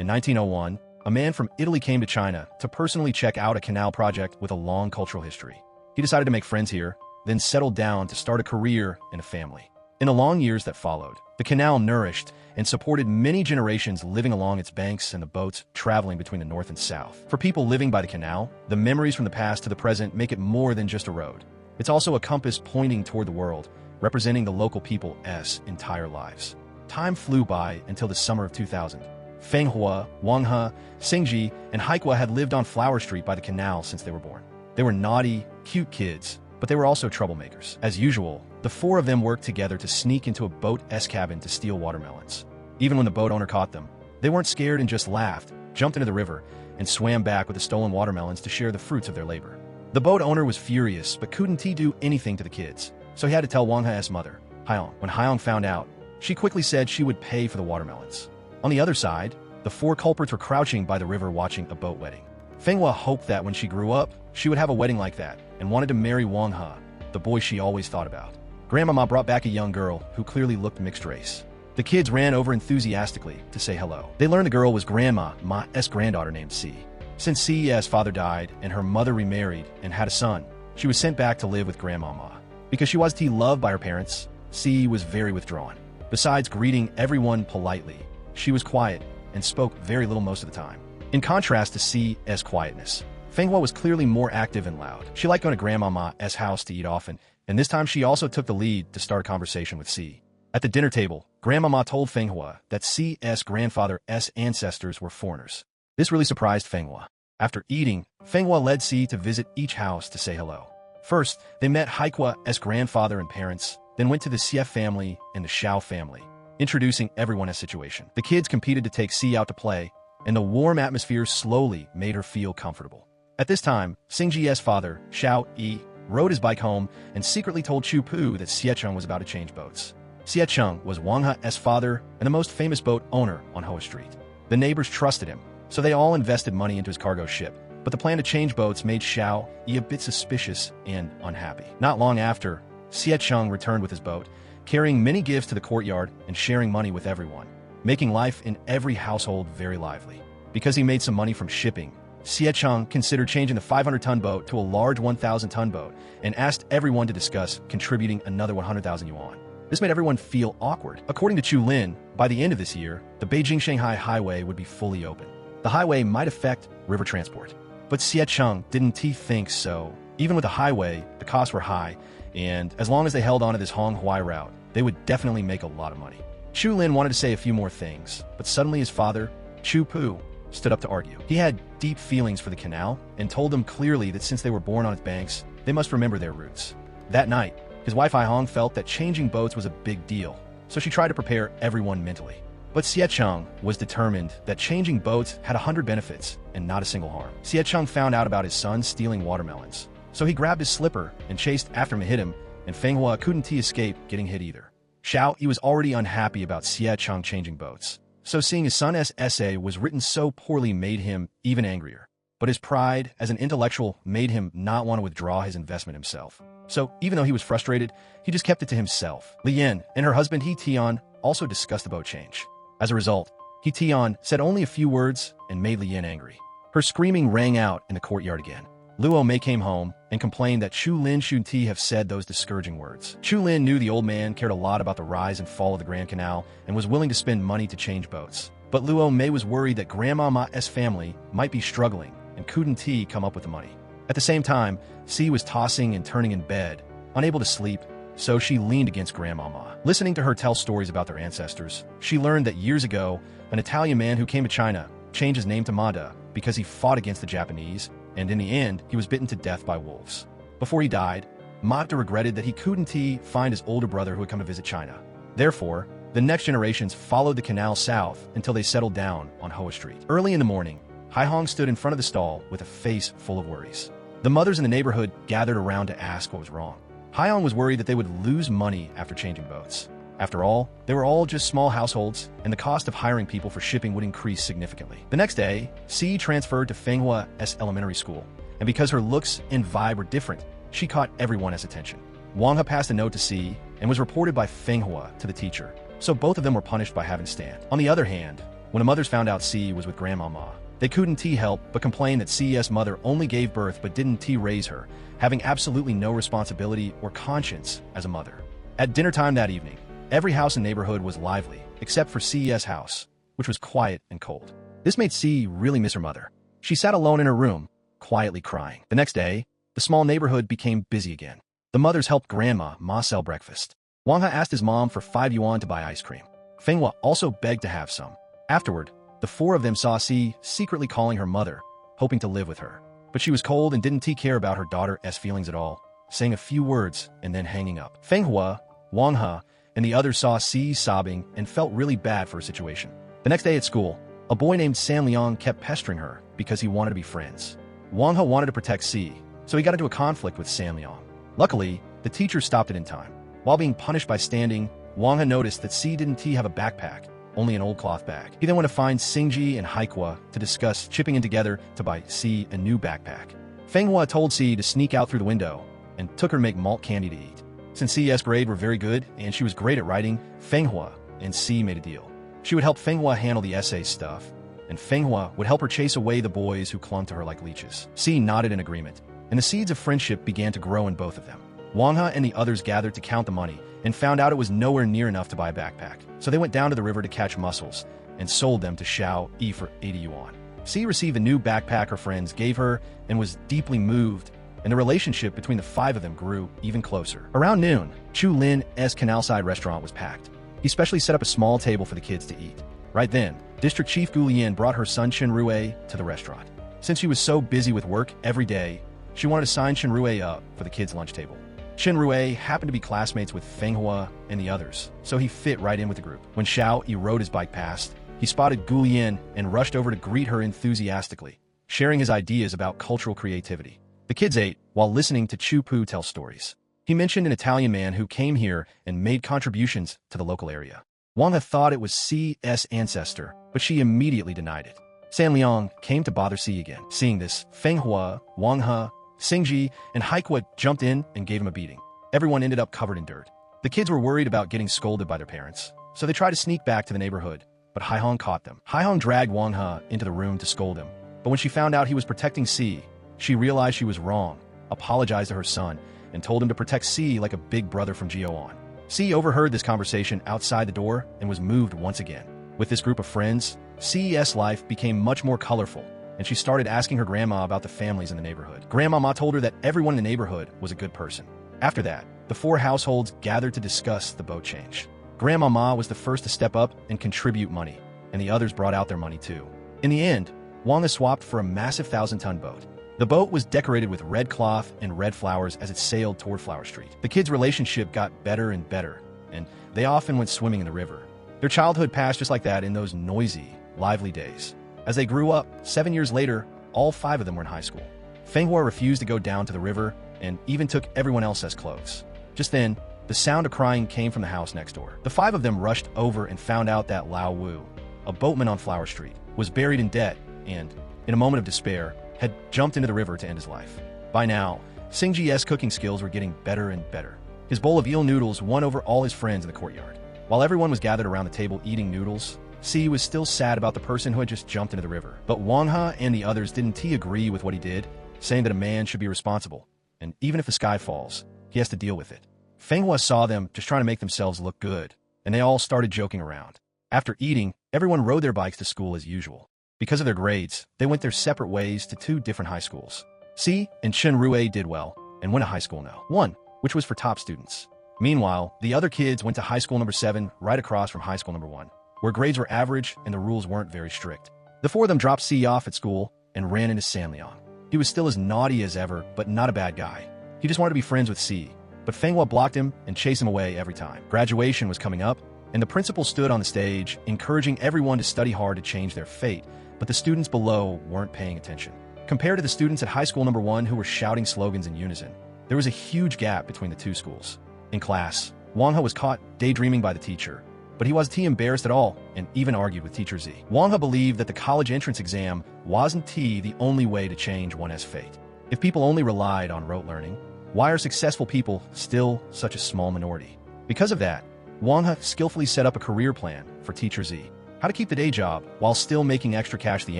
In 1901, a man from Italy came to China to personally check out a canal project with a long cultural history. He decided to make friends here, then settled down to start a career and a family. In the long years that followed, the canal nourished and supported many generations living along its banks and the boats traveling between the north and south. For people living by the canal, the memories from the past to the present make it more than just a road. It's also a compass pointing toward the world, representing the local people's entire lives. Time flew by until the summer of 2000. Fenghua, Wanghe, Xingji, and Haikua had lived on Flower Street by the canal since they were born. They were naughty, cute kids, but they were also troublemakers. As usual, the four of them worked together to sneak into a boat's cabin to steal watermelons. Even when the boat owner caught them, they weren't scared and just laughed, jumped into the river, and swam back with the stolen watermelons to share the fruits of their labor. The boat owner was furious, but couldn't do anything to the kids, so he had to tell Wanghe's mother, Haiyong. When Haiyong found out, she quickly said she would pay for the watermelons. On the other side, the four culprits were crouching by the river watching a boat wedding. Fenghua hoped that when she grew up, she would have a wedding like that and wanted to marry Wanghe, the boy she always thought about. Grandmama brought back a young girl who clearly looked mixed race. The kids ran over enthusiastically to say hello. They learned the girl was Grandma's granddaughter named C. Since C's father died and her mother remarried and had a son, she was sent back to live with Grandmama. Because she was loved by her parents, C was very withdrawn. Besides greeting everyone politely, she was quiet and spoke very little most of the time. In contrast to C's quietness, Fenghua was clearly more active and loud. She liked going to Grandmama's house to eat often, and this time she also took the lead to start a conversation with C. At the dinner table, Grandmama told Fenghua that C's grandfather's ancestors were foreigners. This really surprised Fenghua. After eating, Fenghua led C to visit each house to say hello. First, they met Haikua's grandfather and parents, then went to the Xie family and the Xiao family, introducing everyone's situation. The kids competed to take C out to play, and the warm atmosphere slowly made her feel comfortable. At this time, Xingji's father, Xiao Yi, rode his bike home and secretly told Chu Pu that Xiecheng was about to change boats. Xiecheng was Wanghe's father and the most famous boat owner on Hoa Street. The neighbors trusted him, so they all invested money into his cargo ship, but the plan to change boats made Xiao Yi a bit suspicious and unhappy. Not long after, Xiecheng returned with his boat, carrying many gifts to the courtyard and sharing money with everyone, making life in every household very lively. Because he made some money from shipping, Xiecheng considered changing the 500-ton boat to a large 1,000-ton boat and asked everyone to discuss contributing another 100,000 yuan. This made everyone feel awkward. According to Chu Lin, by the end of this year, the Beijing-Shanghai highway would be fully open. The highway might affect river transport, but Xiecheng didn't think so. Even with the highway, the costs were high, and as long as they held on to this Hong-Huai route, they would definitely make a lot of money. Chu Lin wanted to say a few more things, but suddenly his father, Chu Pu, stood up to argue. He had deep feelings for the canal and told them clearly that since they were born on its banks, they must remember their roots. That night, his wife Haihong felt that changing boats was a big deal, so she tried to prepare everyone mentally. But Xiecheng was determined that changing boats had 100 benefits and not a single harm. Xiecheng found out about his son stealing watermelons, so he grabbed his slipper and chased after him and hit him, and Fenghua couldn't escape getting hit either. Xiao Yi was already unhappy about Xiecheng changing boats, so seeing his son's essay was written so poorly made him even angrier. But his pride as an intellectual made him not want to withdraw his investment himself. So even though he was frustrated, he just kept it to himself. Li Yan and her husband He Tian also discussed the boat change. As a result, He Tian said only a few words and made Li Yan angry. Her screaming rang out in the courtyard again. Luo Mei came home and complained that Chu Lin shouldn't have said those discouraging words. Chu Lin knew the old man cared a lot about the rise and fall of the Grand Canal and was willing to spend money to change boats. But Luo Mei was worried that Grandmama's family might be struggling and couldn't come up with the money. At the same time, C was tossing and turning in bed, unable to sleep, so she leaned against Grandmama. Listening to her tell stories about their ancestors, she learned that years ago, an Italian man who came to China changed his name to Mada because he fought against the Japanese, and in the end, he was bitten to death by wolves. Before he died, Mata regretted that he couldn't find his older brother who had come to visit China. Therefore, the next generations followed the canal south until they settled down on Hoa Street. Early in the morning, Haihong stood in front of the stall with a face full of worries. The mothers in the neighborhood gathered around to ask what was wrong. Haihong was worried that they would lose money after changing boats. After all, they were all just small households, and the cost of hiring people for shipping would increase significantly. The next day, C transferred to Fenghua's elementary school, and because her looks and vibe were different, she caught everyone's attention. Wanghe passed a note to C and was reported by Fenghua to the teacher, so both of them were punished by having to stand. On the other hand, When the mothers found out C was with Grandmama, they couldn't help but complain that C's mother only gave birth but didn't raise her, having absolutely no responsibility or conscience as a mother. At dinner time that evening, every house in the neighborhood was lively, except for C's house, which was quiet and cold. This made C really miss her mother. She sat alone in her room, quietly crying. The next day, the small neighborhood became busy again. The mothers helped Grandma Ma sell breakfast. Wang He asked his mom for 5 yuan to buy ice cream. Feng Hua also begged to have some. Afterward, the four of them saw C secretly calling her mother, hoping to live with her. But she was cold and didn't care about her daughter's feelings at all, saying a few words and then hanging up. Feng Hua, Wang He, and the others saw C sobbing and felt really bad for her situation. The next day at school, a boy named San Liang kept pestering her because he wanted to be friends. Wang He wanted to protect C, so he got into a conflict with San Liang. Luckily, the teacher stopped it in time. While being punished by standing, Wang He noticed that C didn't have a backpack, only an old cloth bag. He then went to find Xingji and Haikua to discuss chipping in together to buy C a new backpack. Feng Hua told C to sneak out through the window and took her to make malt candy to eat. Since C's grades were very good and she was great at writing, Feng Hua and C made a deal. She would help Feng Hua handle the essay stuff, and Feng Hua would help her chase away the boys who clung to her like leeches. C nodded in agreement, and the seeds of friendship began to grow in both of them. Wang He and the others gathered to count the money and found out it was nowhere near enough to buy a backpack. So they went down to the river to catch mussels and sold them to Xiao Yi for 80 yuan. C received the new backpack her friends gave her and was deeply moved, and the relationship between the five of them grew even closer. Around noon, Chu Lin's canalside restaurant was packed. He specially set up a small table for the kids to eat. Right then, District Chief Gu Lian brought her son Chen Rui to the restaurant. Since she was so busy with work every day, she wanted to sign Chen Rui up for the kids' lunch table. Chen Rui happened to be classmates with Feng Hua and the others, so he fit right in with the group. When Xiao Yi rode his bike past, he spotted Gu Lian and rushed over to greet her enthusiastically, sharing his ideas about cultural creativity. The kids ate while listening to Chu Pu tell stories. He mentioned an Italian man who came here and made contributions to the local area. Wang He thought it was C's ancestor, but she immediately denied it. San Liang came to bother C again. Seeing this, Feng Hua, Wang He, Xingji, and Haikua jumped in and gave him a beating. Everyone ended up covered in dirt. The kids were worried about getting scolded by their parents, so they tried to sneak back to the neighborhood, but Haihong caught them. Haihong dragged Wang He into the room to scold him, but when she found out he was protecting C, she realized she was wrong, apologized to her son, and told him to protect C like a big brother from Geo on. C overheard this conversation outside the door and was moved once again. With this group of friends, C's life became much more colorful, and she started asking her grandma about the families in the neighborhood. Grandmama told her that everyone in the neighborhood was a good person. After that, the four households gathered to discuss the boat change. Grandmama was the first to step up and contribute money, and the others brought out their money too. In the end, Wang He swapped for a massive 1,000-ton boat. The boat was decorated with red cloth and red flowers as it sailed toward Flower Street. The kids' relationship got better and better, and they often went swimming in the river. Their childhood passed just like that in those noisy, lively days. As they grew up, 7 years later, all 5 of them were in high school. Feng Hua refused to go down to the river and even took everyone else as clothes. Just then, the sound of crying came from the house next door. The 5 of them rushed over and found out that Lao Wu, a boatman on Flower Street, was buried in debt and, in a moment of despair, had jumped into the river to end his life. By now, Xingji's cooking skills were getting better and better. His bowl of eel noodles won over all his friends in the courtyard. While everyone was gathered around the table eating noodles, C was still sad about the person who had just jumped into the river. But Wang He and the others didn't agree with what he did, saying that a man should be responsible, and even if the sky falls, he has to deal with it. Feng Hua saw them just trying to make themselves look good, and they all started joking around. After eating, everyone rode their bikes to school as usual. Because of their grades, they went their separate ways to 2 different high schools. C and Chen Rui did well and went to high school no. 1, which was for top students. Meanwhile, the other kids went to high school number 7 right across from high school number 1, where grades were average and the rules weren't very strict. The 4 of them dropped C off at school and ran into San Liang. He was still as naughty as ever, but not a bad guy. He just wanted to be friends with C, but Feng Hua blocked him and chased him away every time. Graduation was coming up, and the principal stood on the stage, encouraging everyone to study hard to change their fate, but the students below weren't paying attention. Compared to the students at high school number 1 who were shouting slogans in unison, there was a huge gap between the 2 schools. In class, Wang He was caught daydreaming by the teacher, but he wasn't embarrassed at all and even argued with Teacher Z. Wang He believed that the college entrance exam wasn't the only way to change one's fate. If people only relied on rote learning, why are successful people still such a small minority? Because of that, Wang He skillfully set up a career plan for Teacher Z. How to keep the day job while still making extra cash? The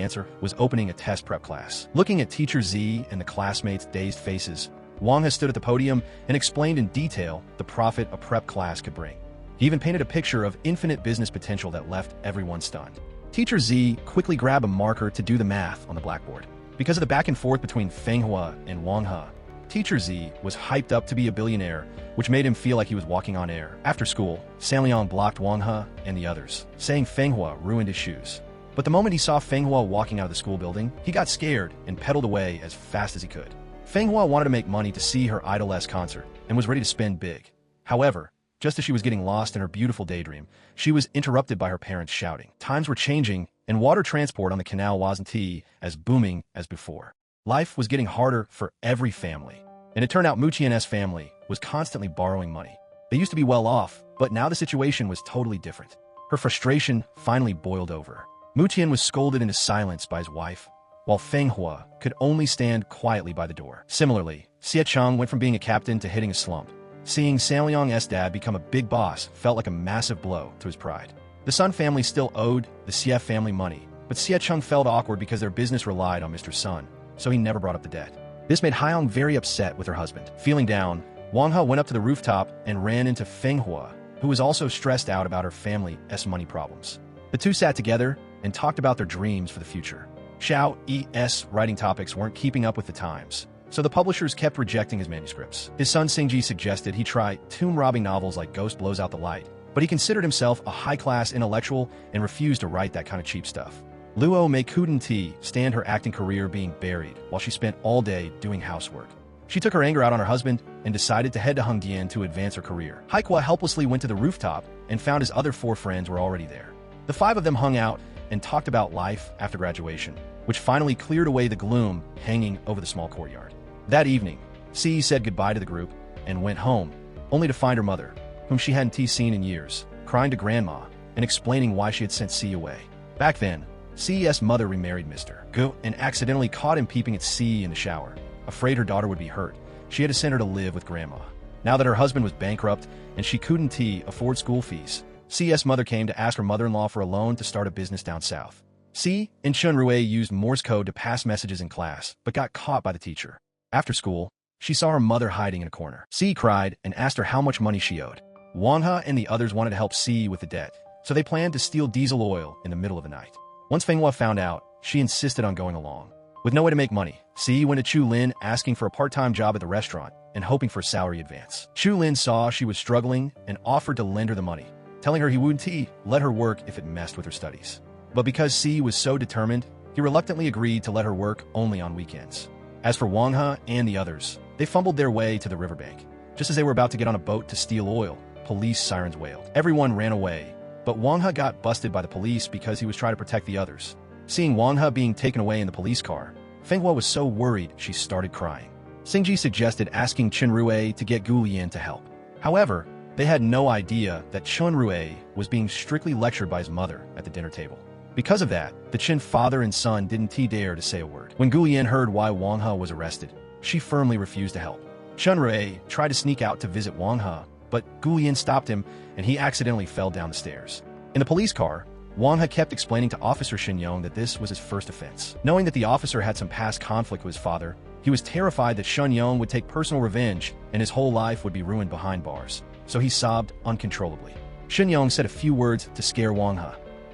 answer was opening a test prep class. Looking at teacher Z and the classmates' dazed faces, Wang has stood at the podium and explained in detail the profit a prep class could bring. He even painted a picture of infinite business potential that left everyone stunned. Teacher Z quickly grabbed a marker to do the math on the blackboard. Because of the back and forth between Feng Hua and Wang He, Teacher Z was hyped up to be a billionaire, which made him feel like he was walking on air. After school, San Liang blocked Wang He and the others, saying Feng Hua ruined his shoes. But the moment he saw Feng Hua walking out of the school building, he got scared and pedaled away as fast as he could. Feng Hua wanted to make money to see her idoless concert and was ready to spend big. However, just as she was getting lost in her beautiful daydream, she was interrupted by her parents shouting. Times were changing, and water transport on the canal wasn't as booming as before. Life was getting harder for every family, and it turned out Muqian's family was constantly borrowing money. They used to be well off, but now the situation was totally different. Her frustration finally boiled over. Muqian was scolded into silence by his wife, while Feng Hua could only stand quietly by the door. Similarly, Xie Cheng went from being a captain to hitting a slump. Seeing San Liang's dad become a big boss felt like a massive blow to his pride. The Sun family still owed the Xie family money, but Xie Cheng felt awkward because their business relied on Mr. Sun, so he never brought up the debt. This made Haiyang very upset with her husband. Feeling down, Wang He went up to the rooftop and ran into Feng Hua, who was also stressed out about her family's money problems. The two sat together and talked about their dreams for the future. Xiao's writing topics weren't keeping up with the times, so the publishers kept rejecting his manuscripts. His son Xingji suggested he try tomb-robbing novels like Ghost Blows Out the Light, but he considered himself a high-class intellectual and refused to write that kind of cheap stuff. Luo made Couldn't stand her acting career being buried while she spent all day doing housework. She took her anger out on her husband and decided to head to Hengdian to advance her career. Haikua helplessly went to the rooftop and found his other 4 friends were already there. The 5 of them hung out and talked about life after graduation, which finally cleared away the gloom hanging over the small courtyard. That evening, Si said goodbye to the group and went home, only to find her mother, whom she hadn't seen in years, crying to Grandma and explaining why she had sent Si away. Back then, Si's mother remarried Mr. Gu and accidentally caught him peeping at Si in the shower. Afraid her daughter would be hurt, she had to send her to live with Grandma. Now that her husband was bankrupt and she couldn't afford school fees, Si's mother came to ask her mother-in-law for a loan to start a business down south. Si and Chun Rui used Morse code to pass messages in class, but got caught by the teacher. After school, she saw her mother hiding in a corner. Si cried and asked her how much money she owed. Wang He and the others wanted to help Si with the debt, so they planned to steal diesel oil in the middle of the night. Once Feng Hua found out, she insisted on going along. With no way to make money, Si went to Chu Lin asking for a part-time job at the restaurant and hoping for a salary advance. Chu Lin saw she was struggling and offered to lend her the money, telling her he wouldn't let her work if it messed with her studies. But because Si was so determined, he reluctantly agreed to let her work only on weekends. As for Wang He and the others, they fumbled their way to the riverbank. Just as they were about to get on a boat to steal oil, police sirens wailed. Everyone ran away, but Wang He got busted by the police because he was trying to protect the others. Seeing Wang He being taken away in the police car, Feng Hua was so worried she started crying. Xingji suggested asking Chen Rui to get Gu Lian to help. However, they had no idea that Chen Rui was being strictly lectured by his mother at the dinner table. Because of that, the Chen father and son didn't dare to say a word. When Gu Lian heard why Wang He was arrested, she firmly refused to help. Chen Rui tried to sneak out to visit Wang He, but Gu Lian stopped him and he accidentally fell down the stairs. In the police car, Wang He kept explaining to Officer Shin Yong that this was his first offense. Knowing that the officer had some past conflict with his father, he was terrified that Shin Yong would take personal revenge and his whole life would be ruined behind bars, so he sobbed uncontrollably. Shin Yong said a few words to scare Wang He,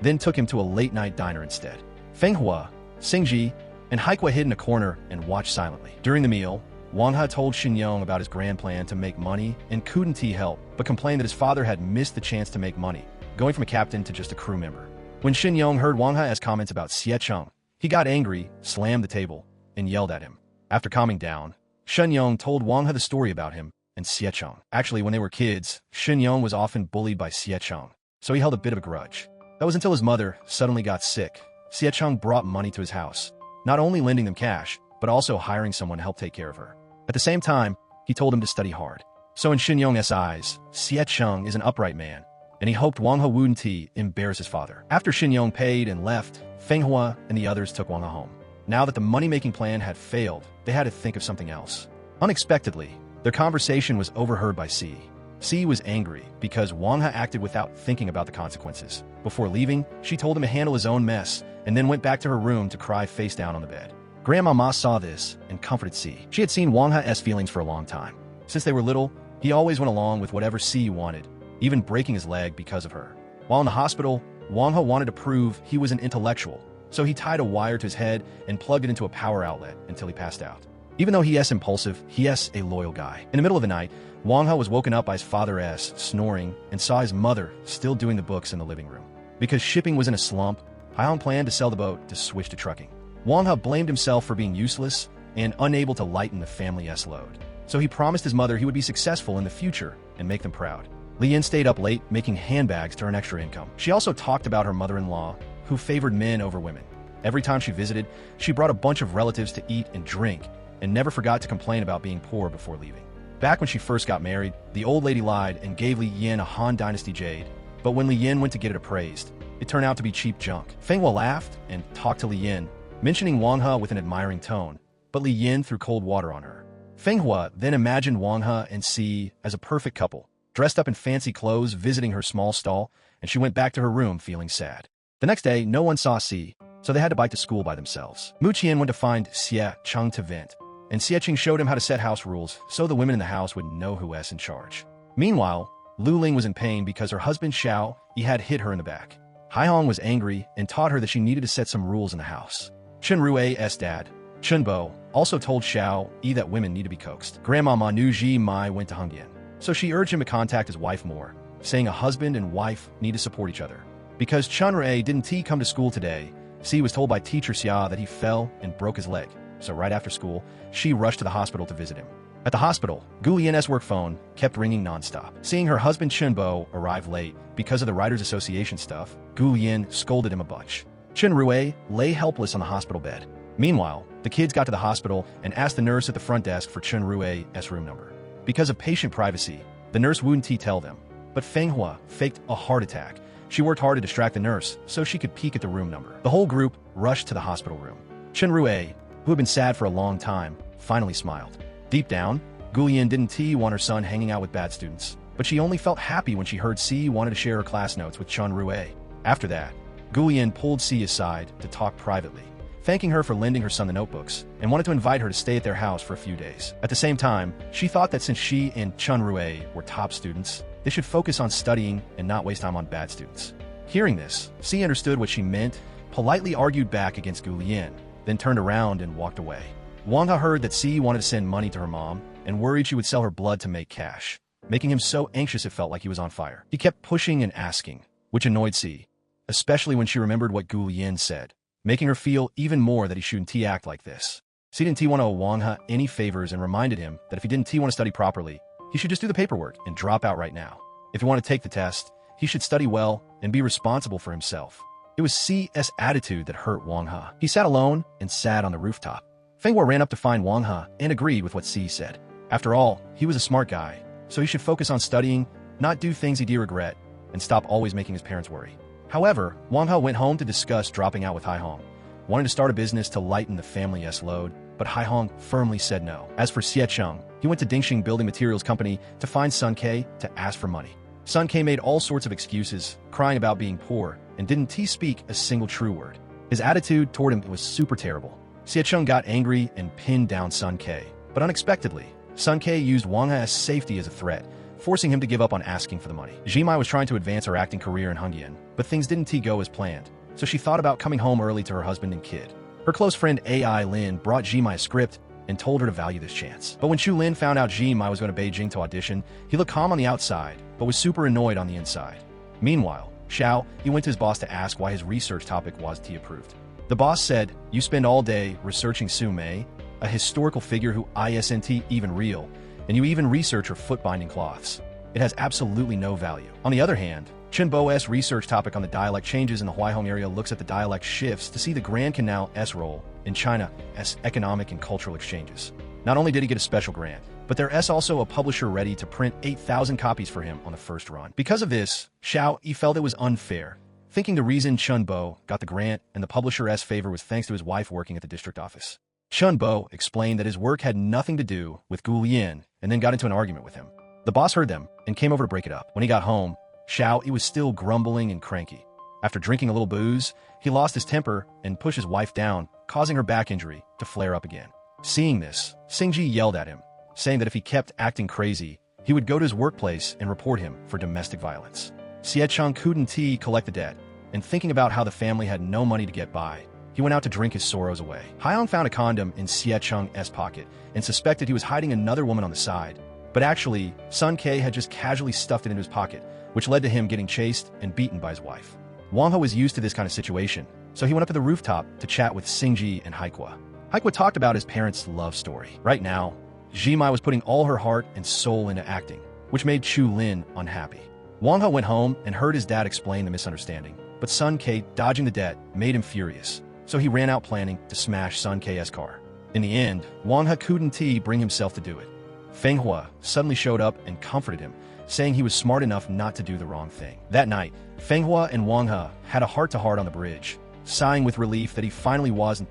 then took him to a late-night diner instead. Feng Hua, Xingji, and Haikua hid in a corner and watched silently. During the meal, Wang He told Shin Yong about his grand plan to make money and couldn't help, but complained that his father had missed the chance to make money, going from a captain to just a crew member. When Shin Yong heard Wang He's comments about Xie Cheng, he got angry, slammed the table, and yelled at him. After calming down, Shin Yong told Wang He the story about him and Xie Cheng. Actually, when they were kids, Shin Yong was often bullied by Xie Cheng, so he held a bit of a grudge. That was until his mother suddenly got sick. Xie Cheng brought money to his house, not only lending them cash, but also hiring someone to help take care of her. At the same time, he told him to study hard. So in Shin Yong's eyes, Xie Cheng is an upright man, and he hoped Wang He wouldn't embarrass his father. After Shin Yong paid and left, Feng Hua and the others took Wang He home. Now that the money-making plan had failed, they had to think of something else. Unexpectedly, their conversation was overheard by Si. Si was angry because Wang He acted without thinking about the consequences. Before leaving, she told him to handle his own mess and then went back to her room to cry face down on the bed. Grandmama saw this and comforted Si. She had seen Wang He's feelings for a long time. Since they were little, he always went along with whatever Si wanted, even breaking his leg because of her. While in the hospital, Wang He wanted to prove he was an intellectual, so he tied a wire to his head and plugged it into a power outlet until he passed out. Even though he is impulsive, he is a loyal guy. In the middle of the night, Wang He was woken up by his father snoring and saw his mother still doing the books in the living room. Because shipping was in a slump, Haihong planned to sell the boat to switch to trucking. Wang He blamed himself for being useless and unable to lighten the family's load. So he promised his mother he would be successful in the future and make them proud. Li Yin stayed up late making handbags to earn extra income. She also talked about her mother-in-law, who favored men over women. Every time she visited, she brought a bunch of relatives to eat and drink, and never forgot to complain about being poor before leaving. Back when she first got married, the old lady lied and gave Li Yin a Han Dynasty jade, but when Li Yin went to get it appraised, it turned out to be cheap junk. Feng Hua laughed and talked to Li Yin, mentioning Wang He with an admiring tone, but Li Yin threw cold water on her. Feng Hua then imagined Wang He and Si as a perfect couple, dressed up in fancy clothes visiting her small stall, and she went back to her room feeling sad. The next day, no one saw Si, so they had to bike to school by themselves. Mu Qian went to find Xie Cheng to vent, and Xie Cheng showed him how to set house rules so the women in the house would know who was in charge. Meanwhile, Lu Ling was in pain because her husband Xiao Yi had hit her in the back. Haihong was angry and taught her that she needed to set some rules in the house. Chen Rui's dad, Chen Bo, also told Xiao Yi that women need to be coaxed. Grandmama Nu Ji Mai went to Hengyan, so she urged him to contact his wife more, saying a husband and wife need to support each other. Because Chen Rui didn't come to school today, Si was told by teacher Xia that he fell and broke his leg. So right after school, she rushed to the hospital to visit him. At the hospital, Gu Lian's work phone kept ringing nonstop. Seeing her husband Chen Bo arrive late because of the Writers Association stuff, Gu Lian scolded him a bunch. Chen Rui lay helpless on the hospital bed. Meanwhile, the kids got to the hospital and asked the nurse at the front desk for Chen Rui's room number. Because of patient privacy, the nurse wouldn't tell them. But Feng Hua faked a heart attack. She worked hard to distract the nurse so she could peek at the room number. The whole group rushed to the hospital room. Chen Rui, who had been sad for a long time, finally smiled. Deep down, Gulian didn't want her son hanging out with bad students, but she only felt happy when she heard Si wanted to share her class notes with Chen Rui. After that, Gulian pulled Si aside to talk privately, thanking her for lending her son the notebooks, and wanted to invite her to stay at their house for a few days. At the same time, she thought that since she and Chen Rui were top students, they should focus on studying and not waste time on bad students. Hearing this, Si understood what she meant, politely argued back against Gulian, then turned around and walked away. Wang He heard that Si wanted to send money to her mom and worried she would sell her blood to make cash, making him so anxious it felt like he was on fire. He kept pushing and asking, which annoyed Si, especially when she remembered what Gu Lian said, making her feel even more that he shouldn't act like this. Si didn't want to owe Wang He any favors and reminded him that if he didn't want to study properly, he should just do the paperwork and drop out right now. If he wanted to take the test, he should study well and be responsible for himself. It was Si's attitude that hurt Wang He. He sat alone and sat on the rooftop. Feng Hua ran up to find Wang He and agreed with what Si said. After all, he was a smart guy, so he should focus on studying, not do things he'd regret, and stop always making his parents worry. However, Wang He went home to discuss dropping out with Haihong, wanting to start a business to lighten the family's load, but Haihong firmly said no. As for Xie Cheng, he went to Dingxing Building Materials Company to find Sun Ke to ask for money. Sun Ke made all sorts of excuses, crying about being poor, and didn't speak a single true word. His attitude toward him was super terrible. Xie Cheng got angry and pinned down Sun Ke, but unexpectedly, Sun Ke used Wang He's safety as a threat, forcing him to give up on asking for the money. Jimai was trying to advance her acting career in Hengyan, but things didn't go as planned, so she thought about coming home early to her husband and kid. Her close friend Ai Lin brought Jimai a script and told her to value this chance. But when Chu Lin found out Jimai was going to Beijing to audition, he looked calm on the outside, but was super annoyed on the inside. Meanwhile, Xiao, he went to his boss to ask why his research topic was approved. The boss said, "You spend all day researching Su Mei, a historical figure who isn't even real, and you even research her foot-binding cloths. It has absolutely no value." On the other hand, Chen Bo's research topic on the dialect changes in the Huaihong area looks at the dialect shifts to see the Grand Canal's role in China's economic and cultural exchanges. Not only did he get a special grant, but there's also a publisher ready to print 8,000 copies for him on the first run. Because of this, Xiao Yi felt it was unfair, thinking the reason Chen Bo got the grant and the publisher's favor was thanks to his wife working at the district office. Chen Bo explained that his work had nothing to do with Gu Lian and then got into an argument with him. The boss heard them and came over to break it up. When he got home, Xiao was still grumbling and cranky. After drinking a little booze, he lost his temper and pushed his wife down, causing her back injury to flare up again. Seeing this, Xingji yelled at him, saying that if he kept acting crazy, he would go to his workplace and report him for domestic violence. Xiecheng couldn't collect the debt, and thinking about how the family had no money to get by, he went out to drink his sorrows away. Haiyang found a condom in Xiecheng's pocket and suspected he was hiding another woman on the side, but actually, Sun Ke had just casually stuffed it into his pocket, which led to him getting chased and beaten by his wife. Wang He was used to this kind of situation, so he went up to the rooftop to chat with Xingji and Haikua. Haikua talked about his parents' love story. Right now, Jimai was putting all her heart and soul into acting, which made Chu Lin unhappy. Wang He went home and heard his dad explain the misunderstanding, but Sun Ke dodging the debt made him furious, so he ran out planning to smash Sun Ke's car. In the end, Wang He couldn't bring himself to do it. Feng Hua suddenly showed up and comforted him, saying he was smart enough not to do the wrong thing. That night, Feng Hua and Wang He had a heart-to-heart on the bridge, sighing with relief that he finally wasn't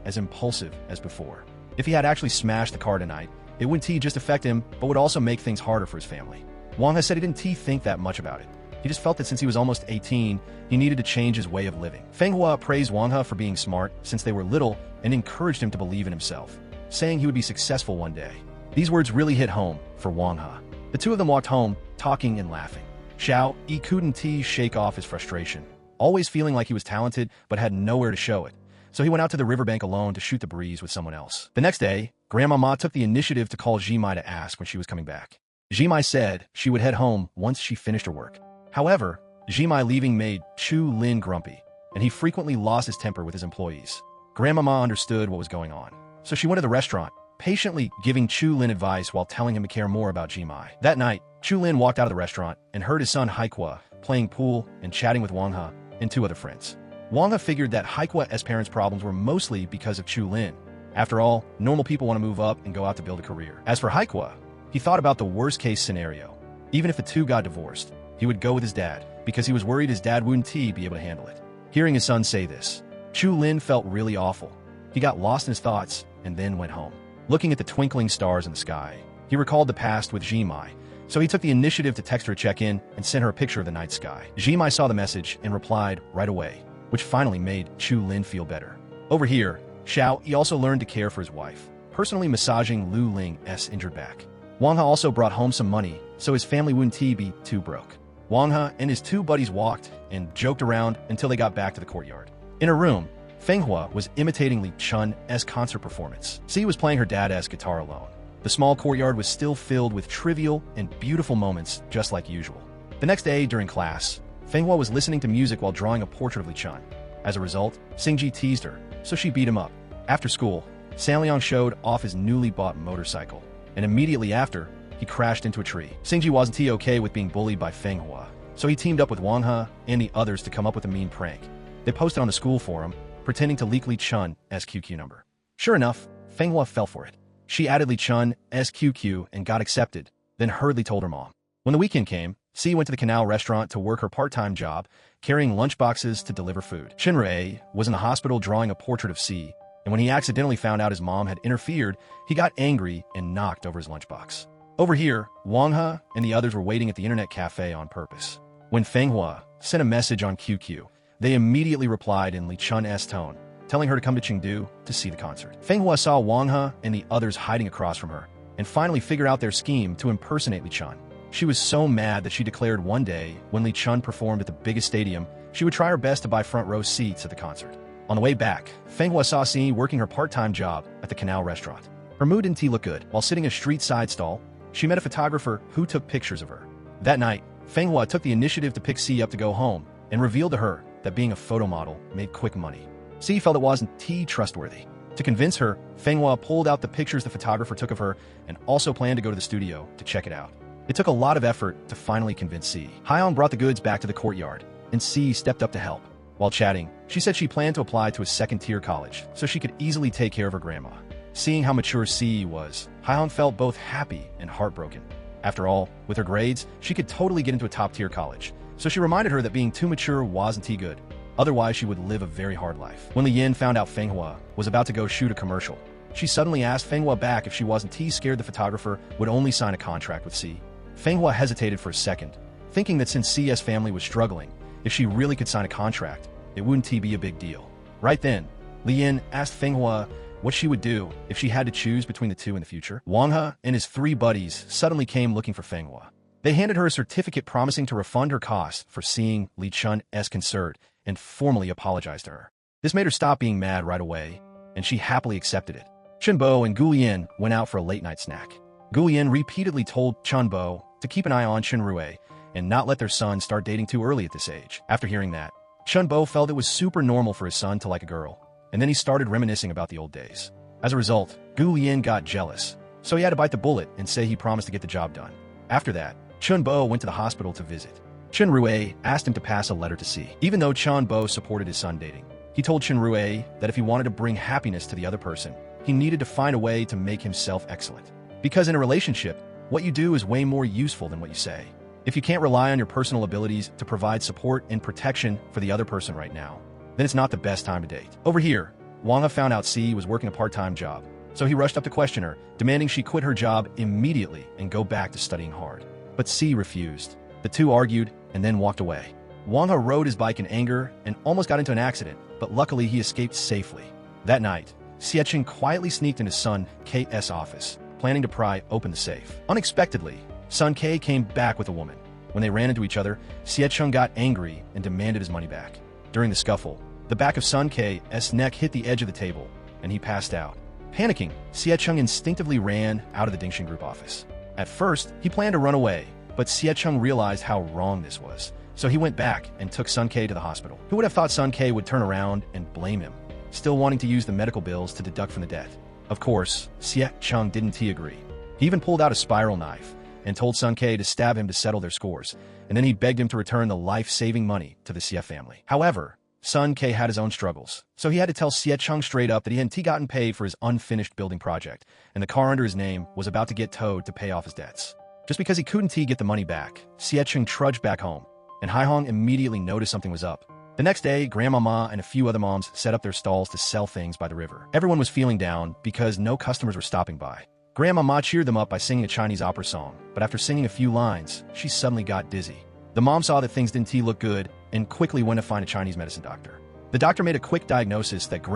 as impulsive as before. If he had actually smashed the car tonight, it wouldn't just affect him, but would also make things harder for his family. Wang He said he didn't think that much about it. He just felt that since he was almost 18, he needed to change his way of living. Feng Hua praised Wang He for being smart since they were little and encouraged him to believe in himself, saying he would be successful one day. These words really hit home for Wang He. The two of them walked home, talking and laughing. Xiao couldn't shake off his frustration, always feeling like he was talented but had nowhere to show it. So he went out to the riverbank alone to shoot the breeze with someone else. The next day, Grandmama took the initiative to call Jimai to ask when she was coming back. Jimai said she would head home once she finished her work. However, Jimai leaving made Chu Lin grumpy, and he frequently lost his temper with his employees. Grandmama understood what was going on, so she went to the restaurant, patiently giving Chu Lin advice while telling him to care more about Jimai. That night, Chu Lin walked out of the restaurant and heard his son Haikua playing pool and chatting with Wang He and two other friends. Wang He figured that Haikua's parents' problems were mostly because of Chu Lin. After all, normal people want to move up and go out to build a career. As for Haikua, he thought about the worst-case scenario. Even if the two got divorced, he would go with his dad, because he was worried his dad wouldn't be able to handle it. Hearing his son say this, Chu Lin felt really awful. He got lost in his thoughts and then went home. Looking at the twinkling stars in the sky, he recalled the past with Jimai, so he took the initiative to text her a check-in and sent her a picture of the night sky. Jimai saw the message and replied right away, which finally made Chu Lin feel better. Over here, Xiao also learned to care for his wife, personally massaging Lu Ling's injured back. Wang He also brought home some money, so his family wouldn't be too broke. Wang He and his two buddies walked and joked around until they got back to the courtyard. In her room, Feng Hua was imitating Li Chun's concert performance. C was playing her dad's guitar alone. The small courtyard was still filled with trivial and beautiful moments, just like usual. The next day, during class, Feng Hua was listening to music while drawing a portrait of Li Chun. As a result, Xingji teased her, so she beat him up. After school, Sanliang showed off his newly bought motorcycle, and immediately after, he crashed into a tree. Xingji wasn't okay with being bullied by Feng Hua, so he teamed up with Wang He and the others to come up with a mean prank. They posted on the school forum, pretending to leak Li Chun's QQ number. Sure enough, Feng Hua fell for it. She added Li Chun's QQ and got accepted, then hurriedly told her mom. When the weekend came, C went to the canal restaurant to work her part-time job, carrying lunchboxes to deliver food. Shinrei was in the hospital drawing a portrait of C, and when he accidentally found out his mom had interfered, he got angry and knocked over his lunchbox. Over here, Wang He and the others were waiting at the internet cafe on purpose. When Feng Hua sent a message on QQ, they immediately replied in Li Chun's tone, telling her to come to Chengdu to see the concert. Feng Hua saw Wang He and the others hiding across from her, and finally figured out their scheme to impersonate Li Chun. She was so mad that she declared one day, when Li Chun performed at the biggest stadium, she would try her best to buy front-row seats at the concert. On the way back, Feng Hua saw C working her part-time job at the canal restaurant. Her mood didn't look good. While sitting in a street-side stall, she met a photographer who took pictures of her. That night, Feng Hua took the initiative to pick C up to go home, and revealed to her that being a photo model made quick money. C felt it wasn't trustworthy. To convince her, Feng Hua pulled out the pictures the photographer took of her and also planned to go to the studio to check it out. It took a lot of effort to finally convince C. Haiyang brought the goods back to the courtyard, and C stepped up to help. While chatting, she said she planned to apply to a second-tier college so she could easily take care of her grandma. Seeing how mature C was, Haiyang felt both happy and heartbroken. After all, with her grades, she could totally get into a top-tier college, so she reminded her that being too mature wasn't good. Otherwise, she would live a very hard life. When Li Yin found out Feng Hua was about to go shoot a commercial, she suddenly asked Feng Hua back if she wasn't scared the photographer would only sign a contract with C. Feng Hua hesitated for a second, thinking that since C's family was struggling, if she really could sign a contract, it wouldn't be a big deal. Right then, Li Yin asked Feng Hua what she would do if she had to choose between the two in the future. Wang He and his 3 buddies suddenly came looking for Feng Hua. They handed her a certificate promising to refund her costs for seeing Li Chun's concert and formally apologized to her. This made her stop being mad right away, and she happily accepted it. Chunbo and Gu Yin went out for a late-night snack. Gu Yin repeatedly told Chunbo to keep an eye on Chunrui and not let their son start dating too early at this age. After hearing that, Chunbo felt it was super normal for his son to like a girl, and then he started reminiscing about the old days. As a result, Gu Yin got jealous, so he had to bite the bullet and say he promised to get the job done. After that, Chunbo went to the hospital to visit. Chunrui asked him to pass a letter to C. Even though Chunbo supported his son dating, he told Chunrui that if he wanted to bring happiness to the other person, he needed to find a way to make himself excellent. Because in a relationship, what you do is way more useful than what you say. If you can't rely on your personal abilities to provide support and protection for the other person right now, then it's not the best time to date. Over here, Wang He found out C was working a part-time job, so he rushed up to question her, demanding she quit her job immediately and go back to studying hard. But C refused. The two argued and then walked away. Wang He rode his bike in anger and almost got into an accident, but luckily he escaped safely. That night, Xiecheng quietly sneaked into Sun K's office, planning to pry open the safe. Unexpectedly, Sun K came back with a woman. When they ran into each other, Xiecheng got angry and demanded his money back. During the scuffle, the back of Sun K's neck hit the edge of the table, and he passed out. Panicking, Xiecheng instinctively ran out of the Dingxin Group office. At first, he planned to run away, but Xiecheng realized how wrong this was, so he went back and took Sun K to the hospital. Who would have thought Sun K would turn around and blame him, still wanting to use the medical bills to deduct from the debt? Of course, Xiecheng didn't agree. He even pulled out a spiral knife and told Sun K to stab him to settle their scores, and then he begged him to return the life-saving money to the Xie family. However, Sun K had his own struggles, so he had to tell Xiecheng straight up that he hadn't gotten paid for his unfinished building project, and the car under his name was about to get towed to pay off his debts. Just because he couldn't get the money back, Xiecheng trudged back home, and Haihong immediately noticed something was up. The next day, Grandmama and a few other moms set up their stalls to sell things by the river. Everyone was feeling down because no customers were stopping by. Grandmama cheered them up by singing a Chinese opera song, but after singing a few lines, she suddenly got dizzy. The mom saw that things didn't look good and quickly went to find a Chinese medicine doctor. The doctor made a quick diagnosis that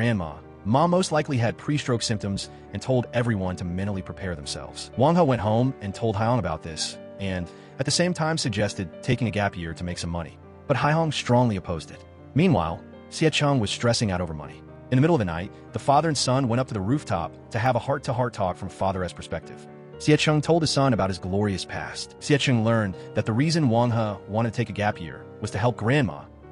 Mom most likely had pre-stroke symptoms and told everyone to mentally prepare themselves. Wang He went home and told Haihong about this, and at the same time suggested taking a gap year to make some money. But Haihong strongly opposed it. Meanwhile, Xiecheng was stressing out over money. In the middle of the night, the father and son went up to the rooftop to have a heart-to-heart talk from father's perspective. Xiecheng told his son about his glorious past. Xiecheng learned that the reason Wang He wanted to take a gap year was to help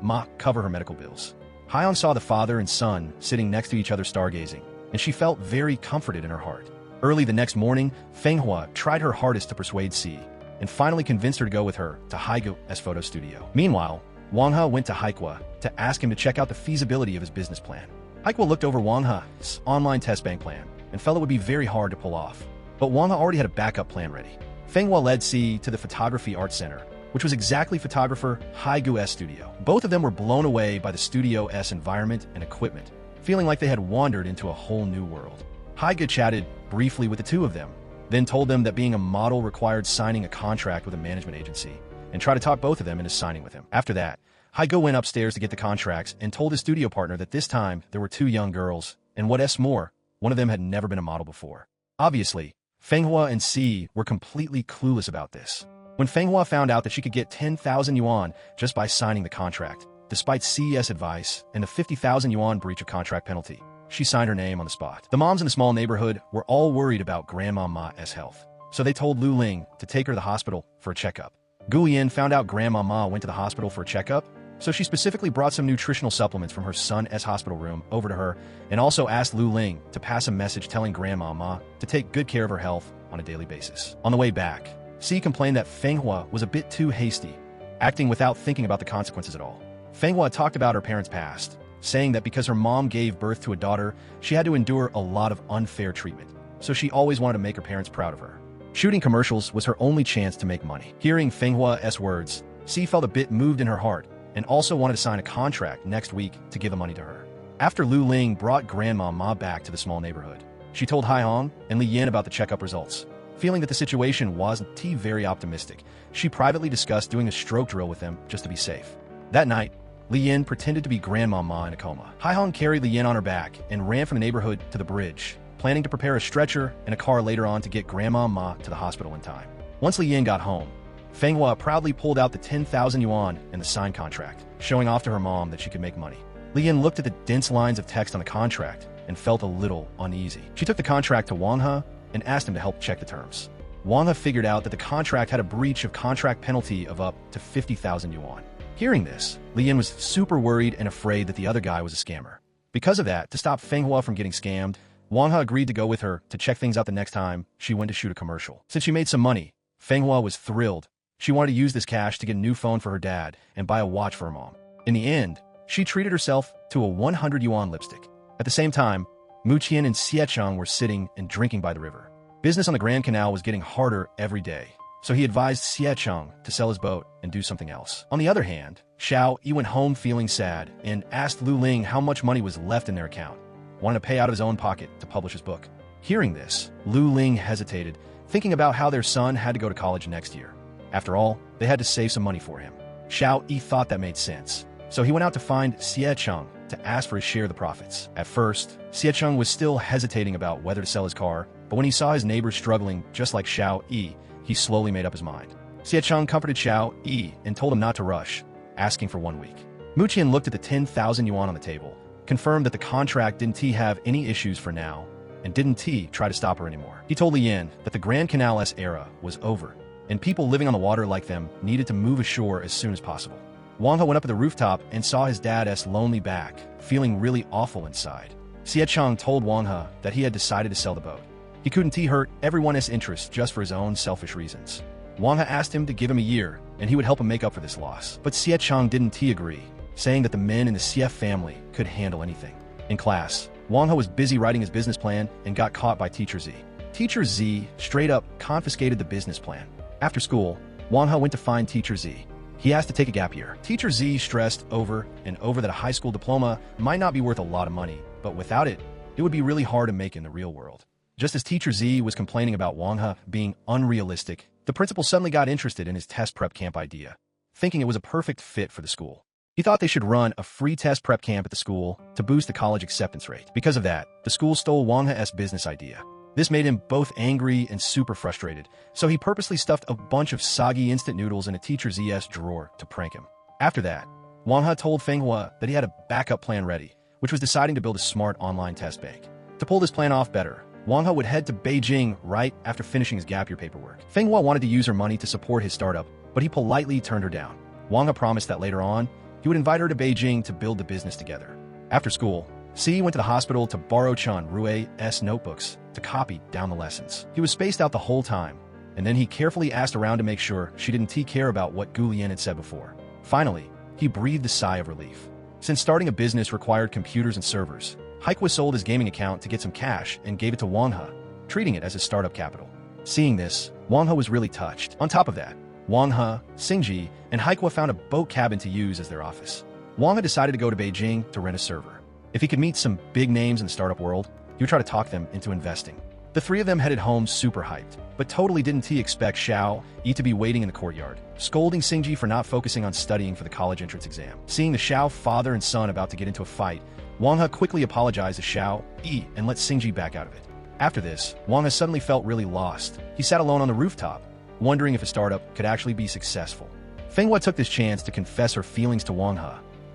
Ma cover her medical bills. Haihong saw the father and son sitting next to each other stargazing, and she felt very comforted in her heart. Early the next morning, Feng Hua tried her hardest to persuade Si, and finally convinced her to go with her to Haigu's photo studio. Meanwhile, Wang He went to Haikua to ask him to check out the feasibility of his business plan. Haikua looked over Wang He's online test bank plan and felt it would be very hard to pull off. But Wang He already had a backup plan ready. Feng Hua led Si to the Photography Art Center, which was exactly photographer Haigu's studio. Both of them were blown away by the studio's environment and equipment, feeling like they had wandered into a whole new world. Haigu chatted briefly with the two of them, then told them that being a model required signing a contract with a management agency, and tried to talk both of them into signing with him. After that, Haigu went upstairs to get the contracts and told his studio partner that this time there were 2 young girls, and what's more, one of them had never been a model before. Obviously, Feng Hua and Si were completely clueless about this. When Feng Hua found out that she could get 10,000 yuan just by signing the contract, despite C's advice and the 50,000 yuan breach of contract penalty, she signed her name on the spot. The moms in the small neighborhood were all worried about Grandma Ma's health, so they told Lu Ling to take her to the hospital for a checkup. Gu Yin found out Grandma Ma went to the hospital for a checkup, so she specifically brought some nutritional supplements from her son's hospital room over to her and also asked Lu Ling to pass a message telling Grandma Ma to take good care of her health on a daily basis. On the way back, Si complained that Feng Hua was a bit too hasty, acting without thinking about the consequences at all. Feng Hua talked about her parents' past, saying that because her mom gave birth to a daughter, she had to endure a lot of unfair treatment, so she always wanted to make her parents proud of her. Shooting commercials was her only chance to make money. Hearing Feng Hua's words, Si felt a bit moved in her heart and also wanted to sign a contract next week to give the money to her. After Lu Ling brought Grandma Ma back to the small neighborhood, she told Haihong and Li Yin about the checkup results. Feeling that the situation wasn't very optimistic, she privately discussed doing a stroke drill with them just to be safe. That night, Li Yin pretended to be Grandmama in a coma. Haihong carried Li Yin on her back and ran from the neighborhood to the bridge, planning to prepare a stretcher and a car later on to get Grandma Ma to the hospital in time. Once Li Yin got home, Feng Hua proudly pulled out the 10,000 yuan and the signed contract, showing off to her mom that she could make money. Li Yin looked at the dense lines of text on the contract and felt a little uneasy. She took the contract to Wang He and asked him to help check the terms. Wang He figured out that the contract had a breach of contract penalty of up to 50,000 yuan. Hearing this, Li Yin was super worried and afraid that the other guy was a scammer. Because of that, to stop Feng Hua from getting scammed, Wang He agreed to go with her to check things out the next time she went to shoot a commercial. Since she made some money, Feng Hua was thrilled. She wanted to use this cash to get a new phone for her dad and buy a watch for her mom. In the end, she treated herself to a 100 yuan lipstick. At the same time, Mu Qian and Xie Cheng were sitting and drinking by the river. Business on the Grand Canal was getting harder every day, so he advised Xie Cheng to sell his boat and do something else. On the other hand, Xiao Yi went home feeling sad and asked Lu Ling how much money was left in their account, wanting to pay out of his own pocket to publish his book. Hearing this, Lu Ling hesitated, thinking about how their son had to go to college next year. After all, they had to save some money for him. Xiao Yi thought that made sense, so he went out to find Xie Cheng to ask for his share of the profits. At first, Xie Cheng was still hesitating about whether to sell his car, but when he saw his neighbors struggling just like Xiao Yi, he slowly made up his mind. Xie Cheng comforted Xiao Yi and told him not to rush, asking for 1 week. Mu Qian looked at the 10,000 yuan on the table, confirmed that the contract didn't have any issues for now, and didn't try to stop her anymore. He told Li Yin that the Grand Canal's era was over, and people living on the water like them needed to move ashore as soon as possible. Wang He went up at the rooftop and saw his dad's lonely back, feeling really awful inside. Xie Cheng told Wang He that he had decided to sell the boat. He couldn't hurt everyone's interest just for his own selfish reasons. Wang He asked him to give him a year, and he would help him make up for this loss. But Xie Cheng didn't agree, saying that the men in the Xie family could handle anything. In class, Wang He was busy writing his business plan and got caught by Teacher Z. Teacher Z straight up confiscated the business plan. After school, Wang He went to find Teacher Z. He asked to take a gap year. Teacher Z stressed over and over that a high school diploma might not be worth a lot of money, but without it, it would be really hard to make in the real world. Just as Teacher Z was complaining about Wang He being unrealistic, the principal suddenly got interested in his test prep camp idea, thinking it was a perfect fit for the school. He thought they should run a free test prep camp at the school to boost the college acceptance rate. Because of that, the school stole Wang He's business idea. This made him both angry and super frustrated, so he purposely stuffed a bunch of soggy instant noodles in a Teacher Z's drawer to prank him. After that, Wang He told Feng Hua that he had a backup plan ready, which was deciding to build a smart online test bank. To pull this plan off better, Wang He would head to Beijing right after finishing his gap year paperwork. Feng Hua wanted to use her money to support his startup, but he politely turned her down. Wang He promised that later on, he would invite her to Beijing to build the business together. After school, Si went to the hospital to borrow Chun Rui's notebooks to copy down the lessons. He was spaced out the whole time, and then he carefully asked around to make sure she didn't care about what Gu Lian had said before. Finally, he breathed a sigh of relief. Since starting a business required computers and servers, Haikwa sold his gaming account to get some cash and gave it to Wang He, treating it as his startup capital. Seeing this, Wang He was really touched. On top of that, Wang He, Xingji, and Haikwa found a boat cabin to use as their office. Wang He decided to go to Beijing to rent a server. If he could meet some big names in the startup world, he would try to talk them into investing. The three of them headed home super hyped, but totally didn't expect Xiao Yi to be waiting in the courtyard, scolding Xingji for not focusing on studying for the college entrance exam. Seeing the Xiao father and son about to get into a fight, Wang He quickly apologized to Xiao Yi and let Xingji back out of it. After this, Wang He suddenly felt really lost. He sat alone on the rooftop, wondering if his startup could actually be successful. Feng Hua took this chance to confess her feelings to Wang He,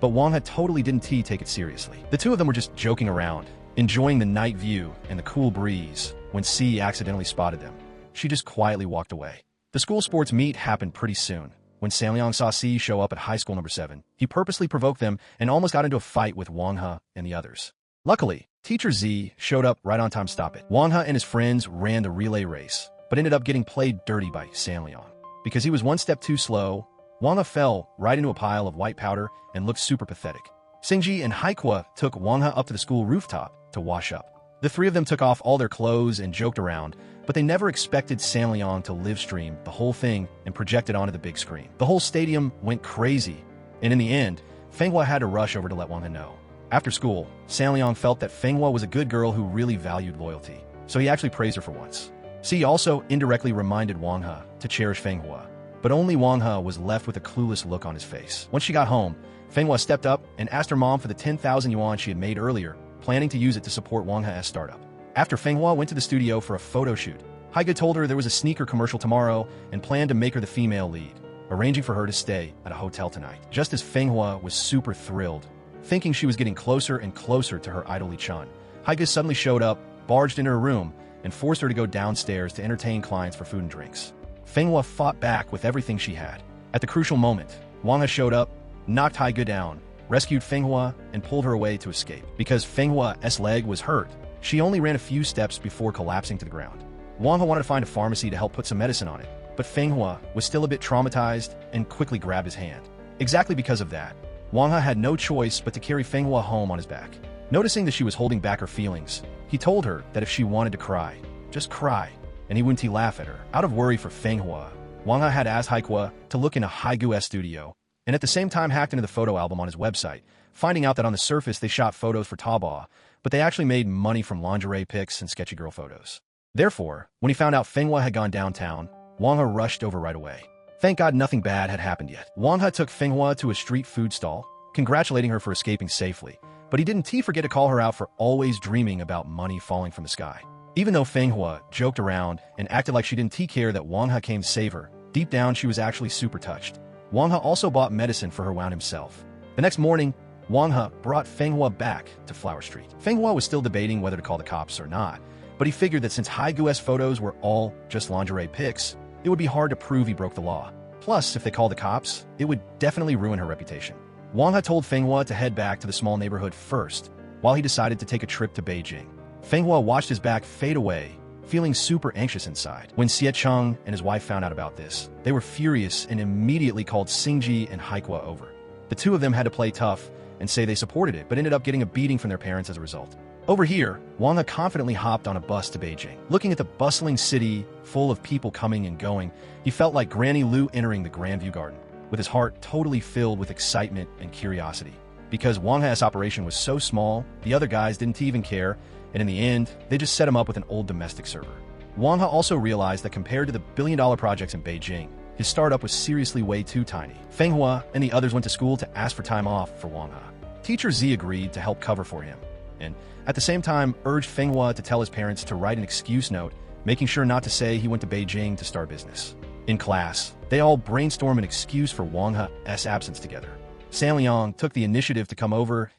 but Wang He totally didn't take it seriously. The two of them were just joking around, enjoying the night view and the cool breeze, when Si accidentally spotted them. She just quietly walked away. The school sports meet happened pretty soon. When Sanliang saw Si show up at high school number 7, he purposely provoked them and almost got into a fight with Wang He and the others. Luckily, Teacher Z showed up right on time to stop it. Wang He and his friends ran the relay race, but ended up getting played dirty by Sanliang. Because he was one step too slow, Wang He fell right into a pile of white powder and looked super pathetic. Xingji and Haikwa took Wang He up to the school rooftop to wash up. The three of them took off all their clothes and joked around, but they never expected Sanliang to live stream the whole thing and project it onto the big screen. The whole stadium went crazy, and in the end, Feng Hua had to rush over to let Wang He know. After school, Sanliang felt that Feng Hua was a good girl who really valued loyalty, so he actually praised her for once. Si also indirectly reminded Wang He to cherish Feng Hua, but only Wang He was left with a clueless look on his face. Once she got home, Feng Hua stepped up and asked her mom for the 10,000 yuan she had made earlier, planning to use it to support Wang He's startup. After Feng Hua went to the studio for a photo shoot, Haige told her there was a sneaker commercial tomorrow and planned to make her the female lead, arranging for her to stay at a hotel tonight. Just as Feng Hua was super thrilled, thinking she was getting closer and closer to her idol Li Chun, Haige suddenly showed up, barged into her room, and forced her to go downstairs to entertain clients for food and drinks. Feng Hua fought back with everything she had. At the crucial moment, Wang He showed up, knocked Haige down, rescued Feng Hua, and pulled her away to escape. Because Feng Hua's leg was hurt, she only ran a few steps before collapsing to the ground. Wang He wanted to find a pharmacy to help put some medicine on it, but Feng Hua was still a bit traumatized and quickly grabbed his hand. Exactly because of that, Wang He had no choice but to carry Feng Hua home on his back. Noticing that she was holding back her feelings, he told her that if she wanted to cry, just cry, and he wouldn't laugh at her. Out of worry for Feng Hua, Wang He had asked Haikua to look into Haigu's studio, and at the same time hacked into the photo album on his website, finding out that on the surface they shot photos for Taobao, but they actually made money from lingerie pics and sketchy girl photos. Therefore, when he found out Feng Hua had gone downtown, Wang He rushed over right away. Thank God nothing bad had happened yet. Wang He took Feng Hua to a street food stall, congratulating her for escaping safely, but he didn't forget to call her out for always dreaming about money falling from the sky. Even though Feng Hua joked around and acted like she didn't care that Wang He came to save her, deep down she was actually super touched. Wang He also bought medicine for her wound himself. The next morning, Wang He brought Feng Hua back to Flower Street. Feng Hua was still debating whether to call the cops or not, but he figured that since Haigu's photos were all just lingerie pics, it would be hard to prove he broke the law. Plus, if they called the cops, it would definitely ruin her reputation. Wang He told Feng Hua to head back to the small neighborhood first, while he decided to take a trip to Beijing. Feng Hua watched his back fade away, feeling super anxious inside. When Xie Cheng and his wife found out about this, they were furious and immediately called Xingji and Haikua over. The two of them had to play tough and say they supported it, but ended up getting a beating from their parents as a result. Over here, Wang He confidently hopped on a bus to Beijing. Looking at the bustling city, full of people coming and going, he felt like Granny Lu entering the Grandview Garden, with his heart totally filled with excitement and curiosity. Because Wang He's operation was so small, the other guys didn't even care, and in the end, they just set him up with an old domestic server. Wang He also realized that compared to the billion-dollar projects in Beijing, his startup was seriously way too tiny. Feng Hua and the others went to school to ask for time off for Wang He. Teacher Z agreed to help cover for him, and at the same time urged Feng Hua to tell his parents to write an excuse note, making sure not to say he went to Beijing to start business. In class, they all brainstormed an excuse for Wang He's absence together. San Liang took the initiative to come over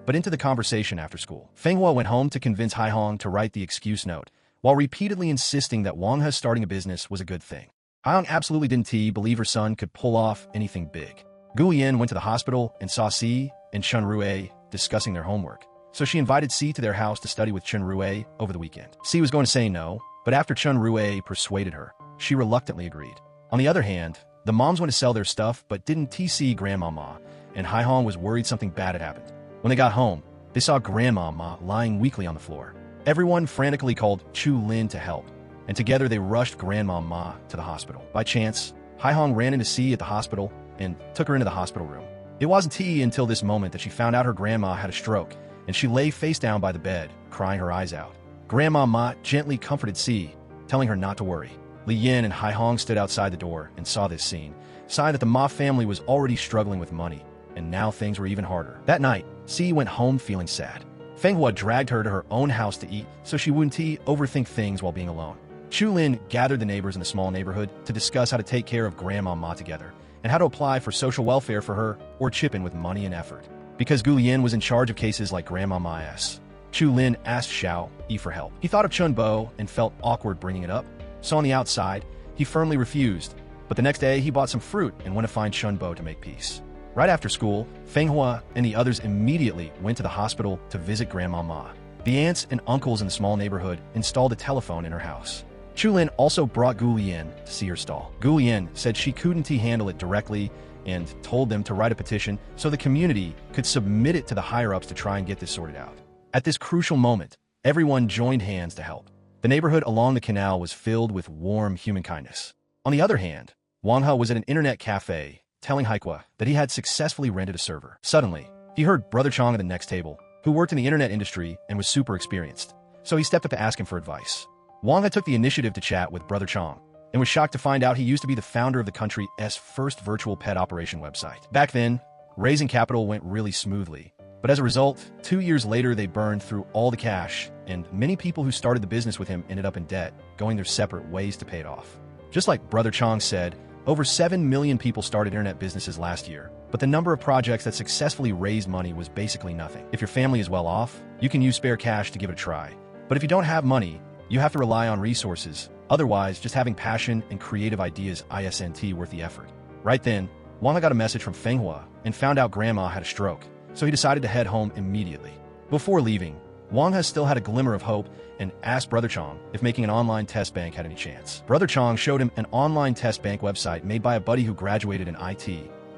but into the conversation after school. Feng Hua went home to convince Hai Hong to write the excuse note, while repeatedly insisting that Wang He starting a business was a good thing. Hai Hong absolutely didn't believe her son could pull off anything big. Gu Yin went to the hospital and saw Si and Chun Rue discussing their homework, so she invited Si to their house to study with Chun Rue over the weekend. Si was going to say no, but after Chun Rue persuaded her, she reluctantly agreed. On the other hand, the moms went to sell their stuff but didn't see Grandmama, and Hai Hong was worried something bad had happened. When they got home, they saw Grandmama lying weakly on the floor. Everyone frantically called Chu Lin to help, and together they rushed Grandmama to the hospital. By chance, Hai Hong ran into Si at the hospital and took her into the hospital room. It wasn't until this moment that she found out her grandma had a stroke, and she lay face down by the bed, crying her eyes out. Grandmama gently comforted Si, telling her not to worry. Li Yin and Hai Hong stood outside the door and saw this scene, sign that the Ma family was already struggling with money, and now things were even harder. That night, Si went home feeling sad. Feng Hua dragged her to her own house to eat so she wouldn't overthink things while being alone. Chu Lin gathered the neighbors in the small neighborhood to discuss how to take care of Grandma Ma together, and how to apply for social welfare for her or chip in with money and effort. Because Gu Yin was in charge of cases like Grandma Ma's, Chu Lin asked Xiao Yi for help. He thought of Chun Bo and felt awkward bringing it up, so on the outside, he firmly refused, but the next day he bought some fruit and went to find Chun Bo to make peace. Right after school, Feng Hua and the others immediately went to the hospital to visit Grandma Ma. The aunts and uncles in the small neighborhood installed a telephone in her house. Chu Lin also brought Gu Yin to see her stall. Gu Yin said she couldn't handle it directly and told them to write a petition so the community could submit it to the higher-ups to try and get this sorted out. At this crucial moment, everyone joined hands to help. The neighborhood along the canal was filled with warm human kindness. On the other hand, Wang He was at an internet cafe, telling Haikua that he had successfully rented a server. Suddenly, he heard Brother Chong at the next table, who worked in the internet industry and was super experienced, so he stepped up to ask him for advice. Wang He took the initiative to chat with Brother Chong and was shocked to find out he used to be the founder of the country's first virtual pet operation website. Back then, raising capital went really smoothly, but as a result, 2 years later they burned through all the cash, and many people who started the business with him ended up in debt, going their separate ways to pay it off. Just like Brother Chong said, over 7 million people started internet businesses last year, but the number of projects that successfully raised money was basically nothing. If your family is well off, you can use spare cash to give it a try. But if you don't have money, you have to rely on resources. Otherwise, just having passion and creative ideas isn't worth the effort. Right then, Wang He got a message from Feng Hua and found out Grandma had a stroke, so he decided to head home immediately. Before leaving, Wang He still had a glimmer of hope and asked Brother Chong if making an online test bank had any chance. Brother Chong showed him an online test bank website made by a buddy who graduated in IT,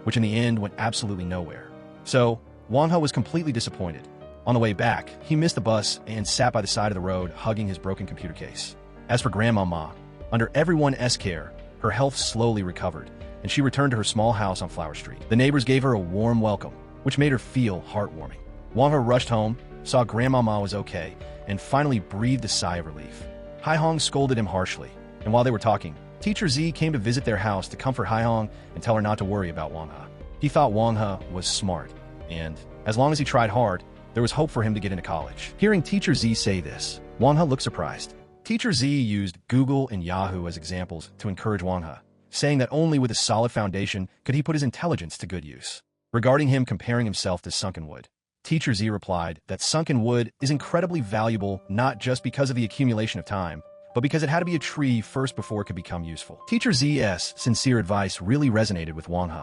which in the end went absolutely nowhere. So, Wang He was completely disappointed. On the way back, he missed the bus and sat by the side of the road hugging his broken computer case. As for Grandmama, under everyone's care, her health slowly recovered, and she returned to her small house on Flower Street. The neighbors gave her a warm welcome, which made her feel heartwarming. Wang He rushed home, saw Grandmama was okay, and finally breathed a sigh of relief. Hai Hong scolded him harshly, and while they were talking, Teacher Z came to visit their house to comfort Hai Hong and tell her not to worry about Wang He. He thought Wang He was smart, and as long as he tried hard, there was hope for him to get into college. Hearing Teacher Z say this, Wang He looked surprised. Teacher Z used Google and Yahoo as examples to encourage Wang He, saying that only with a solid foundation could he put his intelligence to good use. Regarding him comparing himself to sunken wood, Teacher Z replied that sunken wood is incredibly valuable not just because of the accumulation of time, but because it had to be a tree first before it could become useful. Teacher Z's sincere advice really resonated with Wang He.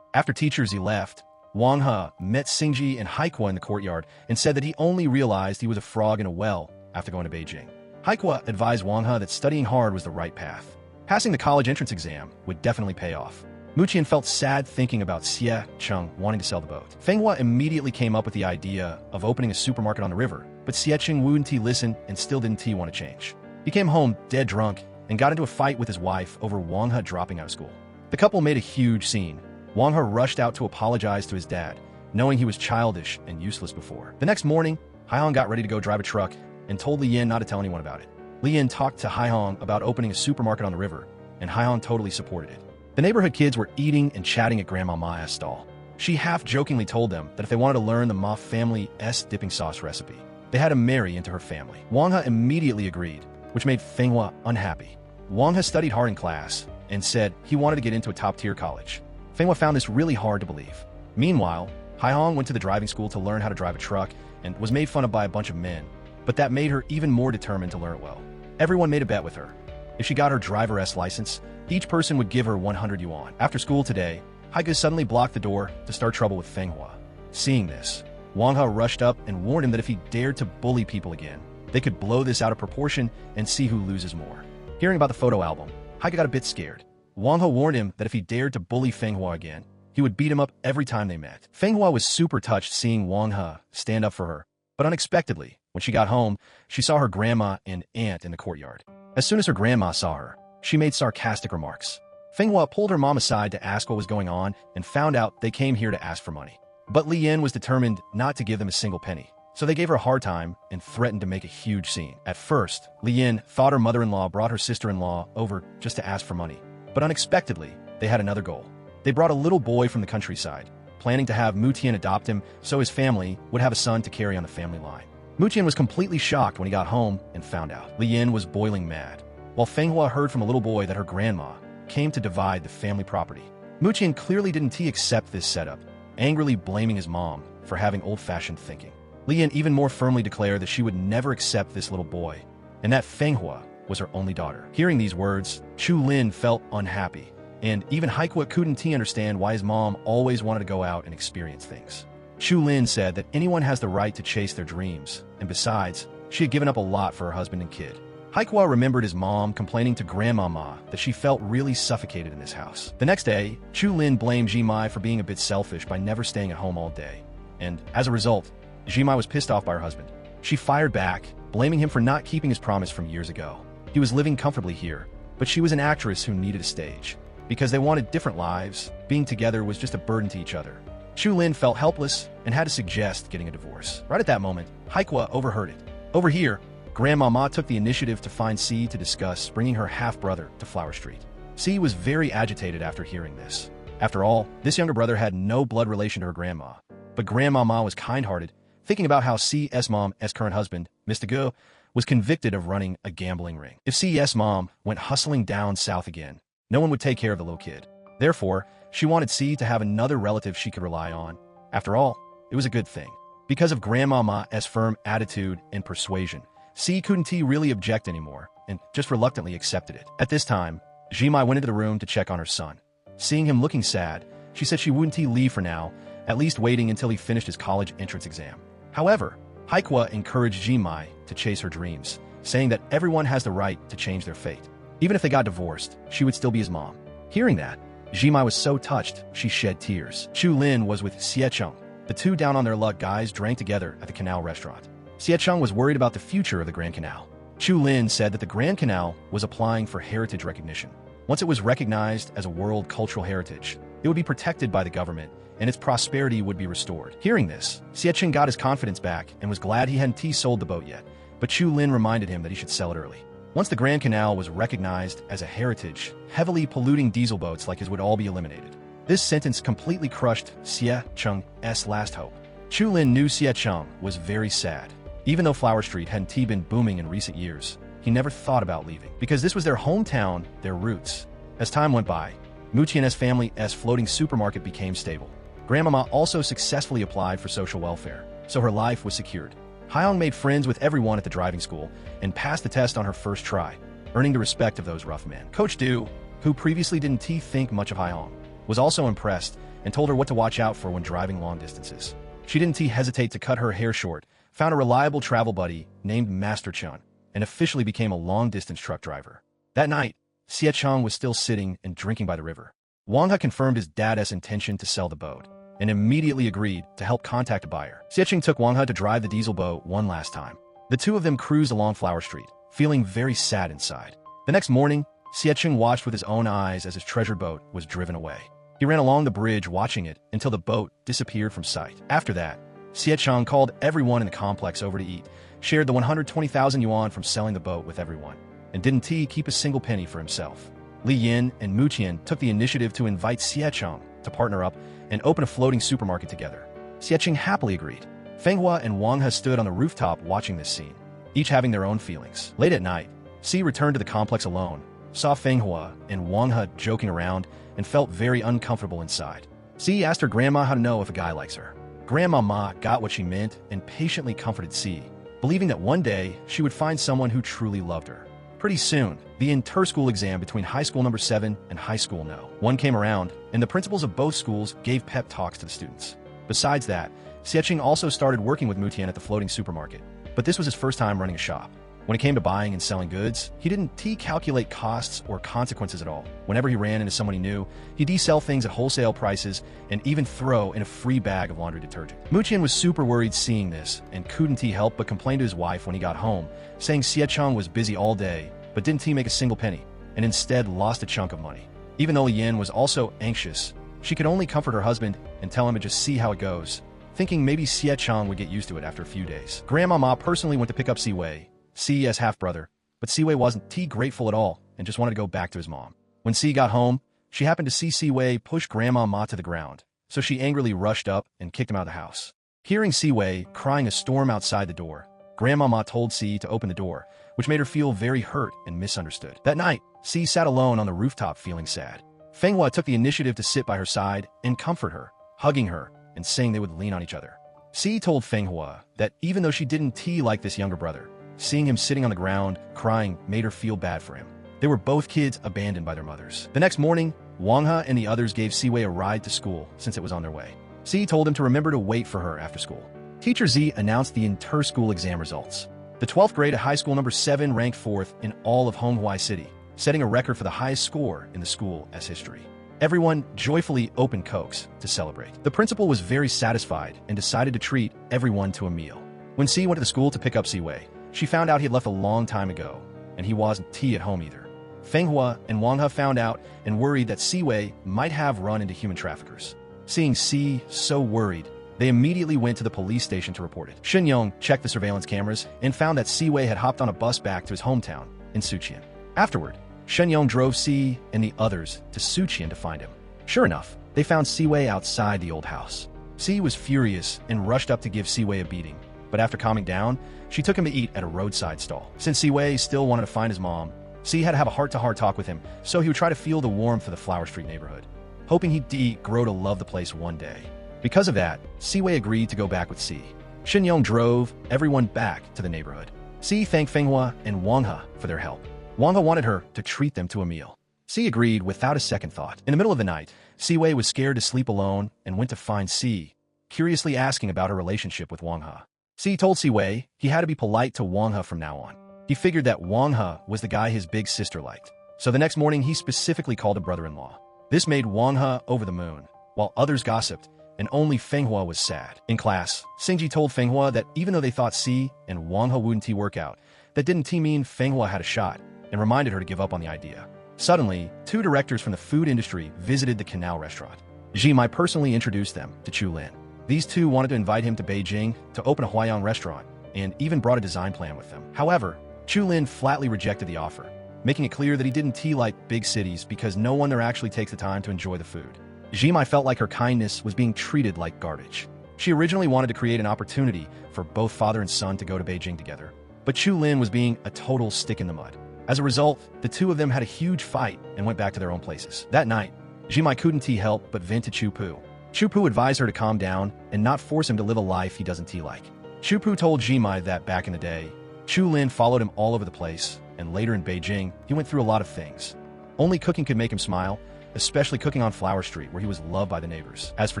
After Teacher Z left, Wang He met Xingji and Haikua in the courtyard and said that he only realized he was a frog in a well after going to Beijing. Haikua advised Wang He that studying hard was the right path. Passing the college entrance exam would definitely pay off. Muqian felt sad thinking about Xie Cheng wanting to sell the boat. Feng Hua immediately came up with the idea of opening a supermarket on the river, but Xie Cheng wouldn't listen and still didn't want to change. He came home dead drunk and got into a fight with his wife over Wang He dropping out of school. The couple made a huge scene. Wang He rushed out to apologize to his dad, knowing he was childish and useless before. The next morning, Hai Hong got ready to go drive a truck and told Li Yin not to tell anyone about it. Li Yin talked to Hai Hong about opening a supermarket on the river, and Hai Hong totally supported it. The neighborhood kids were eating and chatting at Grandma Ma's stall. She half-jokingly told them that if they wanted to learn the Ma family's dipping sauce recipe, they had to marry into her family. Wang He immediately agreed, which made Feng Hua unhappy. Wang He studied hard in class and said he wanted to get into a top-tier college. Feng Hua found this really hard to believe. Meanwhile, Hai Hong went to the driving school to learn how to drive a truck and was made fun of by a bunch of men, but that made her even more determined to learn it well. Everyone made a bet with her. If she got her driver's license, each person would give her 100 yuan. After school today, Haika suddenly blocked the door to start trouble with Feng Hua. Seeing this, Wang He rushed up and warned him that if he dared to bully people again, they could blow this out of proportion and see who loses more. Hearing about the photo album, Haika got a bit scared. Wang He warned him that if he dared to bully Feng Hua again, he would beat him up every time they met. Feng Hua was super touched seeing Wang He stand up for her, but unexpectedly, when she got home, she saw her grandma and aunt in the courtyard. As soon as her grandma saw her, she made sarcastic remarks. Feng Hua pulled her mom aside to ask what was going on and found out they came here to ask for money. But Li Yin was determined not to give them a single penny, so they gave her a hard time and threatened to make a huge scene. At first, Li Yin thought her mother-in-law brought her sister-in-law over just to ask for money, but unexpectedly, they had another goal. They brought a little boy from the countryside, planning to have Mu Tian adopt him so his family would have a son to carry on the family line. Mu Tian was completely shocked when he got home and found out. Li Yin was boiling mad, while Feng Hua heard from a little boy that her grandma came to divide the family property. Mu Tian clearly didn't accept this setup, angrily blaming his mom for having old-fashioned thinking. Li Yin even more firmly declared that she would never accept this little boy, and that Feng Hua was her only daughter. Hearing these words, Chu Lin felt unhappy, and even Haikua couldn't understand why his mom always wanted to go out and experience things. Chu Lin said that anyone has the right to chase their dreams, and besides, she had given up a lot for her husband and kid. Haikua remembered his mom complaining to Grandmama that she felt really suffocated in this house. The next day, Chu Lin blamed Jimai for being a bit selfish by never staying at home all day, and as a result, Jimai was pissed off by her husband. She fired back, blaming him for not keeping his promise from years ago. He was living comfortably here, but she was an actress who needed a stage. Because they wanted different lives, being together was just a burden to each other. Chu Lin felt helpless and had to suggest getting a divorce. Right at that moment, Haikua overheard it. Over here, Grandmama took the initiative to find C to discuss bringing her half-brother to Flower Street. C was very agitated after hearing this. After all, this younger brother had no blood relation to her grandma. But Grandmama was kind-hearted, thinking about how C's mom's current husband, Mr. Go, was convicted of running a gambling ring. If C's mom went hustling down south again, no one would take care of the little kid. Therefore, she wanted C to have another relative she could rely on. After all, it was a good thing. Because of Grandmama's firm attitude and persuasion, C couldn't really object anymore, and just reluctantly accepted it. At this time, Jimai went into the room to check on her son. Seeing him looking sad, she said she wouldn't leave for now, at least waiting until he finished his college entrance exam. However, Haikwa encouraged Jimai to chase her dreams, saying that everyone has the right to change their fate. Even if they got divorced, she would still be his mom. Hearing that, Jimai was so touched, she shed tears. Chu Lin was with Xie Cheng. The two down on their luck guys drank together at the Canal restaurant. Xie Cheng was worried about the future of the Grand Canal. Chu Lin said that the Grand Canal was applying for heritage recognition. Once it was recognized as a world cultural heritage, it would be protected by the government, and its prosperity would be restored. Hearing this, Xie Cheng got his confidence back and was glad he hadn't sold the boat yet, but Chu Lin reminded him that he should sell it early. Once the Grand Canal was recognized as a heritage, heavily polluting diesel boats like his would all be eliminated. This sentence completely crushed Xie Cheng's last hope. Chu Lin knew Xie Cheng was very sad. Even though Flower Street hadn't been booming in recent years, he never thought about leaving, because this was their hometown, their roots. As time went by, Muqian's family's floating supermarket became stable. Grandmama also successfully applied for social welfare, so her life was secured. Hyong made friends with everyone at the driving school and passed the test on her first try, earning the respect of those rough men. Coach Du, who previously didn't think much of Hyong, was also impressed and told her what to watch out for when driving long distances. She didn't hesitate to cut her hair short, found a reliable travel buddy named Master Chun, and officially became a long-distance truck driver. That night, Xie Cheng was still sitting and drinking by the river. Wang He confirmed his dad's intention to sell the boat, and immediately agreed to help contact a buyer. Xie Cheng took Wang He to drive the diesel boat one last time. The two of them cruised along Flower Street, feeling very sad inside. The next morning, Xie Cheng watched with his own eyes as his treasured boat was driven away. He ran along the bridge watching it until the boat disappeared from sight. After that, Xie Cheng called everyone in the complex over to eat, shared the 120,000 yuan from selling the boat with everyone, and didn't keep a single penny for himself. Li Yin and Mu Qian took the initiative to invite Xie Cheng to partner up and open a floating supermarket together. Xie Cheng happily agreed. Feng Hua and Wang He stood on the rooftop watching this scene, each having their own feelings. Late at night, Si returned to the complex alone, saw Feng Hua and Wang He joking around, and felt very uncomfortable inside. Si asked her grandma how to know if a guy likes her. Grandmama got what she meant and patiently comforted Si, believing that one day she would find someone who truly loved her. Pretty soon, the inter-school exam between High School Number 7 and High School No. 1 came around, and the principals of both schools gave pep talks to the students. Besides that, Xie Cheng also started working with Mu Tian at the floating supermarket, but this was his first time running a shop. When it came to buying and selling goods, he didn't calculate costs or consequences at all. Whenever he ran into someone he knew, he'd sell things at wholesale prices and even throw in a free bag of laundry detergent. Mu Qian was super worried seeing this and couldn't help but complain to his wife when he got home, saying Xie Cheng was busy all day but didn't make a single penny, and instead lost a chunk of money. Even though Li Yin was also anxious, she could only comfort her husband and tell him to just see how it goes, thinking maybe Xie Cheng would get used to it after a few days. Grandmama personally went to pick up Si Wei, Si's half-brother, but Si Wei wasn't grateful at all and just wanted to go back to his mom. When Si got home, she happened to see Si Wei push Grandmama to the ground, so she angrily rushed up and kicked him out of the house. Hearing Si Wei crying a storm outside the door, Grandmama told Si to open the door, which made her feel very hurt and misunderstood. That night, Si sat alone on the rooftop feeling sad. Feng Hua took the initiative to sit by her side and comfort her, hugging her and saying they would lean on each other. Si told Feng Hua that even though she didn't like this younger brother, seeing him sitting on the ground, crying, made her feel bad for him. They were both kids abandoned by their mothers. The next morning, Wang He and the others gave Si Wei a ride to school since it was on their way. Si told him to remember to wait for her after school. Teacher Z announced the inter-school exam results. The 12th grade at High School Number 7 ranked 4th in all of Honghuai City, setting a record for the highest score in the school's history. Everyone joyfully opened cokes to celebrate. The principal was very satisfied and decided to treat everyone to a meal. When Si went to the school to pick up Si Wei, she found out he had left a long time ago, and he wasn't at home either. Feng Hua and Wang He found out and worried that Si Wei might have run into human traffickers. Seeing Si so worried, They immediately went to the police station to report it. Shen Yong checked the surveillance cameras and found that Siwei had hopped on a bus back to his hometown in Suqian. Afterward, Shen Yong drove Si and the others to Suqian to find him. Sure enough, they found Siwei outside the old house. Si was furious and rushed up to give Siwei a beating, but after calming down, she took him to eat at a roadside stall. Since Siwei still wanted to find his mom, Si had to have a heart-to-heart talk with him so he would try to feel the warmth of the Flower Street neighborhood, hoping he'd grow to love the place one day. Because of that, Siwei agreed to go back with Si. Shen Yong drove everyone back to the neighborhood. Si thanked Fenghua and Wang He for their help. Wang He wanted her to treat them to a meal. Si agreed without a second thought. In the middle of the night, Siwei was scared to sleep alone and went to find Si, curiously asking about her relationship with Wang He. Si told Siwei he had to be polite to Wang He from now on. He figured that Wang He was the guy his big sister liked. So the next morning, he specifically called a brother-in-law. This made Wang He over the moon, while others gossiped, and only Fenghua was sad. In class, Xingji told Fenghua that even though they thought Si and Wang He wouldn't work out, that didn't mean Fenghua had a shot, and reminded her to give up on the idea. Suddenly, two directors from the food industry visited the Canal restaurant. Jimai personally introduced them to Chu Lin. These two wanted to invite him to Beijing to open a Huayang restaurant, and even brought a design plan with them. However, Chu Lin flatly rejected the offer, making it clear that he didn't like big cities because no one there actually takes the time to enjoy the food. Jimai felt like her kindness was being treated like garbage. She originally wanted to create an opportunity for both father and son to go to Beijing together, but Chu Lin was being a total stick in the mud. As a result, the two of them had a huge fight and went back to their own places. That night, Jimai couldn't help but vent to Chu Pu. Chu Pu advised her to calm down and not force him to live a life he doesn't like. Chu Pu told Jimai that back in the day, Chu Lin followed him all over the place, and later in Beijing, he went through a lot of things. Only cooking could make him smile, especially cooking on Flower Street, where he was loved by the neighbors. As for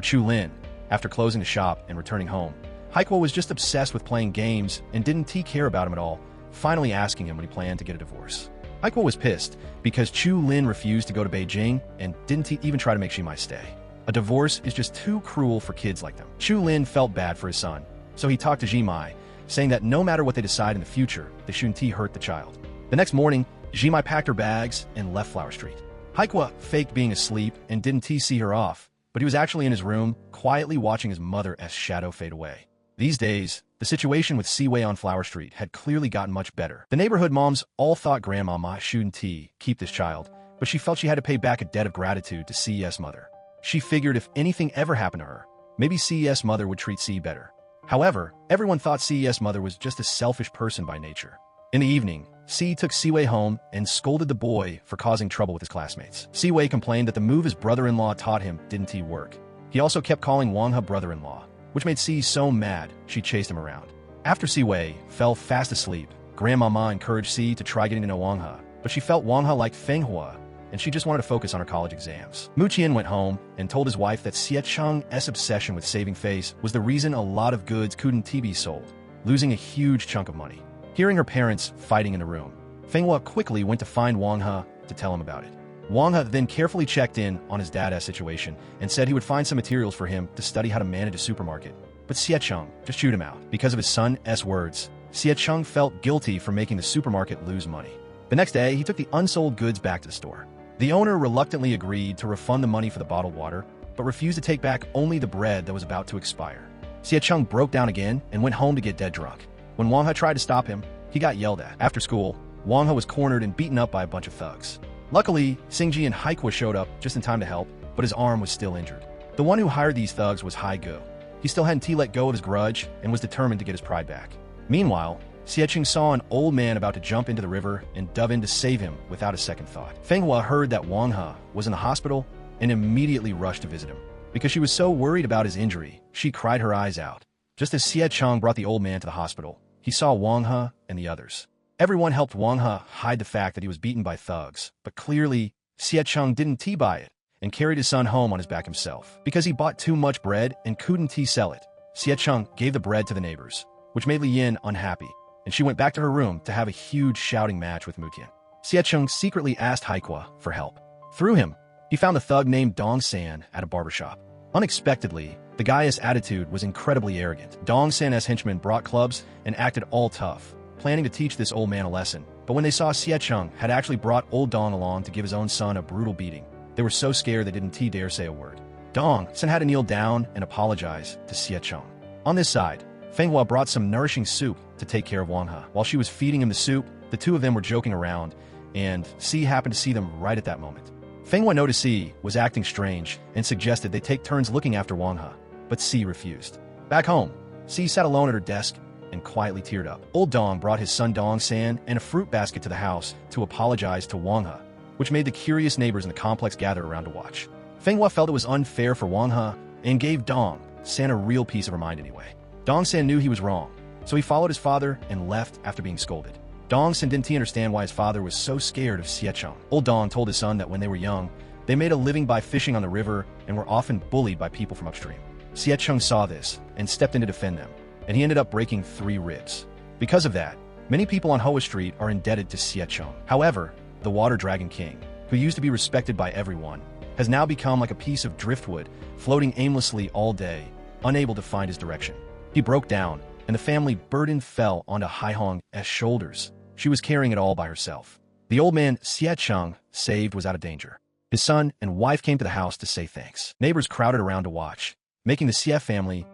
Chu Lin, after closing the shop and returning home, Haikuo was just obsessed with playing games and didn't care about him at all, finally asking him when he planned to get a divorce. Haikuo was pissed because Chu Lin refused to go to Beijing and didn't even try to make Jimai stay. A divorce is just too cruel for kids like them. Chu Lin felt bad for his son, so he talked to Jimai, saying that no matter what they decide in the future, they shouldn't hurt the child. The next morning, Jimai packed her bags and left Flower Street. Haikuo faked being asleep and didn't see her off, but he was actually in his room, quietly watching his mother as shadow fade away. These days, the situation with Siwei on Flower Street had clearly gotten much better. The neighborhood moms all thought Grandmama shouldn't keep this child, but she felt she had to pay back a debt of gratitude to CES mother. She figured if anything ever happened to her, maybe CES mother would treat C better. However, everyone thought CES mother was just a selfish person by nature. In the evening, C took Siwei home and scolded the boy for causing trouble with his classmates. Siwei complained that the move his brother-in-law taught him didn't work. He also kept calling Wang He brother-in-law, which made C so mad she chased him around. After Siwei fell fast asleep, Grandmama encouraged C to try getting to know Wang He, but she felt Wang He liked Fenghua, and she just wanted to focus on her college exams. Mu Qian went home and told his wife that Xie Cheng's obsession with saving face was the reason a lot of goods couldn't be sold, losing a huge chunk of money. Hearing her parents fighting in the room, Fenghua quickly went to find Wang He to tell him about it. Wang He then carefully checked in on his dad's situation and said he would find some materials for him to study how to manage a supermarket. But Xie Cheng just chewed him out. Because of his son's words, Xie Cheng felt guilty for making the supermarket lose money. The next day, he took the unsold goods back to the store. The owner reluctantly agreed to refund the money for the bottled water, but refused to take back only the bread that was about to expire. Xie Cheng broke down again and went home to get dead drunk. When Wang He tried to stop him, he got yelled at. After school, Wang He was cornered and beaten up by a bunch of thugs. Luckily, Xingji and Haikuo showed up just in time to help, but his arm was still injured. The one who hired these thugs was Haigu. He still hadn't let go of his grudge and was determined to get his pride back. Meanwhile, Xiecheng saw an old man about to jump into the river and dove in to save him without a second thought. Fenghua heard that Wang He was in the hospital and immediately rushed to visit him. Because she was so worried about his injury, she cried her eyes out. Just as Xiecheng brought the old man to the hospital, he saw Wang He and the others. Everyone helped Wang He hide the fact that he was beaten by thugs, but clearly, Xiecheng didn't buy it and carried his son home on his back himself. Because he bought too much bread and couldn't sell it, Xiecheng gave the bread to the neighbors, which made Li Yin unhappy, and she went back to her room to have a huge shouting match with Mutian. Xiecheng secretly asked Haikuo for help. Through him, he found a thug named Dong San at a barbershop. Unexpectedly, the guy's attitude was incredibly arrogant. Dong San's henchmen brought clubs and acted all tough, planning to teach this old man a lesson. But when they saw Xiecheng had actually brought old Dong along to give his own son a brutal beating, they were so scared they didn't dare say a word. Dong Sen had to kneel down and apologize to Xie Cheng. On this side, Feng Hua brought some nourishing soup to take care of Wang He. While she was feeding him the soup, the two of them were joking around, and Si happened to see them right at that moment. Feng Hua noticed Si was acting strange and suggested they take turns looking after Wang He, but Si refused. Back home, Si sat alone at her desk and quietly teared up. Old Dong brought his son Dong San and a fruit basket to the house to apologize to Wang He, which made the curious neighbors in the complex gather around to watch. Feng Hua felt it was unfair for Wang He and gave Dong San a real piece of her mind anyway. Dong San knew he was wrong, so he followed his father and left after being scolded. Dong San didn't understand why his father was so scared of Xie Cheng. Old Dong told his son that when they were young, they made a living by fishing on the river and were often bullied by people from upstream. Xie Cheng saw this and stepped in to defend them, and he ended up breaking 3 ribs. Because of that, many people on Hoa Street are indebted to Xie Cheng. However, the Water Dragon King, who used to be respected by everyone, has now become like a piece of driftwood, floating aimlessly all day, unable to find his direction. He broke down, and the family burden fell onto Haihong's shoulders. She was carrying it all by herself. The old man Xie Cheng saved was out of danger. His son and wife came to the house to say thanks. Neighbors crowded around to watch, making the Xie family's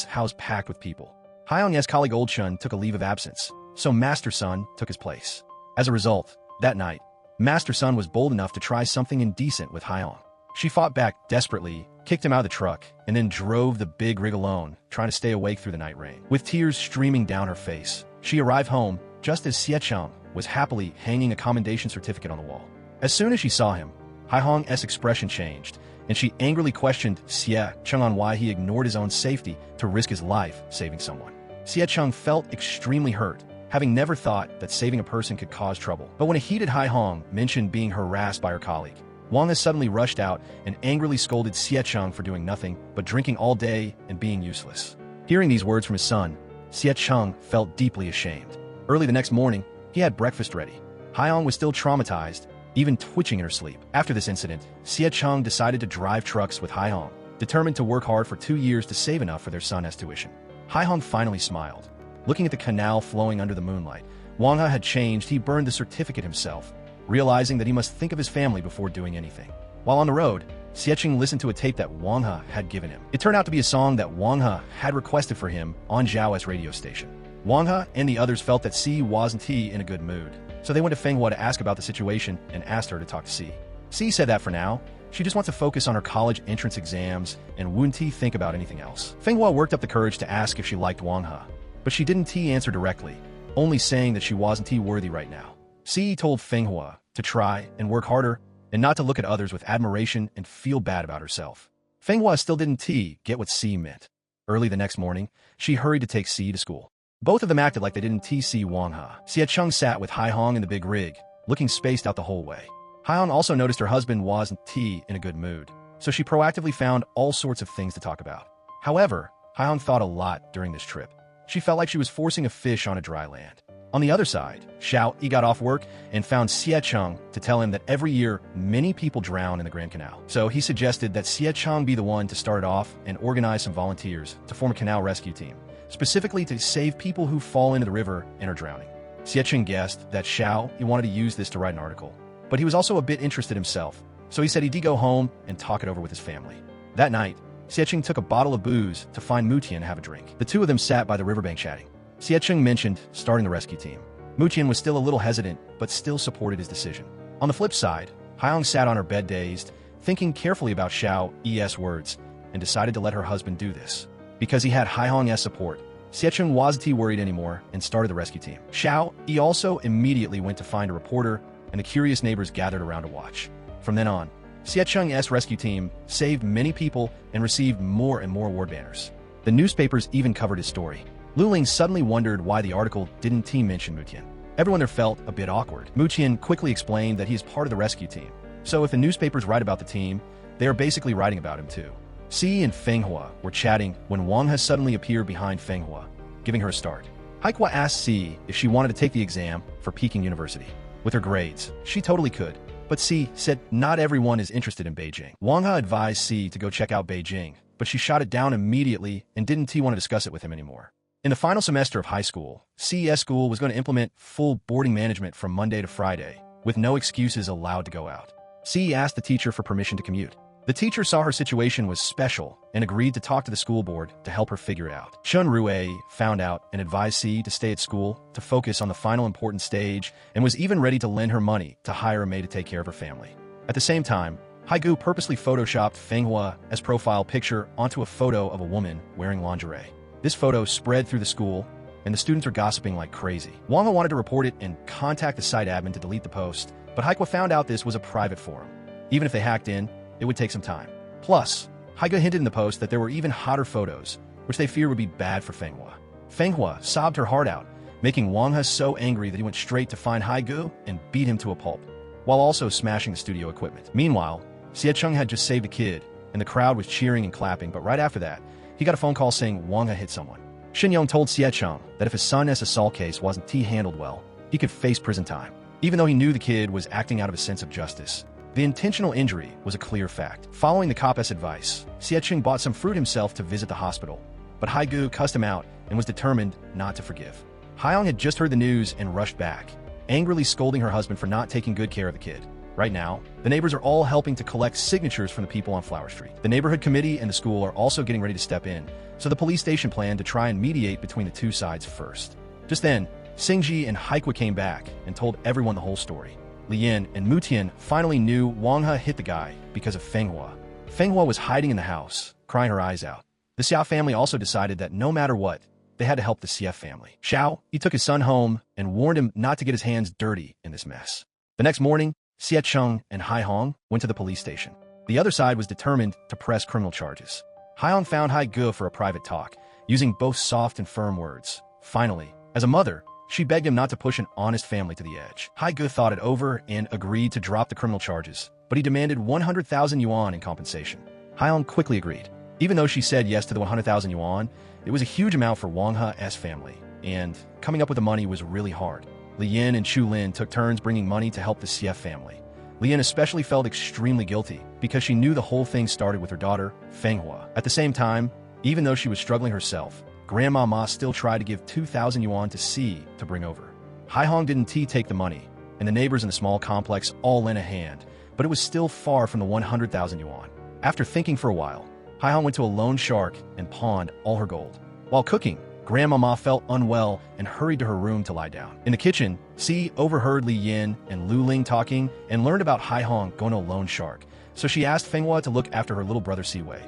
house packed with people. Haihong's colleague Old Chun took a leave of absence, so Master Sun took his place. As a result, that night, Master Sun was bold enough to try something indecent with Haihong. She fought back desperately, kicked him out of the truck, and then drove the big rig alone, trying to stay awake through the night rain. With tears streaming down her face, she arrived home just as Xie Cheng was happily hanging a commendation certificate on the wall. As soon as she saw him, Haihong's expression changed, and she angrily questioned Xie Cheng on why he ignored his own safety to risk his life saving someone. Xie Cheng felt extremely hurt, having never thought that saving a person could cause trouble. But when a heated Haihong mentioned being harassed by her colleague, Wang has suddenly rushed out and angrily scolded Xie Cheng for doing nothing but drinking all day and being useless. Hearing these words from his son, Xie Cheng felt deeply ashamed. Early the next morning, he had breakfast ready. Haihong was still traumatized, even twitching in her sleep. After this incident, Xie Cheng decided to drive trucks with Haihong, determined to work hard for 2 years to save enough for their son's tuition. Haihong finally smiled. Looking at the canal flowing under the moonlight, Wang He had changed. He burned the certificate himself, realizing that he must think of his family before doing anything. While on the road, Xie Cheng listened to a tape that Wang He had given him. It turned out to be a song that Wang He had requested for him on Zhao's radio station. Wang He and the others felt that Si wasn't in a good mood, so they went to Feng Hua to ask about the situation and asked her to talk to Si. Si said that for now, she just wants to focus on her college entrance exams and wouldn't think about anything else. Feng Hua worked up the courage to ask if she liked Wang He, but she didn't answer directly, only saying that she wasn't worthy right now. Si told Feng Hua to try and work harder and not to look at others with admiration and feel bad about herself. Feng Hua still didn't get what Si meant. Early the next morning, she hurried to take Si to school. Both of them acted like they didn't see Wang He. Xie Cheng sat with Haihong in the big rig, looking spaced out the whole way. Haihong also noticed her husband wasn't in a good mood, so she proactively found all sorts of things to talk about. However, Haihong thought a lot during this trip. She felt like she was forcing a fish on a dry land. On the other side, Xiao Yi got off work and found Xie Cheng to tell him that every year many people drown in the Grand Canal. So he suggested that Xie Cheng be the one to start it off and organize some volunteers to form a canal rescue team, specifically to save people who fall into the river and are drowning. Xie Cheng guessed that Xiao Yi wanted to use this to write an article, but he was also a bit interested himself, so he said he'd go home and talk it over with his family. That night, Xie Cheng took a bottle of booze to find Mutian to have a drink. The two of them sat by the riverbank chatting. Xie Cheng mentioned starting the rescue team. Mutian was still a little hesitant, but still supported his decision. On the flip side, Haihong sat on her bed dazed, thinking carefully about Xiao Yi's words, and decided to let her husband do this. Because he had Haihong's support, Xie Cheng wasn't worried anymore and started the rescue team. Xiao Yi also immediately went to find a reporter, and the curious neighbors gathered around to watch. From then on, Xie Cheng's rescue team saved many people and received more and more award banners. The newspapers even covered his story. Lu Ling suddenly wondered why the article didn't mention Mutian. Everyone there felt a bit awkward. Mutian quickly explained that he is part of the rescue team, so if the newspapers write about the team, they are basically writing about him too. Si and Feng Hua were chatting when Wang has suddenly appeared behind Feng Hua, giving her a start. Haikua asked Si if she wanted to take the exam for Peking University. With her grades, she totally could, but Si said not everyone is interested in Beijing. Wang Ha advised Si to go check out Beijing, but she shot it down immediately and didn't want to discuss it with him anymore. In the final semester of high school, Si's school was going to implement full boarding management from Monday to Friday, with no excuses allowed to go out. Si asked the teacher for permission to commute. The teacher saw her situation was special and agreed to talk to the school board to help her figure it out. Chun Rui found out and advised Si to stay at school to focus on the final important stage and was even ready to lend her money to hire a maid to take care of her family. At the same time, Haigu purposely photoshopped Fenghua as profile picture onto a photo of a woman wearing lingerie. This photo spread through the school, and the students were gossiping like crazy. Wang wanted to report it and contact the site admin to delete the post, but Haikwa found out this was a private forum. Even if they hacked in, it would take some time. Plus, Haigu hinted in the post that there were even hotter photos, which they feared would be bad for Fenghua. Fenghua sobbed her heart out, making Wang He so angry that he went straight to find Haigu and beat him to a pulp, while also smashing the studio equipment. Meanwhile, Xie Cheng had just saved a kid, and the crowd was cheering and clapping, but right after that, he got a phone call saying Wang had hit someone. Shin Yong told Xie Cheng that if his son's assault case wasn't handled well, he could face prison time. Even though he knew the kid was acting out of a sense of justice, the intentional injury was a clear fact. Following the cop's advice, Xie Cheng bought some fruit himself to visit the hospital, but Haigu cussed him out and was determined not to forgive. Haiyong had just heard the news and rushed back, angrily scolding her husband for not taking good care of the kid. Right now, the neighbors are all helping to collect signatures from the people on Flower Street. The neighborhood committee and the school are also getting ready to step in, so the police station planned to try and mediate between the two sides first. Just then, Xingji and Haikwa came back and told everyone the whole story. Lian and Mutian finally knew Wang He hit the guy because of Fenghua. Fenghua was hiding in the house, crying her eyes out. The Xiao family also decided that no matter what, they had to help the Xie family. Xiao, he took his son home and warned him not to get his hands dirty in this mess. The next morning, Xie Cheng and Hai Hong went to the police station. The other side was determined to press criminal charges. Hai Hong found Hai Ge for a private talk, using both soft and firm words. Finally, as a mother, she begged him not to push an honest family to the edge. Hai Ge thought it over and agreed to drop the criminal charges, but he demanded 100,000 yuan in compensation. Hai Hong quickly agreed. Even though she said yes to the 100,000 yuan, it was a huge amount for Wang He's family, and coming up with the money was really hard. Li Yin and Chu Lin took turns bringing money to help the Xie family. Li Yin especially felt extremely guilty because she knew the whole thing started with her daughter, Fenghua. At the same time, even though she was struggling herself, Grandma Ma still tried to give 2,000 yuan to Si to bring over. Hai Hong didn't take the money, and the neighbors in the small complex all lent a hand, but it was still far from the 100,000 yuan. After thinking for a while, Hai Hong went to a loan shark and pawned all her gold. While cooking, Grandma Ma felt unwell and hurried to her room to lie down. In the kitchen, Si overheard Li Yin and Lu Ling talking and learned about Hai Hong going to a loan shark, so she asked Fenghua to look after her little brother Si Wei,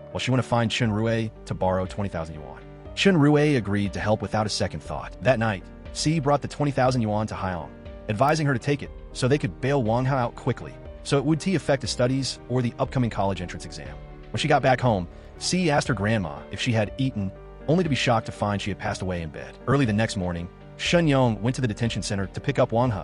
while she went to find Chun Rui to borrow 20,000 yuan. Chun Rui agreed to help without a second thought. That night, Si brought the 20,000 yuan to Hai Hong, advising her to take it so they could bail Wang He out quickly, so it would affect his studies or the upcoming college entrance exam. When she got back home, Si asked her grandma if she had eaten, only to be shocked to find she had passed away in bed. Early the next morning, Shen Yong went to the detention center to pick up Wang He,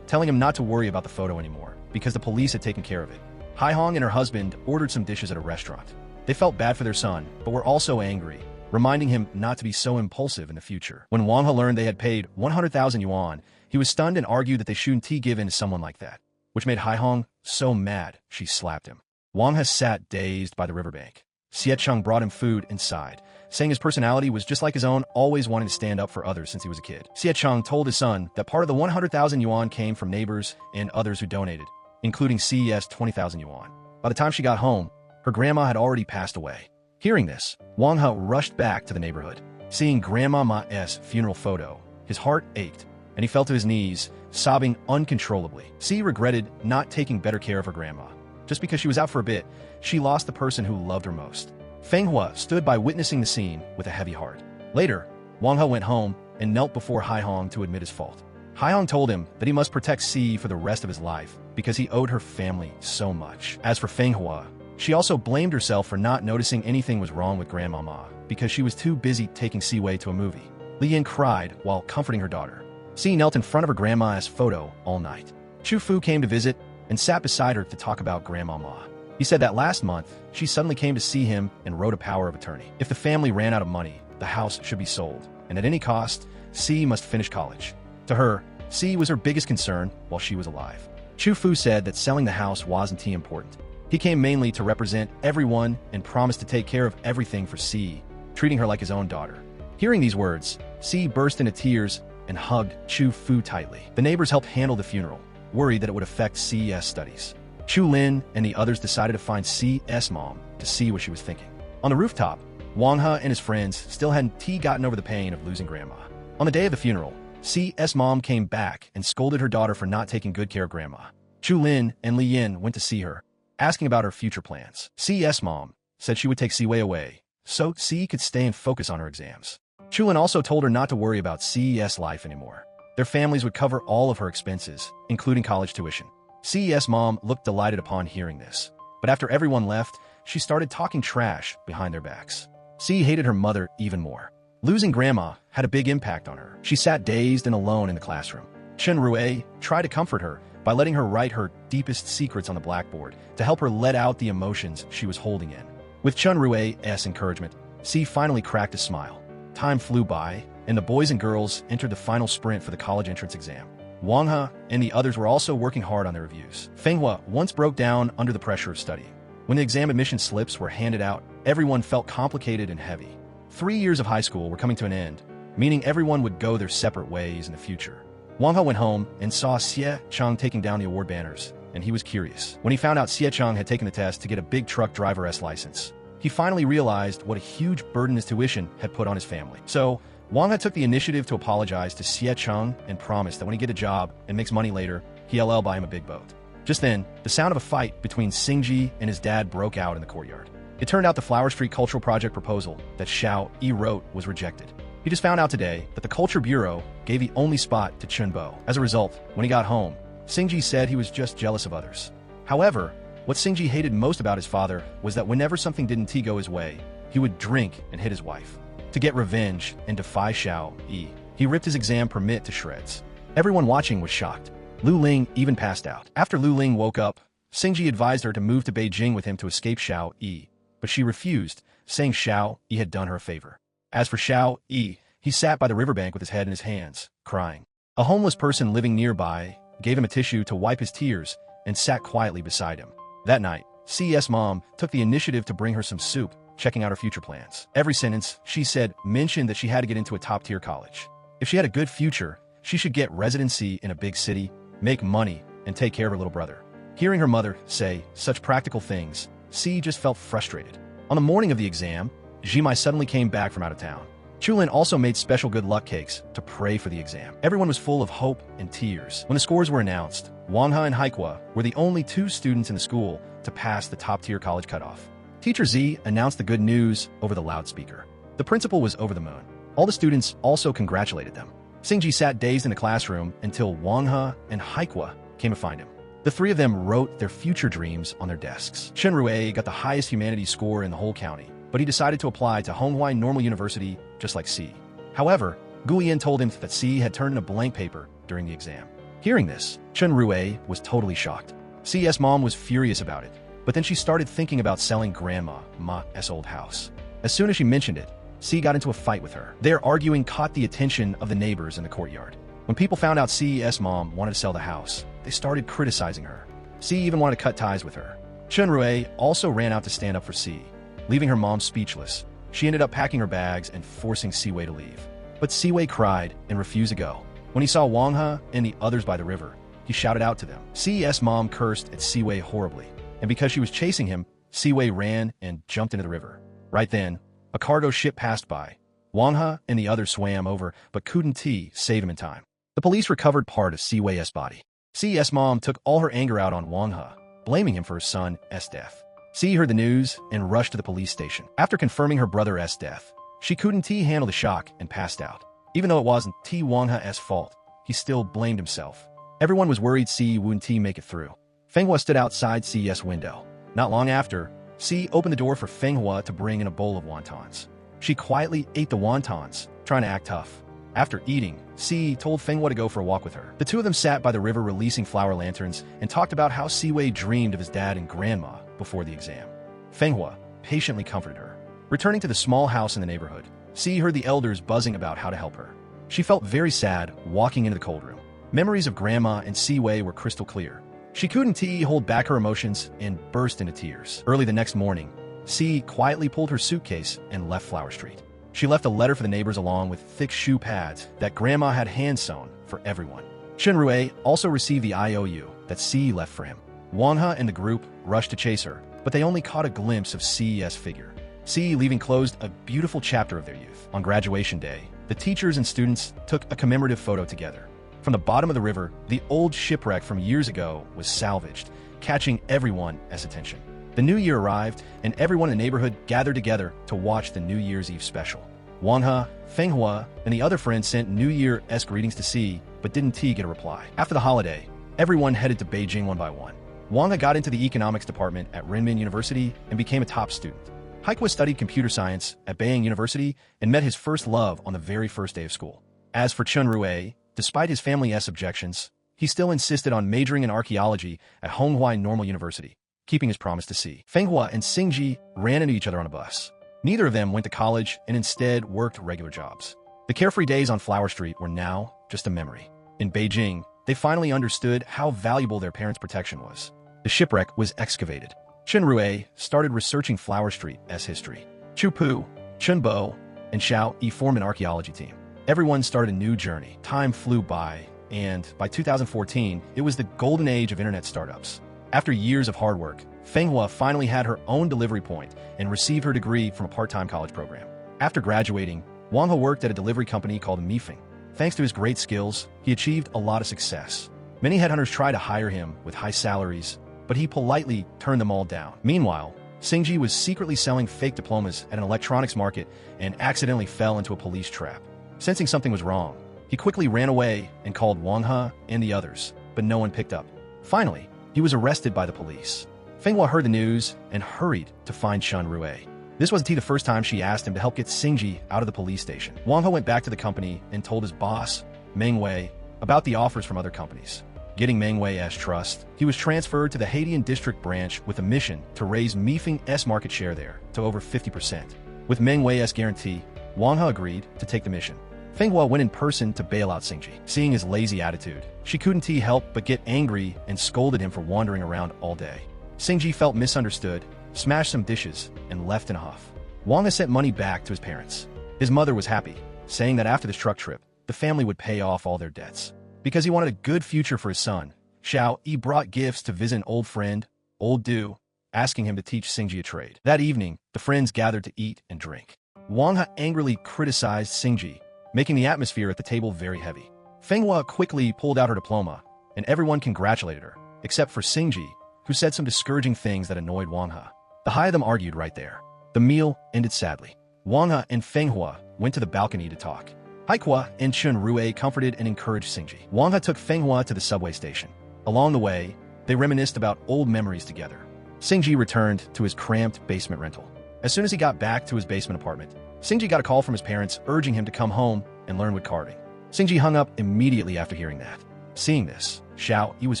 telling him not to worry about the photo anymore, because the police had taken care of it. Hai Hong and her husband ordered some dishes at a restaurant. They felt bad for their son, but were also angry, reminding him not to be so impulsive in the future. When Wang He learned they had paid 100,000 yuan, he was stunned and argued that they shouldn't give in to someone like that, which made Hai Hong so mad she slapped him. Wang He sat dazed by the riverbank. Xie Cheng brought him food and sighed, saying his personality was just like his own, always wanting to stand up for others since he was a kid. Xie Cheng told his son that part of the 100,000 yuan came from neighbors and others who donated, including Si's 20,000 yuan. By the time she got home, her grandma had already passed away. Hearing this, Wang He rushed back to the neighborhood. Seeing Grandma Ma's funeral photo, his heart ached, and he fell to his knees, sobbing uncontrollably. Si regretted not taking better care of her grandma. Just because she was out for a bit, she lost the person who loved her most. Fenghua stood by witnessing the scene with a heavy heart. Later, Wang He went home and knelt before Hai Hong to admit his fault. Hai Hong told him that he must protect Si for the rest of his life because he owed her family so much. As for Fenghua, she also blamed herself for not noticing anything was wrong with Grandma Ma because she was too busy taking Si Wei to a movie. Li Yin cried while comforting her daughter. Si knelt in front of her grandma's photo all night. Chu Fu came to visit and sat beside her to talk about Grandma Ma. He said that last month, she suddenly came to see him and wrote a power of attorney. If the family ran out of money, the house should be sold, and at any cost, Si must finish college. To her, Si was her biggest concern while she was alive. Chu Fu said that selling the house wasn't important. He came mainly to represent everyone and promised to take care of everything for Si, treating her like his own daughter. Hearing these words, Si burst into tears and hugged Chu Fu tightly. The neighbors helped handle the funeral, worried that it would affect Si's studies. Chu Lin and the others decided to find C.'s mom to see what she was thinking. On the rooftop, Wang He and his friends still hadn't gotten over the pain of losing Grandma. On the day of the funeral, C.'s mom came back and scolded her daughter for not taking good care of Grandma. Chu Lin and Li Yin went to see her, asking about her future plans. C.'s mom said she would take Siwei away, so C could stay and focus on her exams. Chu Lin also told her not to worry about C.'s life anymore. Their families would cover all of her expenses, including college tuition. C.'s mom looked delighted upon hearing this, but after everyone left, she started talking trash behind their backs. C hated her mother even more. Losing Grandma had a big impact on her. She sat dazed and alone in the classroom. Chen Rui tried to comfort her by letting her write her deepest secrets on the blackboard to help her let out the emotions she was holding in. With Chen Rui's encouragement, C finally cracked a smile. Time flew by, and the boys and girls entered the final sprint for the college entrance exam. Wang He and the others were also working hard on their reviews. Feng Hua once broke down under the pressure of studying. When the exam admission slips were handed out, everyone felt complicated and heavy. 3 years of high school were coming to an end, meaning everyone would go their separate ways in the future. Wang He went home and saw Xie Chang taking down the award banners, and he was curious. When he found out Xie Chang had taken the test to get a big truck driver's license, he finally realized what a huge burden his tuition had put on his family. So, Wang He took the initiative to apologize to Xie Chang and promised that when he gets a job and makes money later, he'll buy him a big boat. Just then, the sound of a fight between Xingji and his dad broke out in the courtyard. It turned out the Flower Street Cultural Project proposal that Xiao Yi wrote was rejected. He just found out today that the Culture Bureau gave the only spot to Chunbo. As a result, when he got home, Xingji said he was just jealous of others. However, what Xingji hated most about his father was that whenever something didn't go his way, he would drink and hit his wife. To get revenge and defy Xiao Yi, he ripped his exam permit to shreds. Everyone watching was shocked. Lu Ling even passed out. After Lu Ling woke up, Xingji advised her to move to Beijing with him to escape Xiao Yi, but she refused, saying Xiao Yi had done her a favor. As for Xiao Yi, he sat by the riverbank with his head in his hands, crying. A homeless person living nearby gave him a tissue to wipe his tears and sat quietly beside him. That night, C.'s mom took the initiative to bring her some soup, checking out her future plans. Every sentence, she said, mentioned that she had to get into a top-tier college. If she had a good future, she should get residency in a big city, make money, and take care of her little brother. Hearing her mother say such practical things, C just felt frustrated. On the morning of the exam, Jimai suddenly came back from out of town. Chulin also made special good luck cakes to pray for the exam. Everyone was full of hope and tears. When the scores were announced, Wang He and Haikua were the only 2 students in the school to pass the top-tier college cutoff. Teacher Z announced the good news over the loudspeaker. The principal was over the moon. All the students also congratulated them. Xingji sat dazed in the classroom until Wang He and Haikua came to find him. The 3 of them wrote their future dreams on their desks. Chen Rui got the highest humanities score in the whole county, but he decided to apply to Honghuai Normal University just like C. However, Guiyan told him that C had turned in a blank paper during the exam. Hearing this, Chen Rui was totally shocked. C's mom was furious about it, but then she started thinking about selling Grandma's old house. As soon as she mentioned it, C got into a fight with her. Their arguing caught the attention of the neighbors in the courtyard. When people found out C's mom wanted to sell the house, they started criticizing her. C even wanted to cut ties with her. Chen Rui also ran out to stand up for C. Leaving her mom speechless, she ended up packing her bags and forcing Siwei to leave. But Siwei cried and refused to go. When he saw Wang He and the others by the river, he shouted out to them. C's mom cursed at Siwei horribly, and because she was chasing him, Siwei ran and jumped into the river. Right then, a cargo ship passed by. Wang He and the others swam over, but couldn't save him in time. The police recovered part of Siwei's body. C's mom took all her anger out on Wang He, blaming him for her son's death. C heard the news and rushed to the police station. After confirming her brother's death, she couldn't handle the shock and passed out. Even though it wasn't Wang He's fault, he still blamed himself. Everyone was worried C wouldn't make it through. Feng Hua stood outside C's window. Not long after, C opened the door for Feng Hua to bring in a bowl of wontons. She quietly ate the wontons, trying to act tough. After eating, C told Feng Hua to go for a walk with her. The 2 of them sat by the river releasing flower lanterns and talked about how Siwei dreamed of his dad and grandma before the exam. Feng Hua patiently comforted her. Returning to the small house in the neighborhood, C heard the elders buzzing about how to help her. She felt very sad walking into the cold room. Memories of Grandma and Siwei were crystal clear. She couldn't hold back her emotions and burst into tears. Early the next morning, C quietly pulled her suitcase and left Flower Street. She left a letter for the neighbors along with thick shoe pads that Grandma had hand-sewn for everyone. Chen Rui also received the IOU that C left for him. Wang He and the group rushed to chase her, but they only caught a glimpse of Ce's figure. Ce leaving closed a beautiful chapter of their youth. On graduation day, the teachers and students took a commemorative photo together. From the bottom of the river, the old shipwreck from years ago was salvaged, catching everyone's attention. The new year arrived, and everyone in the neighborhood gathered together to watch the New Year's Eve special. Wang He, Feng Hua, and the other friends sent New Year-esque greetings to Ce, but didn't get a reply. After the holiday, everyone headed to Beijing one by one. Wang He got into the economics department at Renmin University and became a top student. Haikua studied computer science at Beiyang University and met his first love on the very first day of school. As for Chen Rui, despite his family's objections, he still insisted on majoring in archaeology at Honghua Normal University, keeping his promise to Ce. Feng Hua and Xingji ran into each other on a bus. Neither of them went to college and instead worked regular jobs. The carefree days on Flower Street were now just a memory. In Beijing, they finally understood how valuable their parents' protection was. The shipwreck was excavated. Chen Rui started researching Flower Street's history. Chu Pu, Chen Bo, and Xiao Yi formed an archaeology team. Everyone started a new journey. Time flew by, and by 2014, it was the golden age of internet startups. After years of hard work, Feng Hua finally had her own delivery point and received her degree from a part-time college program. After graduating, Wang He worked at a delivery company called Mifeng. Thanks to his great skills, he achieved a lot of success. Many headhunters tried to hire him with high salaries, but he politely turned them all down. Meanwhile, Xingji was secretly selling fake diplomas at an electronics market and accidentally fell into a police trap. Sensing something was wrong, he quickly ran away and called Wang He and the others, but no one picked up. Finally, he was arrested by the police. Feng Hua heard the news and hurried to find Chen Rui. This wasn't the first time she asked him to help get Xingji out of the police station. Wang He went back to the company and told his boss, Meng Wei, about the offers from other companies. Getting Meng Wei's trust, he was transferred to the Haidian district branch with a mission to raise Mifeng's market share there to over 50%. With Meng Wei's guarantee, Wang He agreed to take the mission. Feng Hua went in person to bail out Xingji. Seeing his lazy attitude, she couldn't help but get angry and scolded him for wandering around all day. Xingji felt misunderstood, smashed some dishes, and left in a huff. Wang He sent money back to his parents. His mother was happy, saying that after this truck trip, the family would pay off all their debts. Because he wanted a good future for his son, Xiao Yi brought gifts to visit an old friend, Old Du, asking him to teach Xingji a trade. That evening, the friends gathered to eat and drink. Wang He angrily criticized Xingji, making the atmosphere at the table very heavy. Feng Hua quickly pulled out her diploma, and everyone congratulated her, except for Xingji, who said some discouraging things that annoyed Wang He. The high of them argued right there. The meal ended sadly. Wang He and Feng Hua went to the balcony to talk. Haikua and Chen Rui comforted and encouraged Xingji. Wang He took Feng Hua to the subway station. Along the way, they reminisced about old memories together. Xingji returned to his cramped basement rental. As soon as he got back to his basement apartment, Xingji got a call from his parents urging him to come home and learn woodcarving. Xingji hung up immediately after hearing that. Seeing this, Xiao Yi was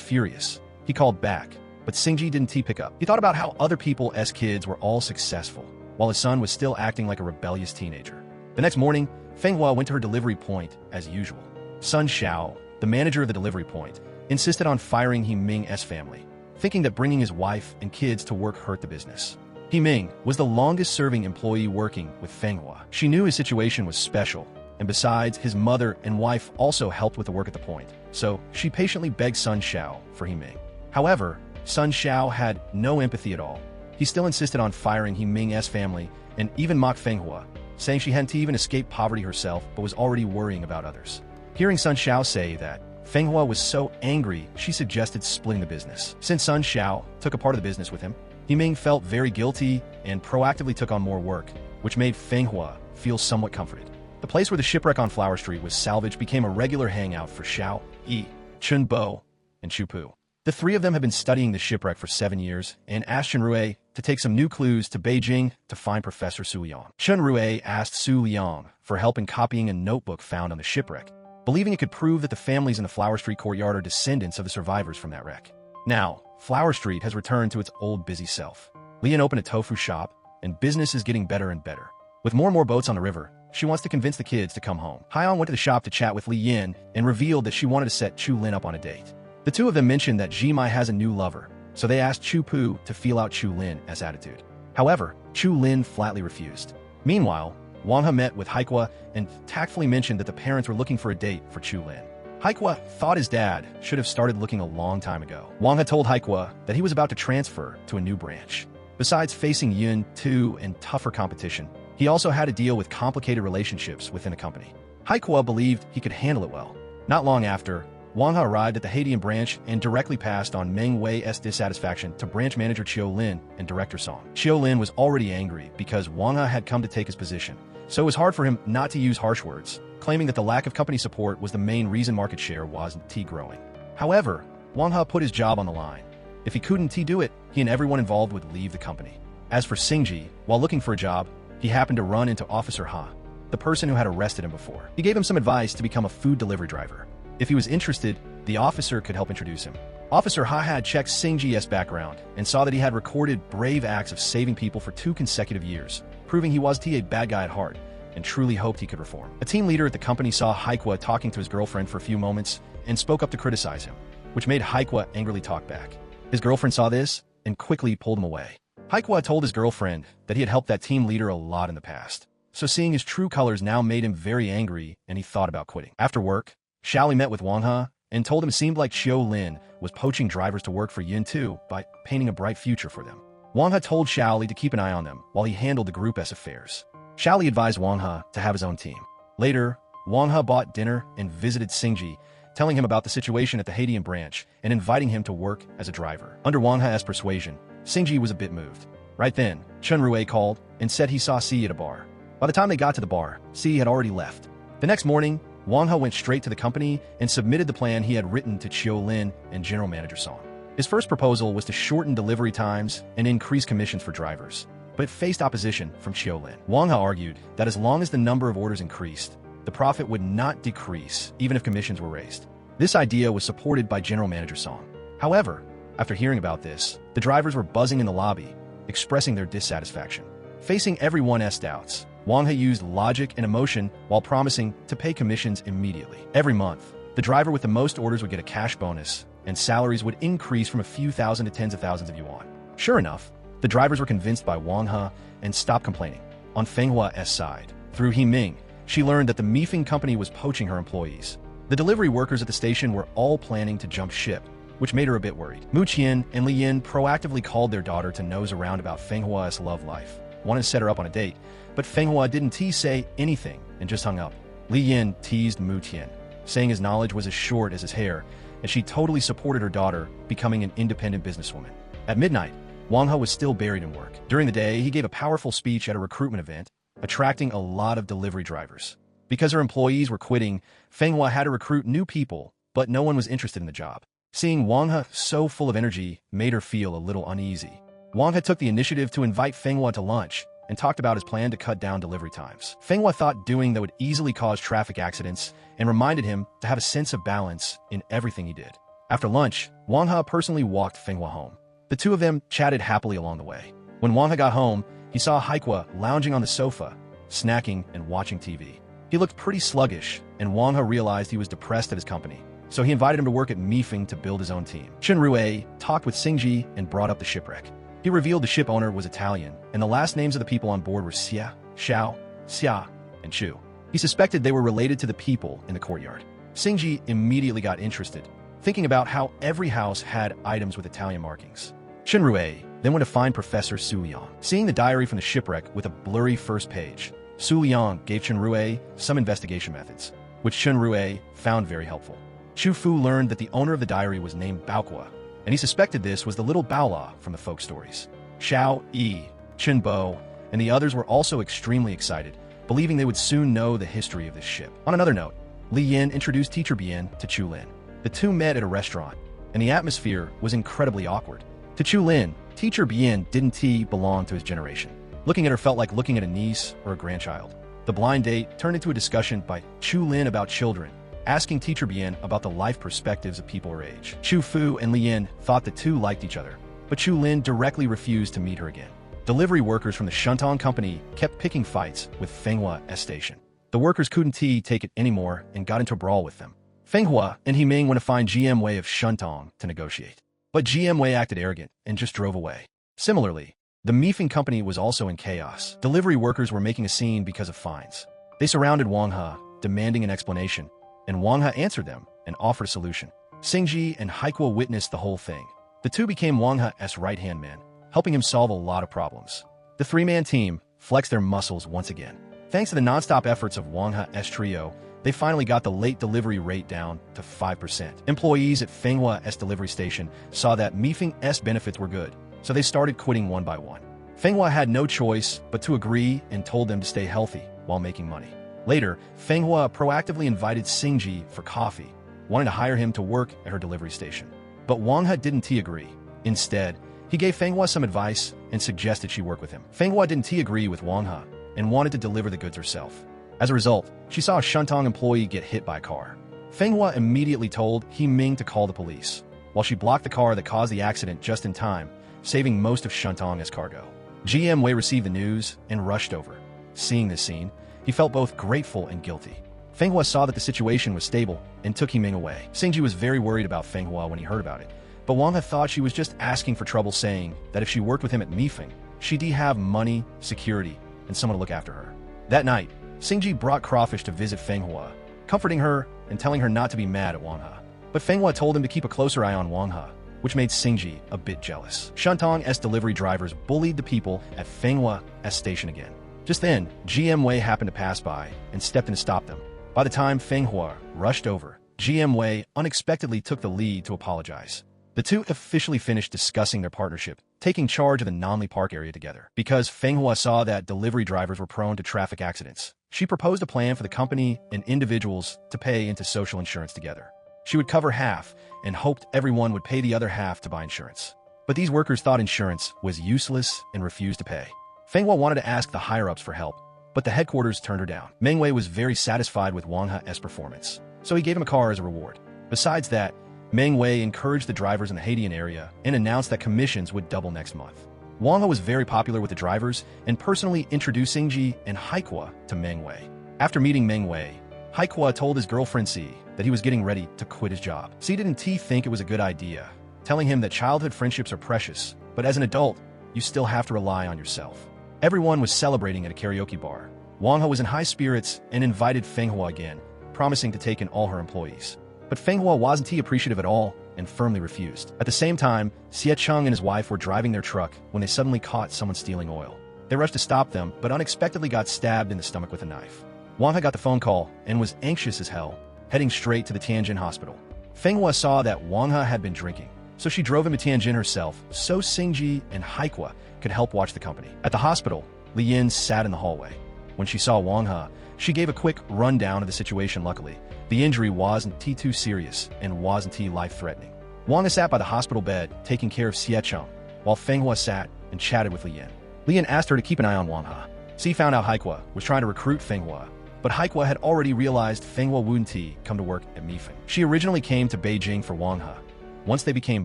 furious. He called back, but Xingji didn't pick up. He thought about how other people's kids were all successful, while his son was still acting like a rebellious teenager. The next morning, Feng Hua went to her delivery point as usual. Sun Xiao, the manager of the delivery point, insisted on firing He Ming's family, thinking that bringing his wife and kids to work hurt the business. He Ming was the longest-serving employee working with Feng Hua. She knew his situation was special, and besides, his mother and wife also helped with the work at the point, so she patiently begged Sun Xiao for He Ming. However, Sun Xiao had no empathy at all. He still insisted on firing He Ming's family and even mocked Feng Hua, saying she hadn't even escaped poverty herself but was already worrying about others. Hearing Sun Xiao say that, Feng Hua was so angry she suggested splitting the business. Since Sun Xiao took a part of the business with him, He Ming felt very guilty and proactively took on more work, which made Feng Hua feel somewhat comforted. The place where the shipwreck on Flower Street was salvaged became a regular hangout for Xiao Yi, Chen Bo, and Chu Pu. The three of them had been studying the shipwreck for 7 years and asked Chen Rui to take some new clues to Beijing to find Professor Su Liang. Chen Rui asked Su Liang for help in copying a notebook found on the shipwreck, believing it could prove that the families in the Flower Street courtyard are descendants of the survivors from that wreck. Now, Flower Street has returned to its old busy self. Lian opened a tofu shop, and business is getting better and better. With more and more boats on the river, she wants to convince the kids to come home. Haiyan went to the shop to chat with Li Yin and revealed that she wanted to set Chu Lin up on a date. The two of them mentioned that Jimai has a new lover, so they asked Chu Pu to feel out Chu Lin's attitude. However, Chu Lin flatly refused. Meanwhile, Wang He met with Haikua and tactfully mentioned that the parents were looking for a date for Chu Lin. Haikwa thought his dad should have started looking a long time ago. Wang He told Haikwa that he was about to transfer to a new branch. Besides facing Yun Tu and tougher competition, he also had to deal with complicated relationships within the company. Haikwa believed he could handle it well. Not long after, Wang He arrived at the Haitian branch and directly passed on Meng Wei's dissatisfaction to branch manager Chiu Lin and director Song. Chiu Lin was already angry because Wang He had come to take his position, so it was hard for him not to use harsh words, claiming that the lack of company support was the main reason market share wasn't growing. However, Wang He put his job on the line. If he couldn't do it, he and everyone involved would leave the company. As for Xingji, while looking for a job, he happened to run into Officer Ha, the person who had arrested him before. He gave him some advice to become a food delivery driver. If he was interested, the officer could help introduce him. Officer Ha had checked Xingji's background and saw that he had recorded brave acts of saving people for 2 consecutive years, proving he was a bad guy at heart and truly hoped he could reform. A team leader at the company saw Haikwa talking to his girlfriend for a few moments and spoke up to criticize him, which made Haikwa angrily talk back. His girlfriend saw this and quickly pulled him away. Haikwa told his girlfriend that he had helped that team leader a lot in the past, so seeing his true colors now made him very angry and he thought about quitting. After work, Xiaoli met with Wang He and told him it seemed like Chiu Lin was poaching drivers to work for Yun Tu by painting a bright future for them. Wang He told Xiaoli to keep an eye on them while he handled the group's affairs. Xiaoli advised Wang He to have his own team. Later, Wang He bought dinner and visited Xingji, telling him about the situation at the Haitian branch and inviting him to work as a driver. Under Wang He's persuasion, Xingji was a bit moved. Right then, Chen Rui called and said he saw Si at a bar. By the time they got to the bar, Si had already left. The next morning, Wang He went straight to the company and submitted the plan he had written to Chiu Lin and General Manager Song. His first proposal was to shorten delivery times and increase commissions for drivers, but it faced opposition from Chiu Lin. Wang He argued that as long as the number of orders increased, the profit would not decrease even if commissions were raised. This idea was supported by General Manager Song. However, after hearing about this, the drivers were buzzing in the lobby, expressing their dissatisfaction. Facing everyone's doubts, Wang He used logic and emotion while promising to pay commissions immediately. Every month, the driver with the most orders would get a cash bonus, and salaries would increase from a few thousand to tens of thousands of yuan. Sure enough, the drivers were convinced by Wang He and stopped complaining. On Feng Hua's side, through He Ming, she learned that the Mifeng company was poaching her employees. The delivery workers at the station were all planning to jump ship, which made her a bit worried. Mu Qian and Li Yin proactively called their daughter to nose around about Feng Hua's love life, wanted to set her up on a date, but Feng Hua didn't say anything and just hung up. Li Yin teased Mu Qian, saying his knowledge was as short as his hair, and she totally supported her daughter becoming an independent businesswoman. At midnight, Wang He was still buried in work. During the day, he gave a powerful speech at a recruitment event, attracting a lot of delivery drivers. Because her employees were quitting, Feng Hua had to recruit new people, but no one was interested in the job. Seeing Wang He so full of energy made her feel a little uneasy. Wang He took the initiative to invite Feng Hua to lunch and talked about his plan to cut down delivery times. Feng Hua thought doing that would easily cause traffic accidents and reminded him to have a sense of balance in everything he did. After lunch, Wang He personally walked Feng Hua home. The two of them chatted happily along the way. When Wang He got home, he saw Haikwa lounging on the sofa, snacking and watching TV. He looked pretty sluggish, and Wang He realized he was depressed at his company, so he invited him to work at Mifeng to build his own team. Chen Rui talked with Xingji and brought up the shipwreck. He revealed the ship owner was Italian, and the last names of the people on board were Xia, Xiao, Xia, and Chu. He suspected they were related to the people in the courtyard. Xingji immediately got interested, thinking about how every house had items with Italian markings. Chen Rui then went to find Professor Su Liang. Seeing the diary from the shipwreck with a blurry first page, Su Liang gave Chen Rui some investigation methods, which Chen Rui found very helpful. Chu Fu learned that the owner of the diary was named Baokua, and he suspected this was the little Baola from the folk stories. Xiao Yi, Chen Bo, and the others were also extremely excited, believing they would soon know the history of this ship. On another note, Li Yin introduced Teacher Bien to Chu Lin. The two met at a restaurant, and the atmosphere was incredibly awkward. To Chu Lin, Teacher Bien didn't belong to his generation. Looking at her felt like looking at a niece or a grandchild. The blind date turned into a discussion by Chu Lin about children, asking Teacher Bien about the life perspectives of people her age. Chu Fu and Li Yin thought the two liked each other, but Chu Lin directly refused to meet her again. Delivery workers from the Shuntong company kept picking fights with Feng Hua's station. The workers couldn't take it anymore and got into a brawl with them. Feng Hua and He Ming went to find GM Wei of Shuntong to negotiate, but GM Wei acted arrogant and just drove away. Similarly, the Mifeng company was also in chaos. Delivery workers were making a scene because of fines. They surrounded Wang He, demanding an explanation, and Wang He answered them and offered a solution. Singji and Haikwa witnessed the whole thing. The two became Wang He's right-hand man, helping him solve a lot of problems. The three-man team flexed their muscles once again. Thanks to the non-stop efforts of Wang He's trio, they finally got the late delivery rate down to 5%. Employees at Fenghua's delivery station saw that Mifeng's benefits were good, so they started quitting one by one. Fenghua had no choice but to agree and told them to stay healthy while making money. Later, Fenghua proactively invited Singji for coffee, wanting to hire him to work at her delivery station. But Wang He didn't agree. Instead, he gave Fenghua some advice and suggested she work with him. Fenghua didn't agree with Wang He and wanted to deliver the goods herself. As a result, she saw a Shuntong employee get hit by a car. Fenghua immediately told He Ming to call the police, while she blocked the car that caused the accident just in time, saving most of Shuntong as cargo. GM Wei received the news and rushed over. Seeing this scene, he felt both grateful and guilty. Fenghua saw that the situation was stable and took He Ming away. Singji was very worried about Fenghua when he heard about it, but Wang He thought she was just asking for trouble, saying that if she worked with him at Mifeng, she'd have money, security, and someone to look after her. That night, Singji brought Crawfish to visit Fenghua, comforting her and telling her not to be mad at Wang He. But Fenghua told him to keep a closer eye on Wang He, which made Singji a bit jealous. Shuntong's delivery drivers bullied the people at Fenghua's station again. Just then, GM Wei happened to pass by and stepped in to stop them. By the time Fenghua rushed over, GM Wei unexpectedly took the lead to apologize. The two officially finished discussing their partnership, taking charge of the Nanli Park area together. Because Fenghua saw that delivery drivers were prone to traffic accidents, she proposed a plan for the company and individuals to pay into social insurance together. She would cover half and hoped everyone would pay the other half to buy insurance. But these workers thought insurance was useless and refused to pay. Fenghua wanted to ask the higher-ups for help, but the headquarters turned her down. Meng Wei was very satisfied with Wang He's performance, so he gave him a car as a reward. Besides that, Meng Wei encouraged the drivers in the Haitian area and announced that commissions would double next month. Wang He was very popular with the drivers and personally introduced Singji and Haikwa to Meng Wei. After meeting Meng Wei, Haikwa told his girlfriend Si that he was getting ready to quit his job. Si didn't think it was a good idea, telling him that childhood friendships are precious, but as an adult, you still have to rely on yourself. Everyone was celebrating at a karaoke bar. Wang He was in high spirits and invited Fenghua again, promising to take in all her employees. But Fenghua wasn't appreciative at all and firmly refused. At the same time, Xie Cheng and his wife were driving their truck when they suddenly caught someone stealing oil. They rushed to stop them, but unexpectedly got stabbed in the stomach with a knife. Wang He got the phone call and was anxious as hell, heading straight to the Tianjin hospital. Fenghua saw that Wang He had been drinking, so she drove him to Tianjin herself so Singji and Haikwa could help watch the company. At the hospital, Li Yin sat in the hallway. When she saw Wang He, she gave a quick rundown of the situation. Luckily, the injury wasn't too serious and wasn't life-threatening. Wang He sat by the hospital bed, taking care of Xie Cheng, while Fenghua sat and chatted with Li Yin. Li Yin asked her to keep an eye on Wang He. Xi found out Haikwa was trying to recruit Fenghua, but Haikwa had already realized Fenghua wouldn't come to work at Mifeng. She originally came to Beijing for Wang He. Once they became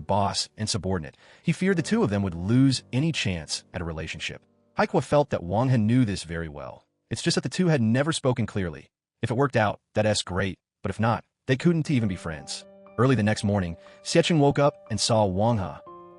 boss and subordinate, he feared the two of them would lose any chance at a relationship. Haikwa felt that Wang He knew this very well. It's just that the two had never spoken clearly. If it worked out, that's great, but if not, they couldn't even be friends. Early the next morning, Xiecheng woke up and saw Wang He,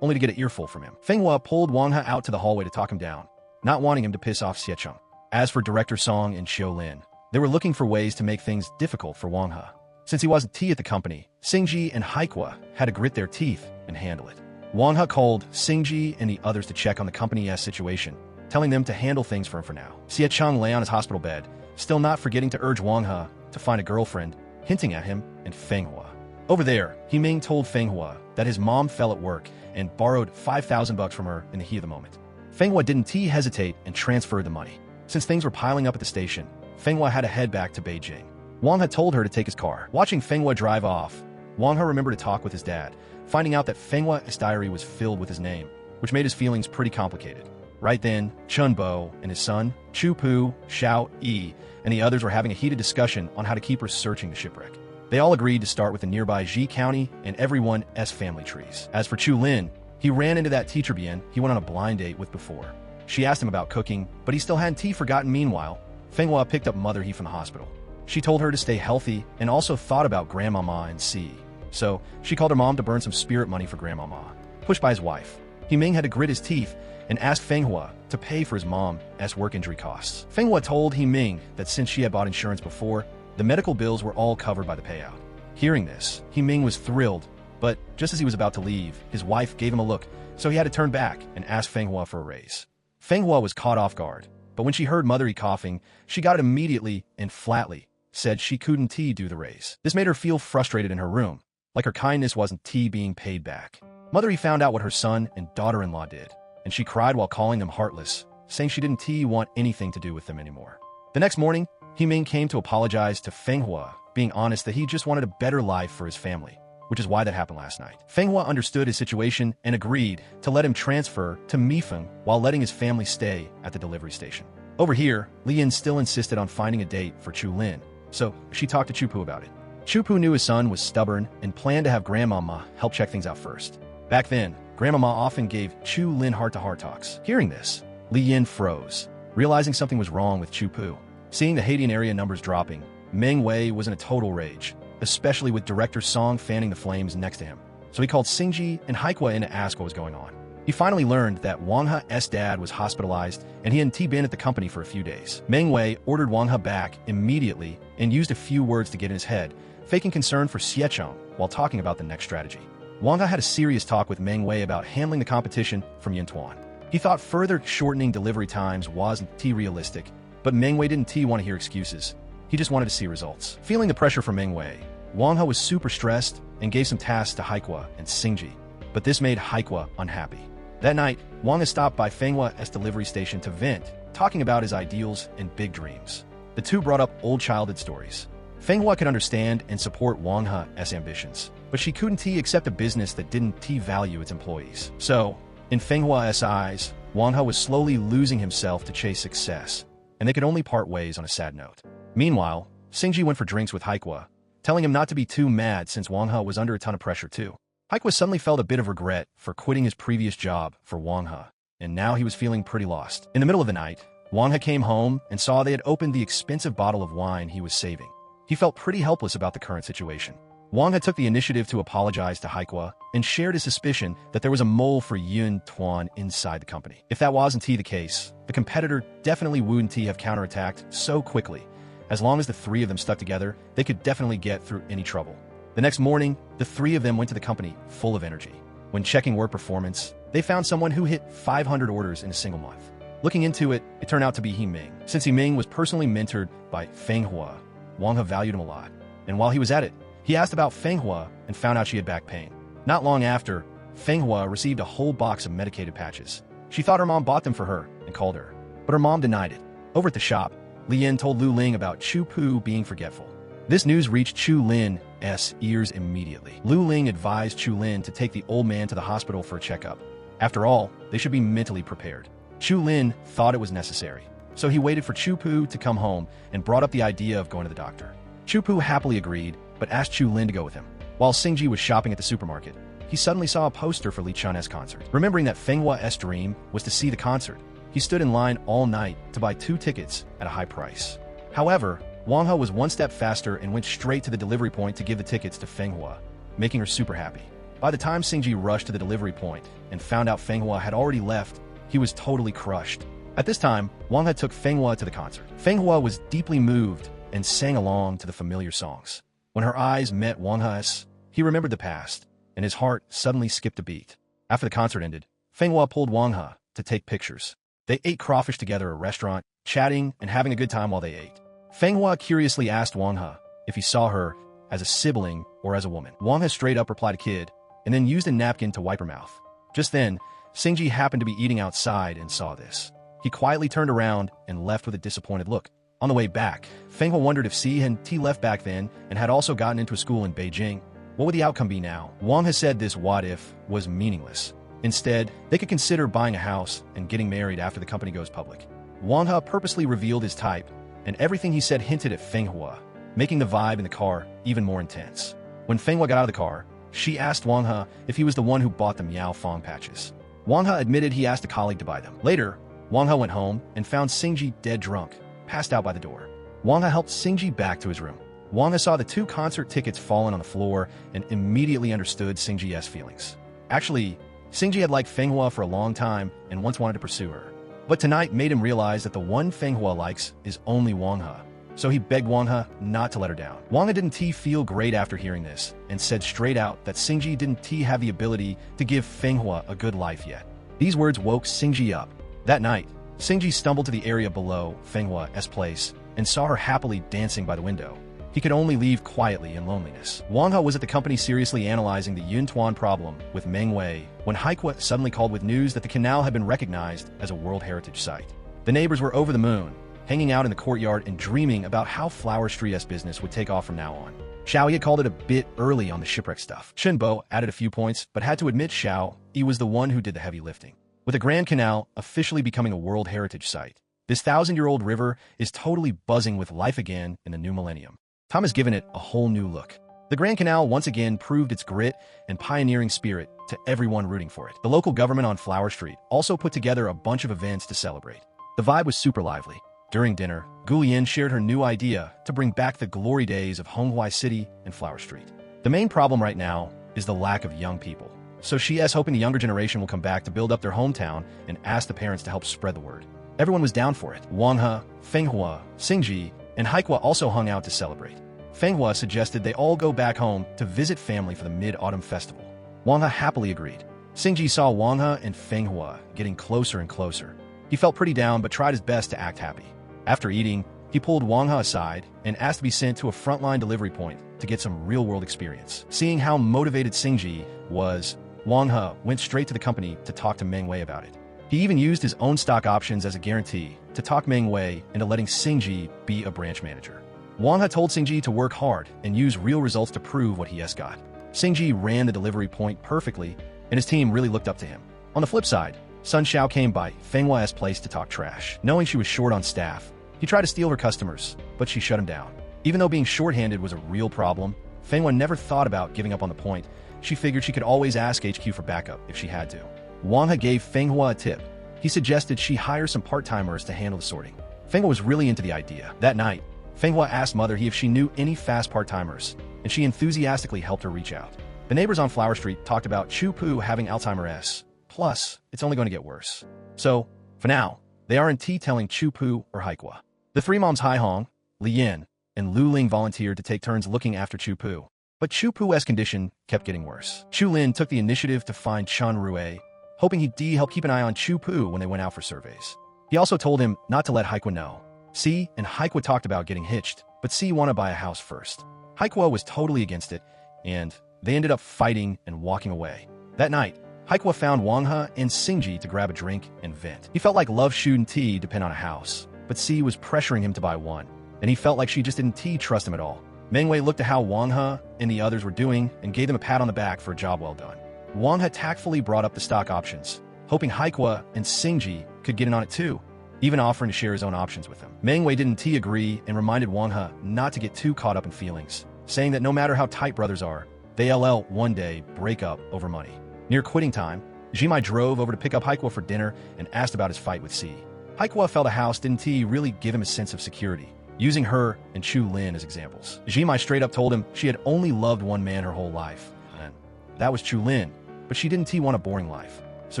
only to get an earful from him. Fenghua pulled Wang He out to the hallway to talk him down, not wanting him to piss off Xiecheng. As for Director Song and Xiaolin, they were looking for ways to make things difficult for Wang He. Since he wasn't at the company, Singji and Haikwa had to grit their teeth and handle it. Wang He called Singji and the others to check on the company's situation, telling them to handle things for him for now. Xie Cheng lay on his hospital bed, still not forgetting to urge Wang He to find a girlfriend, hinting at him and Fenghua. Over there, He Ming told Fenghua that his mom fell at work and borrowed $5,000 from her in the heat of the moment. Fenghua didn't hesitate and transferred the money. Since things were piling up at the station, Fenghua had to head back to Beijing. Wang He told her to take his car. Watching Fenghua drive off, Wang He remembered to talk with his dad, finding out that Fenghua's diary was filled with his name, which made his feelings pretty complicated. Right then, Chun Bo and his son, Chu Pu, Xiao Yi, and the others were having a heated discussion on how to keep researching the shipwreck. They all agreed to start with the nearby Ji County and everyone's family trees. As for Chu Lin, he ran into that teacher Bian he went on a blind date with before. She asked him about cooking, but he still hadn't forgotten. Meanwhile, Fenghua picked up Mother He from the hospital. She told her to stay healthy and also thought about Grandmama and Si. So, she called her mom to burn some spirit money for Grandmama. Pushed by his wife, He Ming had to grit his teeth and asked Fenghua to pay for his mom's work injury costs. Fenghua told He Ming that since she had bought insurance before, the medical bills were all covered by the payout. Hearing this, He Ming was thrilled, but just as he was about to leave, his wife gave him a look, so he had to turn back and ask Feng Hua for a raise. Feng Hua was caught off guard, but when she heard Mother Yi coughing, she got it immediately and flatly said she couldn't do the raise. This made her feel frustrated in her room, like her kindness wasn't being paid back. Mother Yi found out what her son and daughter-in-law did, and she cried while calling them heartless, saying she didn't want anything to do with them anymore. The next morning, He Ming came to apologize to Feng Hua, being honest that he just wanted a better life for his family, which is why that happened last night. Feng Hua understood his situation and agreed to let him transfer to Mifeng while letting his family stay at the delivery station. Over here, Li Yin still insisted on finding a date for Chu Lin, so she talked to Chu Pu about it. Chu Pu knew his son was stubborn and planned to have Grandmama help check things out first. Back then, Grandmama often gave Chu Lin heart-to-heart talks. Hearing this, Li Yin froze, realizing something was wrong with Chu Pu. Seeing the Haitian area numbers dropping, Meng Wei was in a total rage, especially with director Song fanning the flames next to him. So he called Xingji and Haikua in to ask what was going on. He finally learned that Wang He's dad was hospitalized and he hadn't been at the company for a few days. Meng Wei ordered Wang He back immediately and used a few words to get in his head, faking concern for Xiecheng while talking about the next strategy. Wang He had a serious talk with Meng Wei about handling the competition from Yintuan. He thought further shortening delivery times wasn't realistic, but Meng Wei didn't want to hear excuses. He just wanted to see results. Feeling the pressure from Meng Wei, Wang He was super stressed and gave some tasks to Haikua and Xingji, but this made Haikua unhappy. That night, Wang He stopped by Feng Hua's delivery station to vent, talking about his ideals and big dreams. The two brought up old childhood stories. Feng Hua could understand and support Wang He's ambitions, but she couldn't accept a business that didn't value its employees. So, in Feng Hua's eyes, Wang He was slowly losing himself to chase success, and they could only part ways on a sad note. Meanwhile, Xingji went for drinks with Haikua, telling him not to be too mad since Wang He was under a ton of pressure too. Haikua suddenly felt a bit of regret for quitting his previous job for Wang He, and now he was feeling pretty lost. In the middle of the night, Wang He came home and saw they had opened the expensive bottle of wine he was saving. He felt pretty helpless about the current situation. Wang He took the initiative to apologize to Haikua and shared his suspicion that there was a mole for Yun Tuan inside the company. If that wasn't the case, the competitor definitely wouldn't have counterattacked so quickly. As long as the three of them stuck together, they could definitely get through any trouble. The next morning, the three of them went to the company full of energy. When checking work performance, they found someone who hit 500 orders in a single month. Looking into it, it turned out to be He Ming. Since He Ming was personally mentored by Feng Hua, Wang He valued him a lot. And while he was at it, he asked about Feng Hua and found out she had back pain. Not long after, Feng Hua received a whole box of medicated patches. She thought her mom bought them for her and called her, but her mom denied it. Over at the shop, Li Yin told Lu Ling about Chu Pu being forgetful. This news reached Chu Lin's ears immediately. Lu Ling advised Chu Lin to take the old man to the hospital for a checkup. After all, they should be mentally prepared. Chu Lin thought it was necessary, so he waited for Chu Pu to come home and brought up the idea of going to the doctor. Chu Pu happily agreed, but asked Chu Lin to go with him. While Xingji was shopping at the supermarket, he suddenly saw a poster for Li Chan's concert. Remembering that Feng Hua's dream was to see the concert, he stood in line all night to buy 2 tickets at a high price. However, Wang He was one step faster and went straight to the delivery point to give the tickets to Feng Hua, making her super happy. By the time Xingji rushed to the delivery point and found out Feng Hua had already left, he was totally crushed. At this time, Wang He took Feng Hua to the concert. Feng Hua was deeply moved and sang along to the familiar songs. When her eyes met Wang He's, he remembered the past, and his heart suddenly skipped a beat. After the concert ended, Feng Hua pulled Wang He to take pictures. They ate crawfish together at a restaurant, chatting and having a good time while they ate. Feng Hua curiously asked Wang He if he saw her as a sibling or as a woman. Wang He straight up replied a kid, and then used a napkin to wipe her mouth. Just then, Xingji happened to be eating outside and saw this. He quietly turned around and left with a disappointed look. On the way back, Feng Hua wondered if Si and T left back then and had also gotten into a school in Beijing. What would the outcome be now? Wang He said this what-if was meaningless. Instead, they could consider buying a house and getting married after the company goes public. Wang He purposely revealed his type, and everything he said hinted at Feng Hua, making the vibe in the car even more intense. When Feng Hua got out of the car, she asked Wang He if he was the one who bought the Miao Fong patches. Wang He admitted he asked a colleague to buy them. Later, Wang He went home and found Xingji dead drunk, passed out by the door. Wang He helped Xingji back to his room. Wang He saw the 2 concert tickets fallen on the floor and immediately understood Xingji's feelings. Actually, Xingji had liked Feng Hua for a long time and once wanted to pursue her. But tonight made him realize that the one Feng Hua likes is only Wang He. so he begged Wang He not to let her down. Wang He didn't feel great after hearing this, and said straight out that Xingji didn't have the ability to give Fenghua a good life yet. These words woke Xingji up. That night, Xingji stumbled to the area below Fenghua's place and saw her happily dancing by the window. He could only leave quietly in loneliness. Wang He was at the company seriously analyzing the Yuntuan problem with Meng Wei when Haikua suddenly called with news that the canal had been recognized as a World Heritage Site. The neighbors were over the moon, hanging out in the courtyard and dreaming about how Flower Street's business would take off from now on. Xiao had called it a bit early on the shipwreck stuff. Shinbo added a few points, but had to admit Xiao was the one who did the heavy lifting. With the Grand Canal officially becoming a World Heritage Site, this 1,000-year-old river is totally buzzing with life again in the new millennium. Tom has given it a whole new look. The Grand Canal once again proved its grit and pioneering spirit to everyone rooting for it. The local government on Flower Street also put together a bunch of events to celebrate. The vibe was super lively. During dinner, Gu Yin shared her new idea to bring back the glory days of Honghuai City and Flower Street. The main problem right now is the lack of young people. So she is hoping the younger generation will come back to build up their hometown and ask the parents to help spread the word. Everyone was down for it. Wang He, Fenghua, Xingji, and Haikua also hung out to celebrate. Fenghua suggested they all go back home to visit family for the Mid-Autumn Festival. Wang He happily agreed. Xingji saw Wang He and Fenghua getting closer and closer. He felt pretty down but tried his best to act happy. After eating, he pulled Wang He aside and asked to be sent to a frontline delivery point to get some real-world experience. Seeing how motivated Xingji was, Wang He went straight to the company to talk to Meng Wei about it. He even used his own stock options as a guarantee to talk Meng Wei into letting Xingji be a branch manager. Wang He told Xingji to work hard and use real results to prove what he has got. Xingji ran the delivery point perfectly, and his team really looked up to him. On the flip side, Sun Xiao came by Fenghua's place to talk trash. Knowing she was short on staff, he tried to steal her customers, but she shut him down. Even though being short-handed was a real problem, Fenghua never thought about giving up on the point. She figured she could always ask HQ for backup if she had to. Wang He gave Fenghua a tip. He suggested she hire some part-timers to handle the sorting. Fenghua was really into the idea. That night, Fenghua asked Mother if she knew any fast part-timers, and she enthusiastically helped her reach out. The neighbors on Flower Street talked about Chu Pu having Alzheimer's. Plus, it's only going to get worse. So, for now, they are in tea telling Chu Pu or Haikua. The three moms Hai Hong, Li Yin, and Lu Ling volunteered to take turns looking after Chu Pu. But Chu Pu's condition kept getting worse. Chu Lin took the initiative to find Chen Rue, hoping he'd help keep an eye on Chu Pu when they went out for surveys. He also told him not to let Haikua know. Si and Haikua talked about getting hitched, but Si wanted to buy a house first. Haikua was totally against it, and they ended up fighting and walking away. That night, Haikua found Wang He and Xingji to grab a drink and vent. He felt like love, and tea depend on a house, but Si was pressuring him to buy one, and he felt like she just didn't trust him at all. Meng Wei looked at how Wang He and the others were doing and gave them a pat on the back for a job well done. Wang He tactfully brought up the stock options, hoping Haikua and Xingji could get in on it too, even offering to share his own options with them. Meng Wei didn't agree and reminded Wang He not to get too caught up in feelings, saying that no matter how tight brothers are, they'll one day break up over money. Near quitting time, Jimai drove over to pick up Haikua for dinner and asked about his fight with Si. Haikua felt the house didn't really give him a sense of security, using her and Chu Lin as examples. Jimai straight up told him she had only loved one man her whole life, and that was Chu Lin, but she didn't want a boring life, so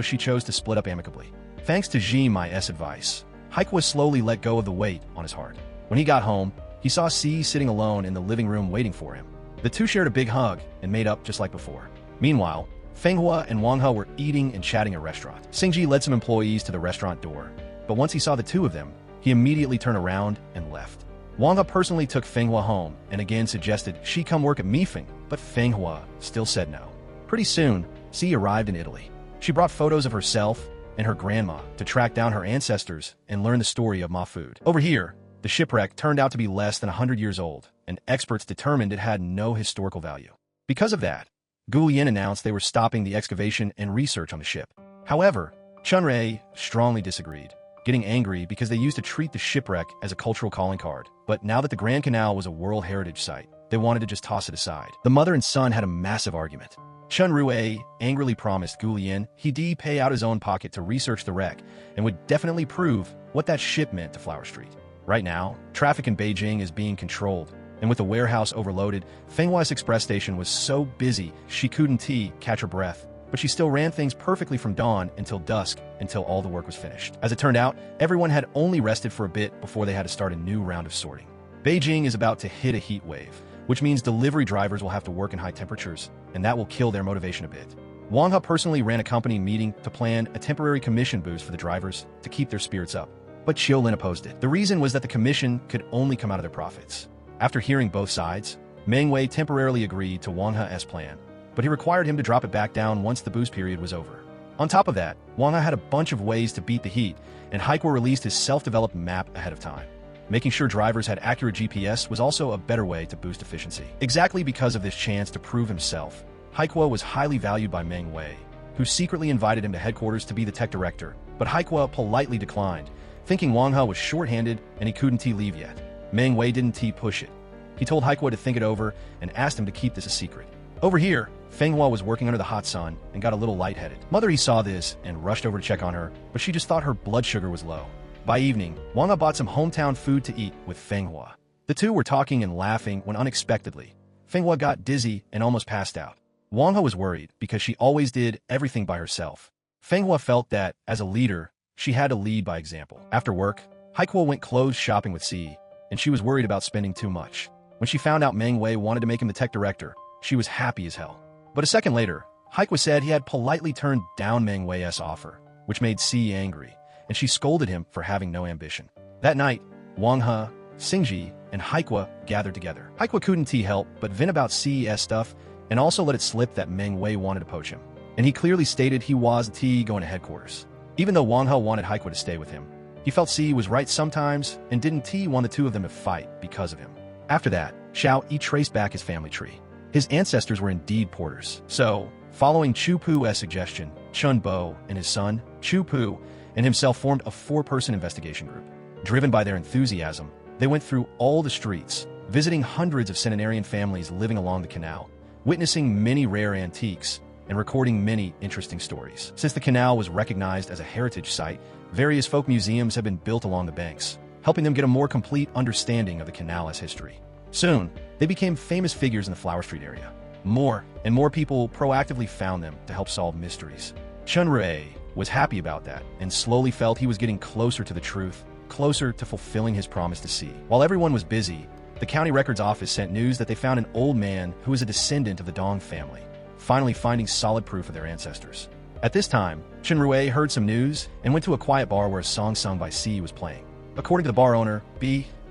she chose to split up amicably. Thanks to Jimai's advice, Haikua slowly let go of the weight on his heart. When he got home, he saw Si sitting alone in the living room waiting for him. The two shared a big hug and made up just like before. Meanwhile, Fenghua and Wang He were eating and chatting at a restaurant. Xingji led some employees to the restaurant door, but once he saw the two of them, he immediately turned around and left. Wang He personally took Fenghua home and again suggested she come work at Mifeng, but Fenghua still said no. Pretty soon, Si arrived in Italy. She brought photos of herself and her grandma to track down her ancestors and learn the story of Ma food. Over here, the shipwreck turned out to be less than 100 years old, and experts determined it had no historical value. Because of that, Gu Yin announced they were stopping the excavation and research on the ship. However, Chun Rei strongly disagreed, getting angry because they used to treat the shipwreck as a cultural calling card. But now that the Grand Canal was a World Heritage Site, they wanted to just toss it aside. The mother and son had a massive argument. Chun Rue angrily promised Gu Yin he'd pay out his own pocket to research the wreck and would definitely prove what that ship meant to Flower Street. Right now, traffic in Beijing is being controlled, and with the warehouse overloaded, Fenghua's express station was so busy she couldn't catch her breath, but she still ran things perfectly from dawn until dusk until all the work was finished. As it turned out, everyone had only rested for a bit before they had to start a new round of sorting. Beijing is about to hit a heat wave, which means delivery drivers will have to work in high temperatures, and that will kill their motivation a bit. Wang He personally ran a company meeting to plan a temporary commission boost for the drivers to keep their spirits up. But Qiu Lin opposed it. The reason was that the commission could only come out of their profits. After hearing both sides, Meng Wei temporarily agreed to Wang He's plan, but he required him to drop it back down once the boost period was over. On top of that, Wang He had a bunch of ways to beat the heat, and Haikuo released his self-developed map ahead of time. Making sure drivers had accurate GPS was also a better way to boost efficiency. Exactly because of this chance to prove himself, Haikuo was highly valued by Meng Wei, who secretly invited him to headquarters to be the tech director, but Haikuo politely declined, thinking Wang He was short-handed and he couldn't leave yet. Meng Wei didn't push it. He told Haikuo to think it over and asked him to keep this a secret. Over here, Feng Hua was working under the hot sun and got a little lightheaded. Mother Yi saw this and rushed over to check on her, but she just thought her blood sugar was low. By evening, Wang He bought some hometown food to eat with Feng Hua. The two were talking and laughing when unexpectedly, Feng Hua got dizzy and almost passed out. Wang He was worried because she always did everything by herself. Feng Hua felt that, as a leader, she had to lead by example. After work, Haikuo went clothes shopping with Si, and she was worried about spending too much. When she found out Meng Wei wanted to make him the tech director, she was happy as hell. But a second later, Haikuo said he had politely turned down Meng Wei's offer, which made Si angry, and she scolded him for having no ambition. That night, Wang He, Xingji, and Haikuo gathered together. Haikuo couldn't help but vent about Si's stuff and also let it slip that Meng Wei wanted to poach him. And he clearly stated he wasn't going to headquarters. Even though Wang He wanted Haikuo to stay with him, he felt Si was right sometimes and didn't want the two of them to fight because of him. After that, Xiao Yi traced back his family tree. His ancestors were indeed porters. So, following Chu Pu's suggestion, Chun Bo and his son, Chu Pu, and himself formed a 4-person investigation group. Driven by their enthusiasm, they went through all the streets, visiting hundreds of centenarian families living along the canal, witnessing many rare antiques, and recording many interesting stories. Since the canal was recognized as a heritage site, various folk museums have been built along the banks, helping them get a more complete understanding of the canal's history. Soon, they became famous figures in the Flower Street area. More and more people proactively found them to help solve mysteries. Chun Rui was happy about that and slowly felt he was getting closer to the truth, closer to fulfilling his promise to Si. While everyone was busy, the county records office sent news that they found an old man who was a descendant of the Dong family, finally finding solid proof of their ancestors. At this time, Chun Rui heard some news and went to a quiet bar where a song sung by Si was playing. According to the bar owner,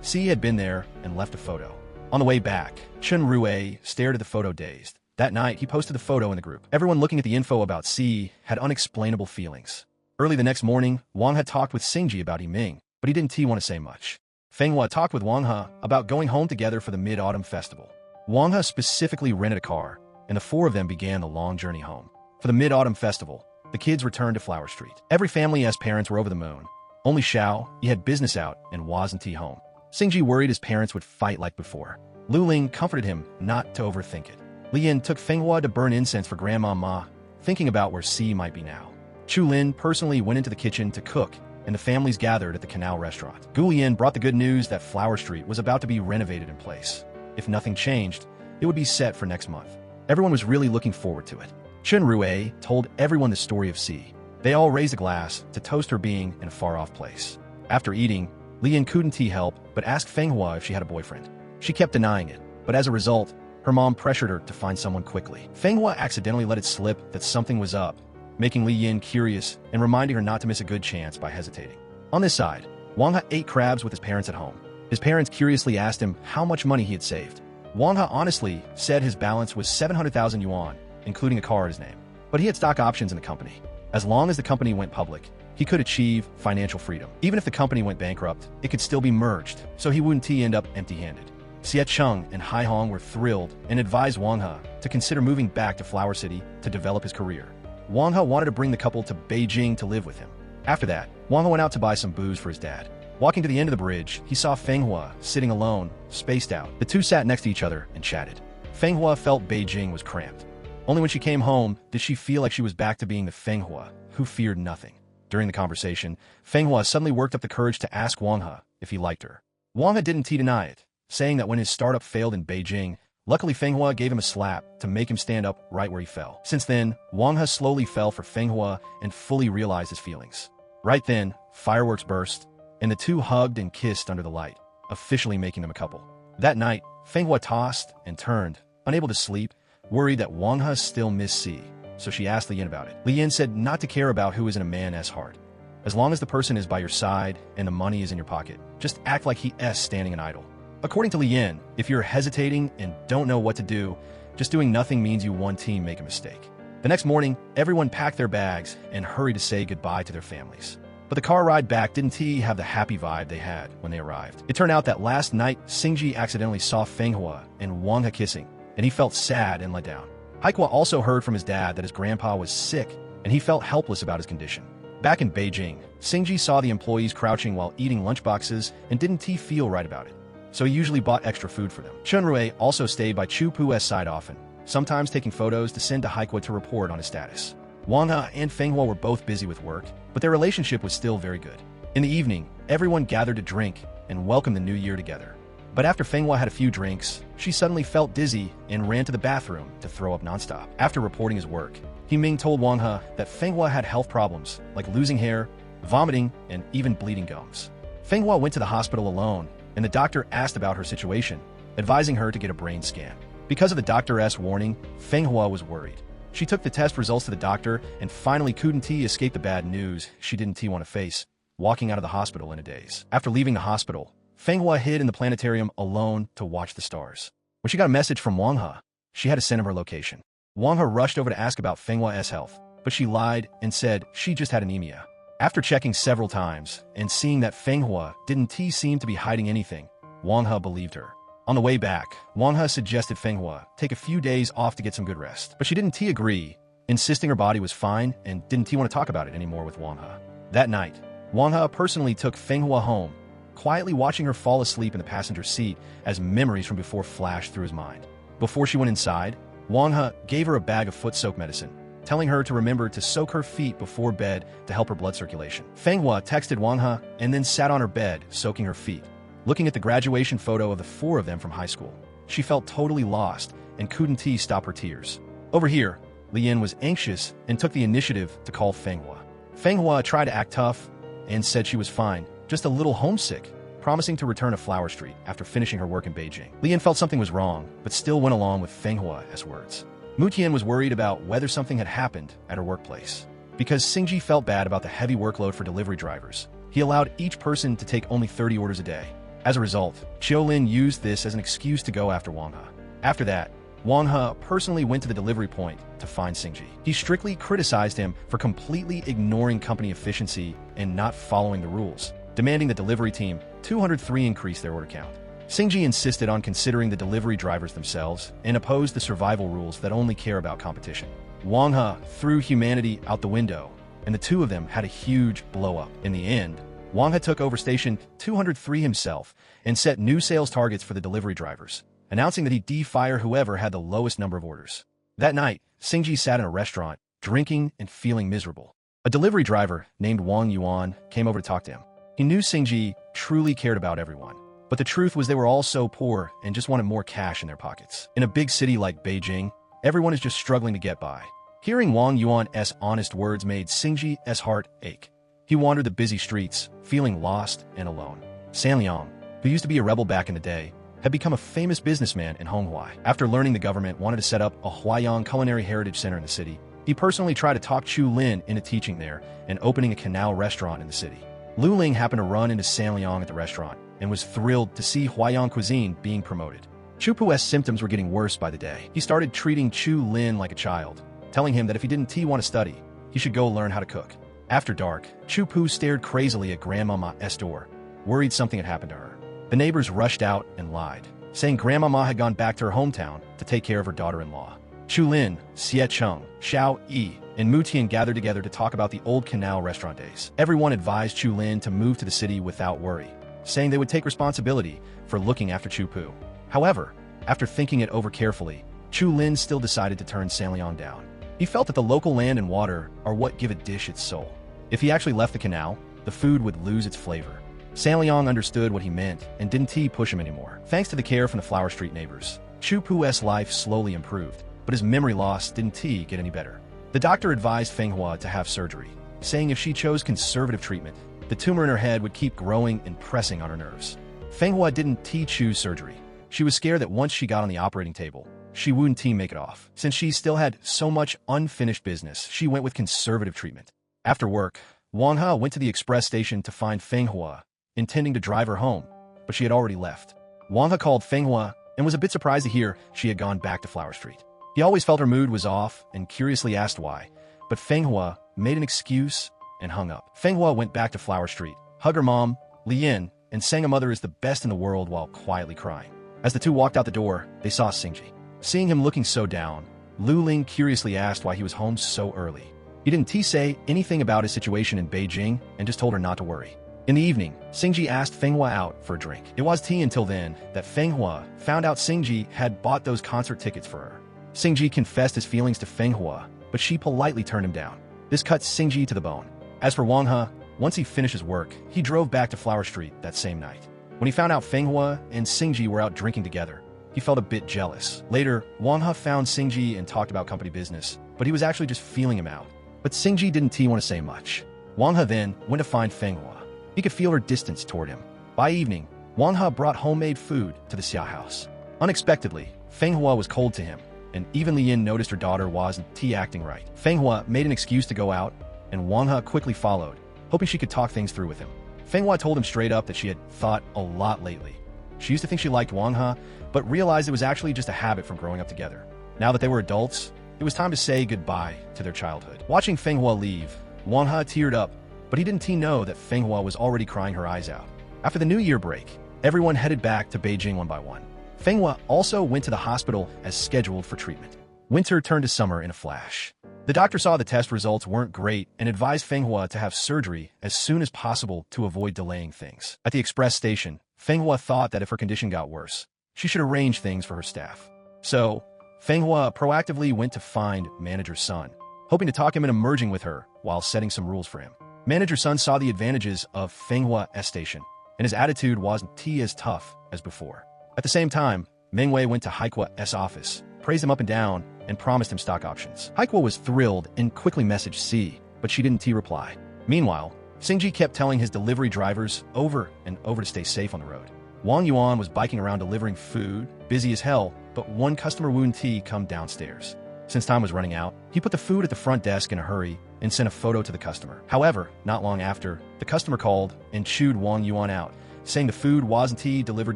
Si had been there and left a photo. On the way back, Chun Rui stared at the photo dazed. That night, he posted the photo in the group. Everyone looking at the info about Si had unexplainable feelings. Early the next morning, Wang had talked with Xingji about Yiming, but he didn't want to say much. Feng Hua talked with Wang He about going home together for the Mid-Autumn Festival. Wang He specifically rented a car, and the 4 of them began the long journey home. For the Mid-Autumn Festival, the kids returned to Flower Street. Every family as parents were over the moon. Only Xiao, he had business out and wasn't home. Xingji worried his parents would fight like before. Lu Ling comforted him not to overthink it. Li Yin took Feng Hua to burn incense for Grandma Ma, thinking about where Si might be now. Chu Lin personally went into the kitchen to cook, and the families gathered at the canal restaurant. Gu Yin brought the good news that Flower Street was about to be renovated in place. If nothing changed, it would be set for next month. Everyone was really looking forward to it. Chun Rui told everyone the story of Si. They all raised a glass to toast her being in a far-off place. After eating, Li Yin couldn't help but asked Feng Hua if she had a boyfriend. She kept denying it, but as a result, her mom pressured her to find someone quickly. Feng Hua accidentally let it slip that something was up, making Li Yin curious and reminding her not to miss a good chance by hesitating. On this side, Wang He ate crabs with his parents at home. His parents curiously asked him how much money he had saved. Wang He honestly said his balance was 700,000 yuan, including a car at his name. But he had stock options in the company. As long as the company went public, he could achieve financial freedom. Even if the company went bankrupt, it could still be merged, so he wouldn't end up empty-handed. Xie Cheng and Hai Hong were thrilled and advised Wang He to consider moving back to Flower City to develop his career. Wang He wanted to bring the couple to Beijing to live with him. After that, Wang He went out to buy some booze for his dad. Walking to the end of the bridge, he saw Feng Hua sitting alone, spaced out. The two sat next to each other and chatted. Feng Hua felt Beijing was cramped. Only when she came home did she feel like she was back to being the Feng Hua who feared nothing. During the conversation, Feng Hua suddenly worked up the courage to ask Wang He if he liked her. Wang He didn't deny it, saying that when his startup failed in Beijing, luckily Feng Hua gave him a slap to make him stand up right where he fell. Since then, Wang He slowly fell for Feng Hua and fully realized his feelings. Right then, fireworks burst, and the two hugged and kissed under the light. officially making them a couple. That night, Fenghua tossed and turned, unable to sleep, worried that Wang He still missed C, so she asked Li Yin about it. Li Yin said not to care about who is in a man's heart. As long as the person is by your side and the money is in your pocket, just act like he is standing and idle. According to Li Yin, if you're hesitating and don't know what to do, just doing nothing means you one team make a mistake. The next morning, everyone packed their bags and hurried to say goodbye to their families. But the car ride back didn't have the happy vibe they had when they arrived. It turned out that last night, Xingji accidentally saw Fenghua and Wang He kissing, and he felt sad and let down. Haikua also heard from his dad that his grandpa was sick, and he felt helpless about his condition. Back in Beijing, Xingji saw the employees crouching while eating lunchboxes and didn't feel right about it, so he usually bought extra food for them. Chunrui also stayed by Chu Pu's side often, sometimes taking photos to send to Haikua to report on his status. Wang He and Fenghua were both busy with work, but their relationship was still very good. In the evening, everyone gathered to drink and welcome the new year together. But after Fenghua had a few drinks, she suddenly felt dizzy and ran to the bathroom to throw up nonstop. After reporting his work, He Ming told Wang He that Fenghua had health problems like losing hair, vomiting, and even bleeding gums. Fenghua went to the hospital alone, and the doctor asked about her situation, advising her to get a brain scan. Because of the doctor's warning, Fenghua was worried. She took the test results to the doctor and finally couldn't escape the bad news she didn't want to face, walking out of the hospital in a daze. After leaving the hospital, Fenghua hid in the planetarium alone to watch the stars. When she got a message from Wang He, she had to send him her location. Wang He rushed over to ask about Fenghua's health, but she lied and said she just had anemia. After checking several times and seeing that Fenghua didn't seem to be hiding anything, Wang He believed her. On the way back, Wang He suggested Fenghua take a few days off to get some good rest, but she didn't agree, insisting her body was fine and didn't want to talk about it anymore with Wang He. That night, Wang He personally took Fenghua home, quietly watching her fall asleep in the passenger seat as memories from before flashed through his mind. Before she went inside, Wang He gave her a bag of foot soak medicine, telling her to remember to soak her feet before bed to help her blood circulation. Fenghua texted Wang He and then sat on her bed, soaking her feet. Looking at the graduation photo of the four of them from high school, she felt totally lost and couldn't stop her tears. Over here, Li Yin was anxious and took the initiative to call Fenghua. Fenghua tried to act tough and said she was fine, just a little homesick, promising to return to Flower Street after finishing her work in Beijing. Li Yin felt something was wrong, but still went along with Fenghua's words. Mutian was worried about whether something had happened at her workplace. Because Xingji felt bad about the heavy workload for delivery drivers, he allowed each person to take only 30 orders a day. As a result, Qiulin used this as an excuse to go after Wang He. After that, Wang He personally went to the delivery point to find Xingji. He strictly criticized him for completely ignoring company efficiency and not following the rules, demanding the delivery team 203 increase their order count. Xingji insisted on considering the delivery drivers themselves and opposed the survival rules that only care about competition. Wang He threw humanity out the window, and the two of them had a huge blow-up. In the end, Wang He took over Station 203 himself and set new sales targets for the delivery drivers, announcing that he'd fire whoever had the lowest number of orders. That night, Xingji sat in a restaurant, drinking and feeling miserable. A delivery driver named Wang Yuan came over to talk to him. He knew Xingji truly cared about everyone, but the truth was they were all so poor and just wanted more cash in their pockets. In a big city like Beijing, everyone is just struggling to get by. Hearing Wang Yuan's honest words made Xingji's heart ache. He wandered the busy streets, feeling lost and alone. San Liang, who used to be a rebel back in the day, had become a famous businessman in Honghuai. After learning the government wanted to set up a Huaiyang Culinary Heritage Center in the city, he personally tried to talk Chu Lin into teaching there and opening a canal restaurant in the city. Lu Ling happened to run into San Liang at the restaurant and was thrilled to see Huaiyang cuisine being promoted. Chu Pu's symptoms were getting worse by the day. He started treating Chu Lin like a child, telling him that if he didn't want to study, he should go learn how to cook. After dark, Chu Pu stared crazily at Grandmama's door, worried something had happened to her. The neighbors rushed out and lied, saying Grandmama had gone back to her hometown to take care of her daughter-in-law. Chu Lin, Xie Cheng, Xiao Yi, and Mutian gathered together to talk about the old canal restaurant days. Everyone advised Chu Lin to move to the city without worry, saying they would take responsibility for looking after Chu Pu. However, after thinking it over carefully, Chu Lin still decided to turn San Liang down. He felt that the local land and water are what give a dish its soul. If he actually left the canal, the food would lose its flavor. San Liang understood what he meant and didn't push him anymore. Thanks to the care from the Flower Street neighbors, Chu Pu's life slowly improved, but his memory loss didn't get any better. The doctor advised Fenghua to have surgery, saying if she chose conservative treatment, the tumor in her head would keep growing and pressing on her nerves. Feng Hua didn't choose surgery. She was scared that once she got on the operating table, she wouldn't make it off. Since she still had so much unfinished business, she went with conservative treatment. After work, Wang He went to the express station to find Feng Hua, intending to drive her home, but she had already left. Wang He called Feng Hua and was a bit surprised to hear she had gone back to Flower Street. He always felt her mood was off and curiously asked why, but Feng Hua made an excuse and hung up. Feng Hua went back to Flower Street, hugged her mom, Lian, and sang a mother is the best in the world while quietly crying. As the two walked out the door, they saw Xingji. Seeing him looking so down, Lu Ling curiously asked why he was home so early. He didn't say anything about his situation in Beijing and just told her not to worry. In the evening, Xingji asked Feng Hua out for a drink. It was tea until then that Feng Hua found out Xingji had bought those concert tickets for her. Xingji confessed his feelings to Feng Hua, but she politely turned him down. This cut Xingji to the bone. As for Wang He, once he finished his work, he drove back to Flower Street that same night. When he found out Feng Hua and Xingji were out drinking together, he felt a bit jealous. Later, Wang He found Xingji and talked about company business, but he was actually just feeling him out. But Xingji didn't want to say much. Wang He then went to find Feng Hua. He could feel her distance toward him. By evening, Wang He brought homemade food to the Xia house. Unexpectedly, Feng Hua was cold to him, and even Lian noticed her daughter wasn't acting right. Feng Hua made an excuse to go out, and Wang He quickly followed, hoping she could talk things through with him. Feng Hua told him straight up that she had thought a lot lately. She used to think she liked Wang He, but realized it was actually just a habit from growing up together. Now that they were adults, it was time to say goodbye to their childhood. Watching Feng Hua leave, Wang He teared up, but he didn't know that Feng Hua was already crying her eyes out. After the New Year break, everyone headed back to Beijing one by one. Feng Hua also went to the hospital as scheduled for treatment. Winter turned to summer in a flash. The doctor saw the test results weren't great and advised Feng Hua to have surgery as soon as possible to avoid delaying things. At the express station, Feng Hua thought that if her condition got worse, she should arrange things for her staff. So, Feng Hua proactively went to find Manager Sun, hoping to talk him into merging with her while setting some rules for him. Manager Sun saw the advantages of Feng Hua's station, and his attitude wasn't as tough as before. At the same time, Meng Wei went to Haikua's office, praised him up and down, and promised him stock options. Haikua was thrilled and quickly messaged C, but she didn't reply. Meanwhile, Xingji kept telling his delivery drivers over and over to stay safe on the road. Wang Yuan was biking around delivering food, busy as hell, but one customer wouldn't come downstairs. Since time was running out, he put the food at the front desk in a hurry and sent a photo to the customer. However, not long after, the customer called and chewed Wang Yuan out, saying the food wasn't delivered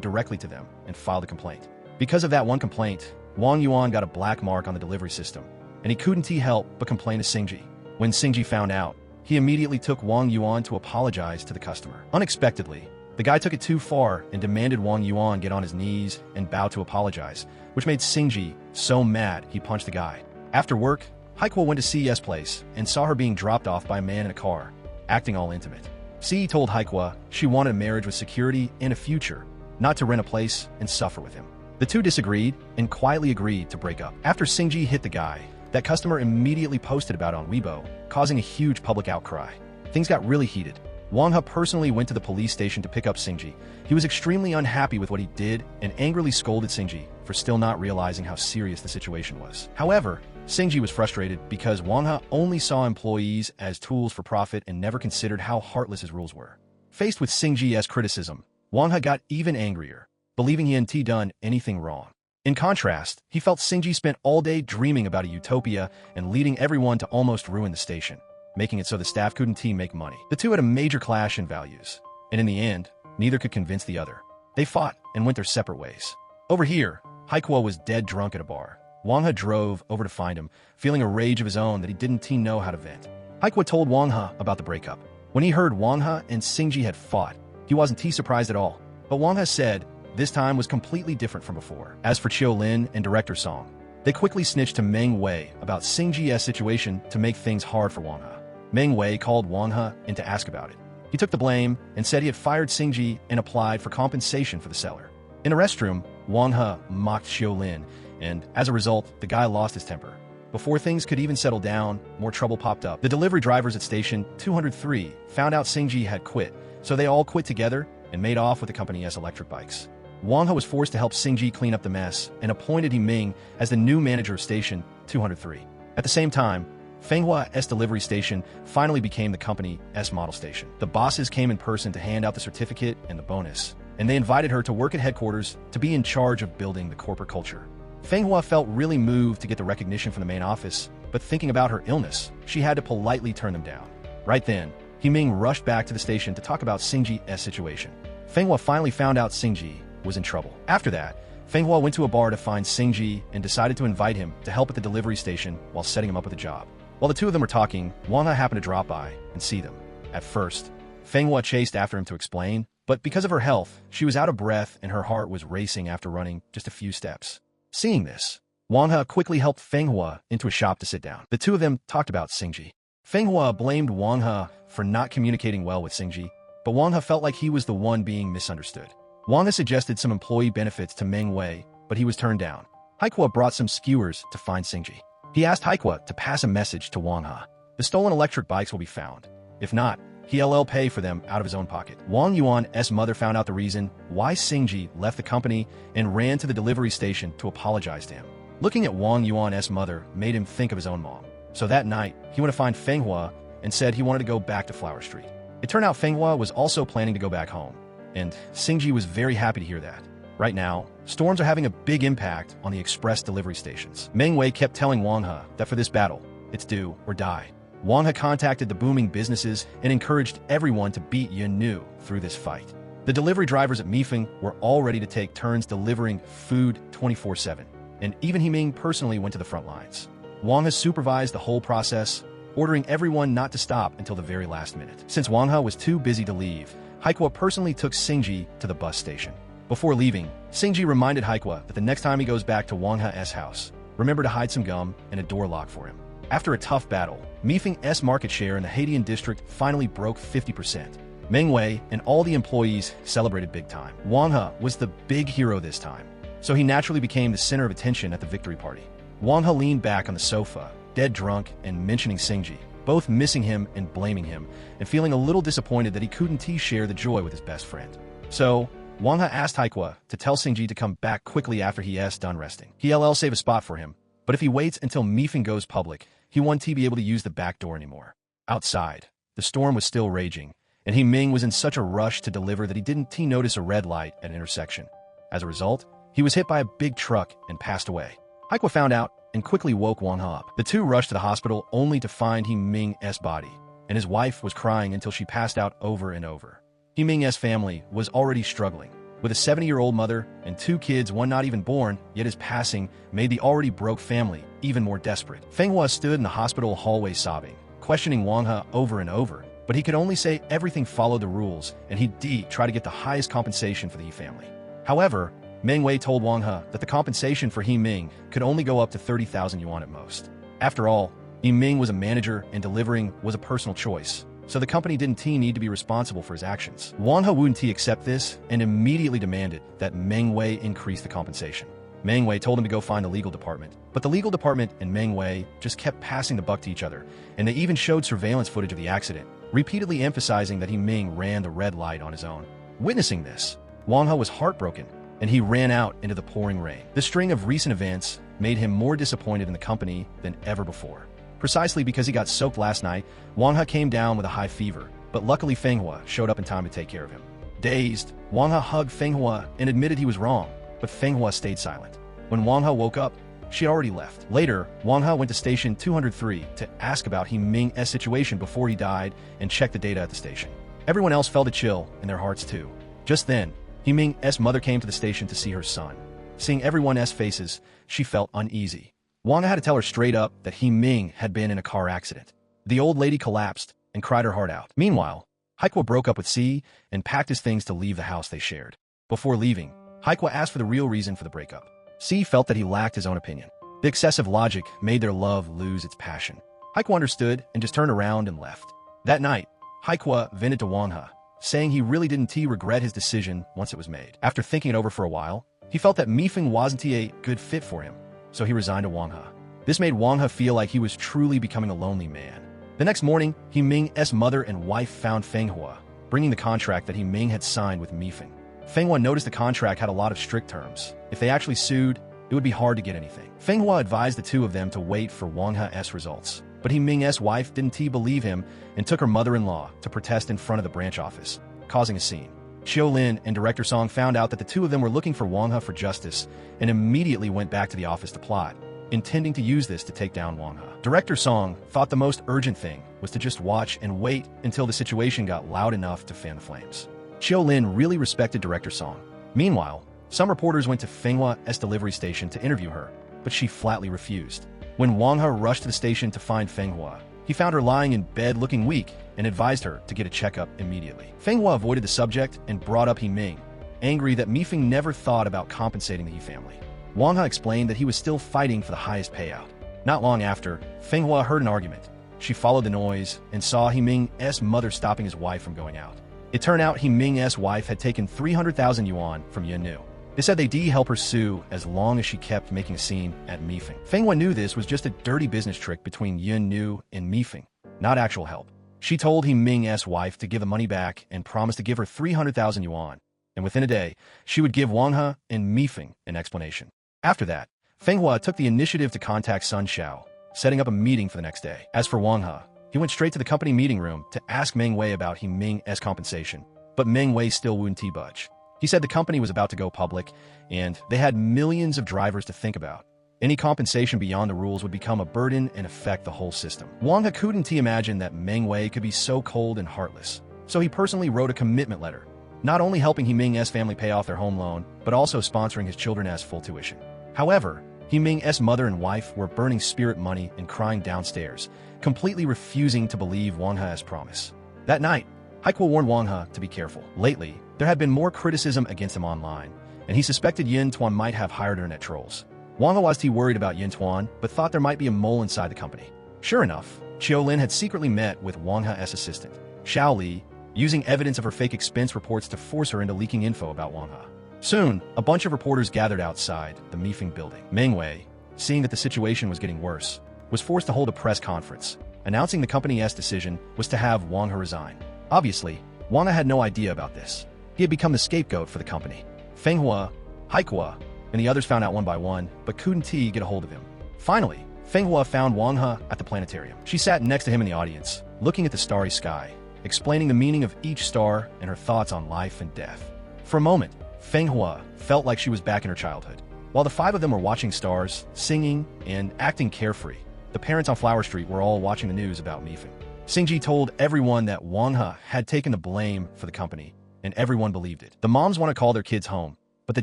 directly to them, and filed a complaint. Because of that one complaint, Wang Yuan got a black mark on the delivery system, and he couldn't help but complain to Xingji. When Xingji found out, he immediately took Wang Yuan to apologize to the customer. Unexpectedly, the guy took it too far and demanded Wang Yuan get on his knees and bow to apologize, which made Xingji so mad he punched the guy. After work, Haikua went to CE's place and saw her being dropped off by a man in a car, acting all intimate. CE told Haikua she wanted a marriage with security and a future, not to rent a place and suffer with him. The two disagreed and quietly agreed to break up. After Xingji hit the guy, that customer immediately posted about it on Weibo, causing a huge public outcry. Things got really heated. Wang He personally went to the police station to pick up Xingji. He was extremely unhappy with what he did and angrily scolded Xingji for still not realizing how serious the situation was. However, Xingji was frustrated because Wang He only saw employees as tools for profit and never considered how heartless his rules were. Faced with Xingji's criticism, Wang He got even angrier, believing he hadn't done anything wrong. In contrast, he felt Xingji spent all day dreaming about a utopia and leading everyone to almost ruin the station, making it so the staff couldn't make money. The two had a major clash in values, and in the end, neither could convince the other. They fought and went their separate ways. Over here, Haikua was dead drunk at a bar. Wang He drove over to find him, feeling a rage of his own that he didn't know how to vent. Haikua told Wang He about the breakup. When he heard Wang He and Xingji had fought, he wasn't surprised at all. But Wang He said this time was completely different from before. As for Qiu Lin and Director Song, they quickly snitched to Meng Wei about Xingji's situation to make things hard for Wang He. Meng Wei called Wang He in to ask about it. He took the blame and said he had fired Xingji and applied for compensation for the seller. In a restroom, Wang He mocked Qiu Lin, and as a result, the guy lost his temper. Before things could even settle down, more trouble popped up. The delivery drivers at station 203 found out Xingji had quit, so they all quit together and made off with the company's electric bikes. Wang He was forced to help Xingji clean up the mess and appointed Ming as the new manager of station 203. At the same time, Feng Hua's delivery station finally became the company's model station. The bosses came in person to hand out the certificate and the bonus, and they invited her to work at headquarters to be in charge of building the corporate culture. Feng Hua felt really moved to get the recognition from the main office, but thinking about her illness, she had to politely turn them down. Right then, He Ming rushed back to the station to talk about Xingji's situation. Feng Hua finally found out Xingji was in trouble. After that, Feng Hua went to a bar to find Xingji and decided to invite him to help at the delivery station while setting him up with a job. While the two of them were talking, Wang He happened to drop by and see them. At first, Feng Hua chased after him to explain, but because of her health, she was out of breath and her heart was racing after running just a few steps. Seeing this, Wang He quickly helped Feng Hua into a shop to sit down. The two of them talked about Xingji. Feng Hua blamed Wang He for not communicating well with Xingji, but Wang He felt like he was the one being misunderstood. Wang He suggested some employee benefits to Meng Wei, but he was turned down. Haikua brought some skewers to find Xingji. He asked Haikua to pass a message to Wang He. The stolen electric bikes will be found. If not, he'll pay for them out of his own pocket. Wang Yuan's mother found out the reason why Xingji left the company and ran to the delivery station to apologize to him. Looking at Wang Yuan's mother made him think of his own mom. So that night, he went to find Feng Hua and said he wanted to go back to Flower Street. It turned out Feng Hua was also planning to go back home, and Xingji was very happy to hear that. Right now, storms are having a big impact on the express delivery stations. Meng Wei kept telling Wang He that for this battle, it's do or die. Wang He contacted the booming businesses and encouraged everyone to beat Yunnu through this fight. The delivery drivers at Mifeng were all ready to take turns delivering food 24/7, and even He Ming personally went to the front lines. Wang He supervised the whole process, ordering everyone not to stop until the very last minute. Since Wang He was too busy to leave, Haikua personally took Xingji to the bus station. Before leaving, Xingji reminded Haikua that the next time he goes back to Wang He's house, remember to hide some gum and a door lock for him. After a tough battle, Mifeng's market share in the Haidian district finally broke 50%. Meng Wei and all the employees celebrated big time. Wang He was the big hero this time, so he naturally became the center of attention at the victory party. Wang He leaned back on the sofa, dead drunk and mentioning Xingji, both missing him and blaming him, and feeling a little disappointed that he couldn't share the joy with his best friend. So, Wang He asked Haikua to tell Xingji to come back quickly after he's done resting. He'll save a spot for him, but if he waits until Mifeng goes public, he won't be able to use the back door anymore. Outside, the storm was still raging, and He Ming was in such a rush to deliver that he didn't notice a red light at an intersection. As a result, he was hit by a big truck and passed away. Haikua found out and quickly woke Wang He up. The two rushed to the hospital only to find He Ming's body, and his wife was crying until she passed out over and over. He Ming's family was already struggling, with a 70-year-old mother and 2 kids, one not even born, yet his passing made the already broke family even more desperate. Feng Hua stood in the hospital hallway sobbing, questioning Wang He over and over, but he could only say everything followed the rules, and he'd try to get the highest compensation for the He family. However, Meng Wei told Wang He that the compensation for He Ming could only go up to 30,000 yuan at most. After all, He Ming was a manager and delivering was a personal choice, so the company didn't need to be responsible for his actions. Wang He wouldn't accept this and immediately demanded that Meng Wei increase the compensation. Meng Wei told him to go find the legal department, but the legal department and Meng Wei just kept passing the buck to each other, and they even showed surveillance footage of the accident, repeatedly emphasizing that He Ming ran the red light on his own. Witnessing this, Wang He was heartbroken, and he ran out into the pouring rain. The string of recent events made him more disappointed in the company than ever before. Precisely because he got soaked last night, Wang He came down with a high fever, but luckily Feng Hua showed up in time to take care of him. Dazed, Wang He hugged Feng Hua and admitted he was wrong, but Feng Hua stayed silent. When Wang He woke up, she already left. Later, Wang He went to Station 203 to ask about He Ming's situation before he died and check the data at the station. Everyone else felt a chill in their hearts too. Just then, He Ming's mother came to the station to see her son. Seeing everyone's faces, she felt uneasy. Wang He had to tell her straight up that He Ming had been in a car accident. The old lady collapsed and cried her heart out. Meanwhile, Haikua broke up with Si and packed his things to leave the house they shared. Before leaving, Haikua asked for the real reason for the breakup. Si felt that he lacked his own opinion. The excessive logic made their love lose its passion. Haikua understood and just turned around and left. That night, Haikua vented to Wang He, saying he really didn't regret his decision once it was made. After thinking it over for a while, he felt that Mifeng wasn't a good fit for him, so he resigned to Wang He. This made Wang He feel like he was truly becoming a lonely man. The next morning, He Ming's mother and wife found Feng Hua, bringing the contract that He Ming had signed with Mifeng. Feng Hua noticed the contract had a lot of strict terms. If they actually sued, it would be hard to get anything. Feng Hua advised the two of them to wait for Wang He's results, but He Ming's wife didn't believe him and took her mother-in-law to protest in front of the branch office, causing a scene. Xiaolin and director Song found out that the two of them were looking for Wang He for justice and immediately went back to the office to plot, intending to use this to take down Wang He. Director Song thought the most urgent thing was to just watch and wait until the situation got loud enough to fan the flames. Xiaolin really respected director Song. Meanwhile, some reporters went to Fenghua's delivery station to interview her, but she flatly refused. When Wang He rushed to the station to find Fenghua, he found her lying in bed looking weak and advised her to get a checkup immediately. Fenghua avoided the subject and brought up He Ming, angry that Mifeng never thought about compensating the He family. Wang He explained that he was still fighting for the highest payout. Not long after, Fenghua heard an argument. She followed the noise and saw He Ming's mother stopping his wife from going out. It turned out He Ming's wife had taken 300,000 yuan from Yun Nu. They said they'd help her sue as long as she kept making a scene at Mifeng. Fenghua knew this was just a dirty business trick between Yun Nu and Mifeng, not actual help. She told He Ming's wife to give the money back and promised to give her 300,000 yuan, and within a day, she would give Wang He and Mifeng an explanation. After that, Fenghua took the initiative to contact Sun Xiao, setting up a meeting for the next day. As for Wang He, he went straight to the company meeting room to ask Meng Wei about He Ming's compensation, but Meng Wei still wouldn't budge. He said the company was about to go public, and they had millions of drivers to think about. Any compensation beyond the rules would become a burden and affect the whole system. Wang He couldn't imagine that Meng Wei could be so cold and heartless, so he personally wrote a commitment letter, not only helping He Ming's family pay off their home loan, but also sponsoring his children's full tuition. However, He Ming's mother and wife were burning spirit money and crying downstairs, completely refusing to believe Wang He's promise. That night, Haikuo warned Wang He to be careful. Lately, there had been more criticism against him online, and he suspected Yin Tuan might have hired internet trolls. Wang He was worried about Yin Tuan, but thought there might be a mole inside the company. Sure enough, Xiaolin had secretly met with Wang He's assistant, Xiao Li, using evidence of her fake expense reports to force her into leaking info about Wang He. Soon, a bunch of reporters gathered outside the Mifeng building. Meng Wei, seeing that the situation was getting worse, was forced to hold a press conference, announcing the company's decision was to have Wang He resign. Obviously, Wang He had no idea about this. He had become the scapegoat for the company. Fenghua, Haikuo, and the others found out one by one, but couldn't get a hold of him. Finally, Fenghua found Wang He at the planetarium. She sat next to him in the audience, looking at the starry sky, explaining the meaning of each star and her thoughts on life and death. For a moment, Fenghua felt like she was back in her childhood. While the five of them were watching stars, singing, and acting carefree, the parents on Flower Street were all watching the news about Mifeng. Xingji told everyone that Wang He had taken the blame for the company, and everyone believed it. The moms want to call their kids home, but the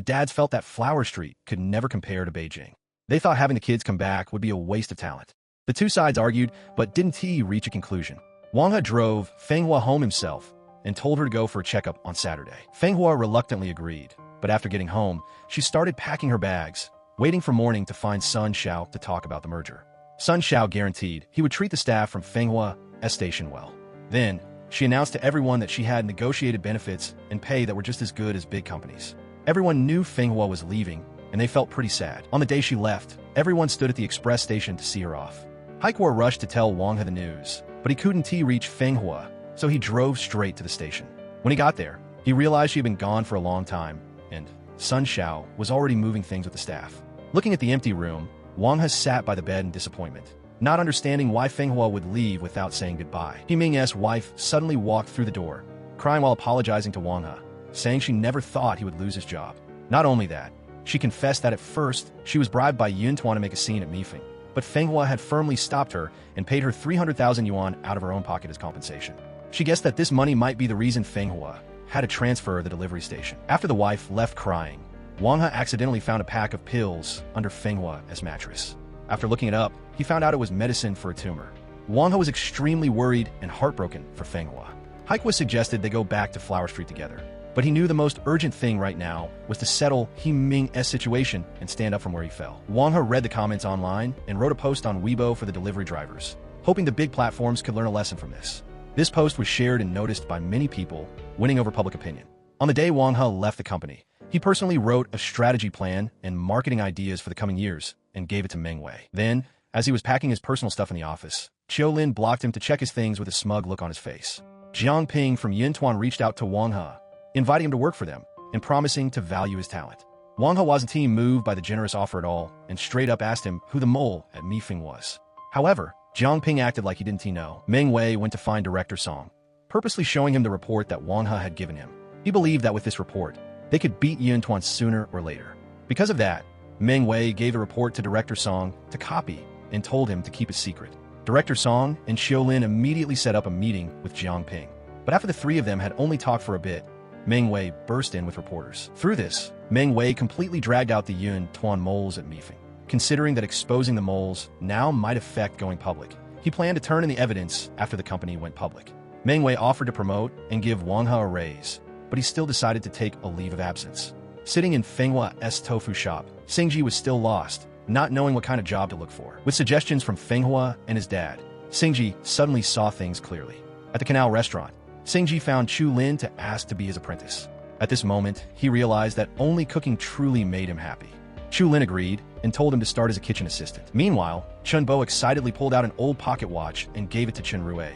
dads felt that Flower Street could never compare to Beijing. They thought having the kids come back would be a waste of talent. The two sides argued, but didn't reach a conclusion. Wang He drove Fenghua home himself and told her to go for a checkup on Saturday. Fenghua reluctantly agreed, but after getting home, she started packing her bags, waiting for morning to find Sun Xiao to talk about the merger. Sun Xiao guaranteed he would treat the staff from Fenghua's station well. Then, she announced to everyone that she had negotiated benefits and pay that were just as good as big companies. Everyone knew Fenghua was leaving, and they felt pretty sad. On the day she left, everyone stood at the express station to see her off. Haikuo rushed to tell Wang He the news, but he couldn't reach Fenghua, so he drove straight to the station. When he got there, he realized she had been gone for a long time, and Sun Xiao was already moving things with the staff. Looking at the empty room, Wang He sat by the bed in disappointment, not understanding why Fenghua would leave without saying goodbye. He Ming's wife suddenly walked through the door, crying while apologizing to Wang He, saying she never thought he would lose his job. Not only that, she confessed that at first she was bribed by Yun Tuan to make a scene at Mifeng, but Fenghua had firmly stopped her and paid her 300,000 yuan out of her own pocket as compensation. She guessed that this money might be the reason Fenghua had to transfer the delivery station. After the wife left crying, Wang He accidentally found a pack of pills under Fenghua's mattress. After looking it up, he found out it was medicine for a tumor. Wang He was extremely worried and heartbroken for Fenghua. Haikuo suggested they go back to Flower Street together, but he knew the most urgent thing right now was to settle He Ming's situation and stand up from where he fell. Wang He read the comments online and wrote a post on Weibo for the delivery drivers, hoping the big platforms could learn a lesson from this. This post was shared and noticed by many people, winning over public opinion. On the day Wang He left the company, he personally wrote a strategy plan and marketing ideas for the coming years and gave it to Meng Wei. Then, as he was packing his personal stuff in the office, Xiaolin blocked him to check his things with a smug look on his face. Jiang Ping from Yintuan reached out to Wang He, inviting him to work for them and promising to value his talent. Wang He wasn't moved by the generous offer at all and straight up asked him who the mole at Mifeng was. However, Jiang Ping acted like he didn't know. Meng Wei went to find director Song, purposely showing him the report that Wang He had given him. He believed that with this report, they could beat Yun Tuan sooner or later. Because of that, Meng Wei gave the report to Director Song to copy and told him to keep it secret. Director Song and Xiaolin immediately set up a meeting with Jiang Ping. But after the three of them had only talked for a bit, Meng Wei burst in with reporters. Through this, Meng Wei completely dragged out the Yun Tuan moles at Mifeng. Considering that exposing the moles now might affect going public, he planned to turn in the evidence after the company went public. Meng Wei offered to promote and give Wang He a raise, but he still decided to take a leave of absence. Sitting in Fenghua's tofu shop, Xingji was still lost, not knowing what kind of job to look for. With suggestions from Fenghua and his dad, Xingji suddenly saw things clearly. At the Canal restaurant, Xingji found Chu Lin to ask to be his apprentice. At this moment, he realized that only cooking truly made him happy. Chu Lin agreed and told him to start as a kitchen assistant. Meanwhile, Chen Bo excitedly pulled out an old pocket watch and gave it to Chen Rui.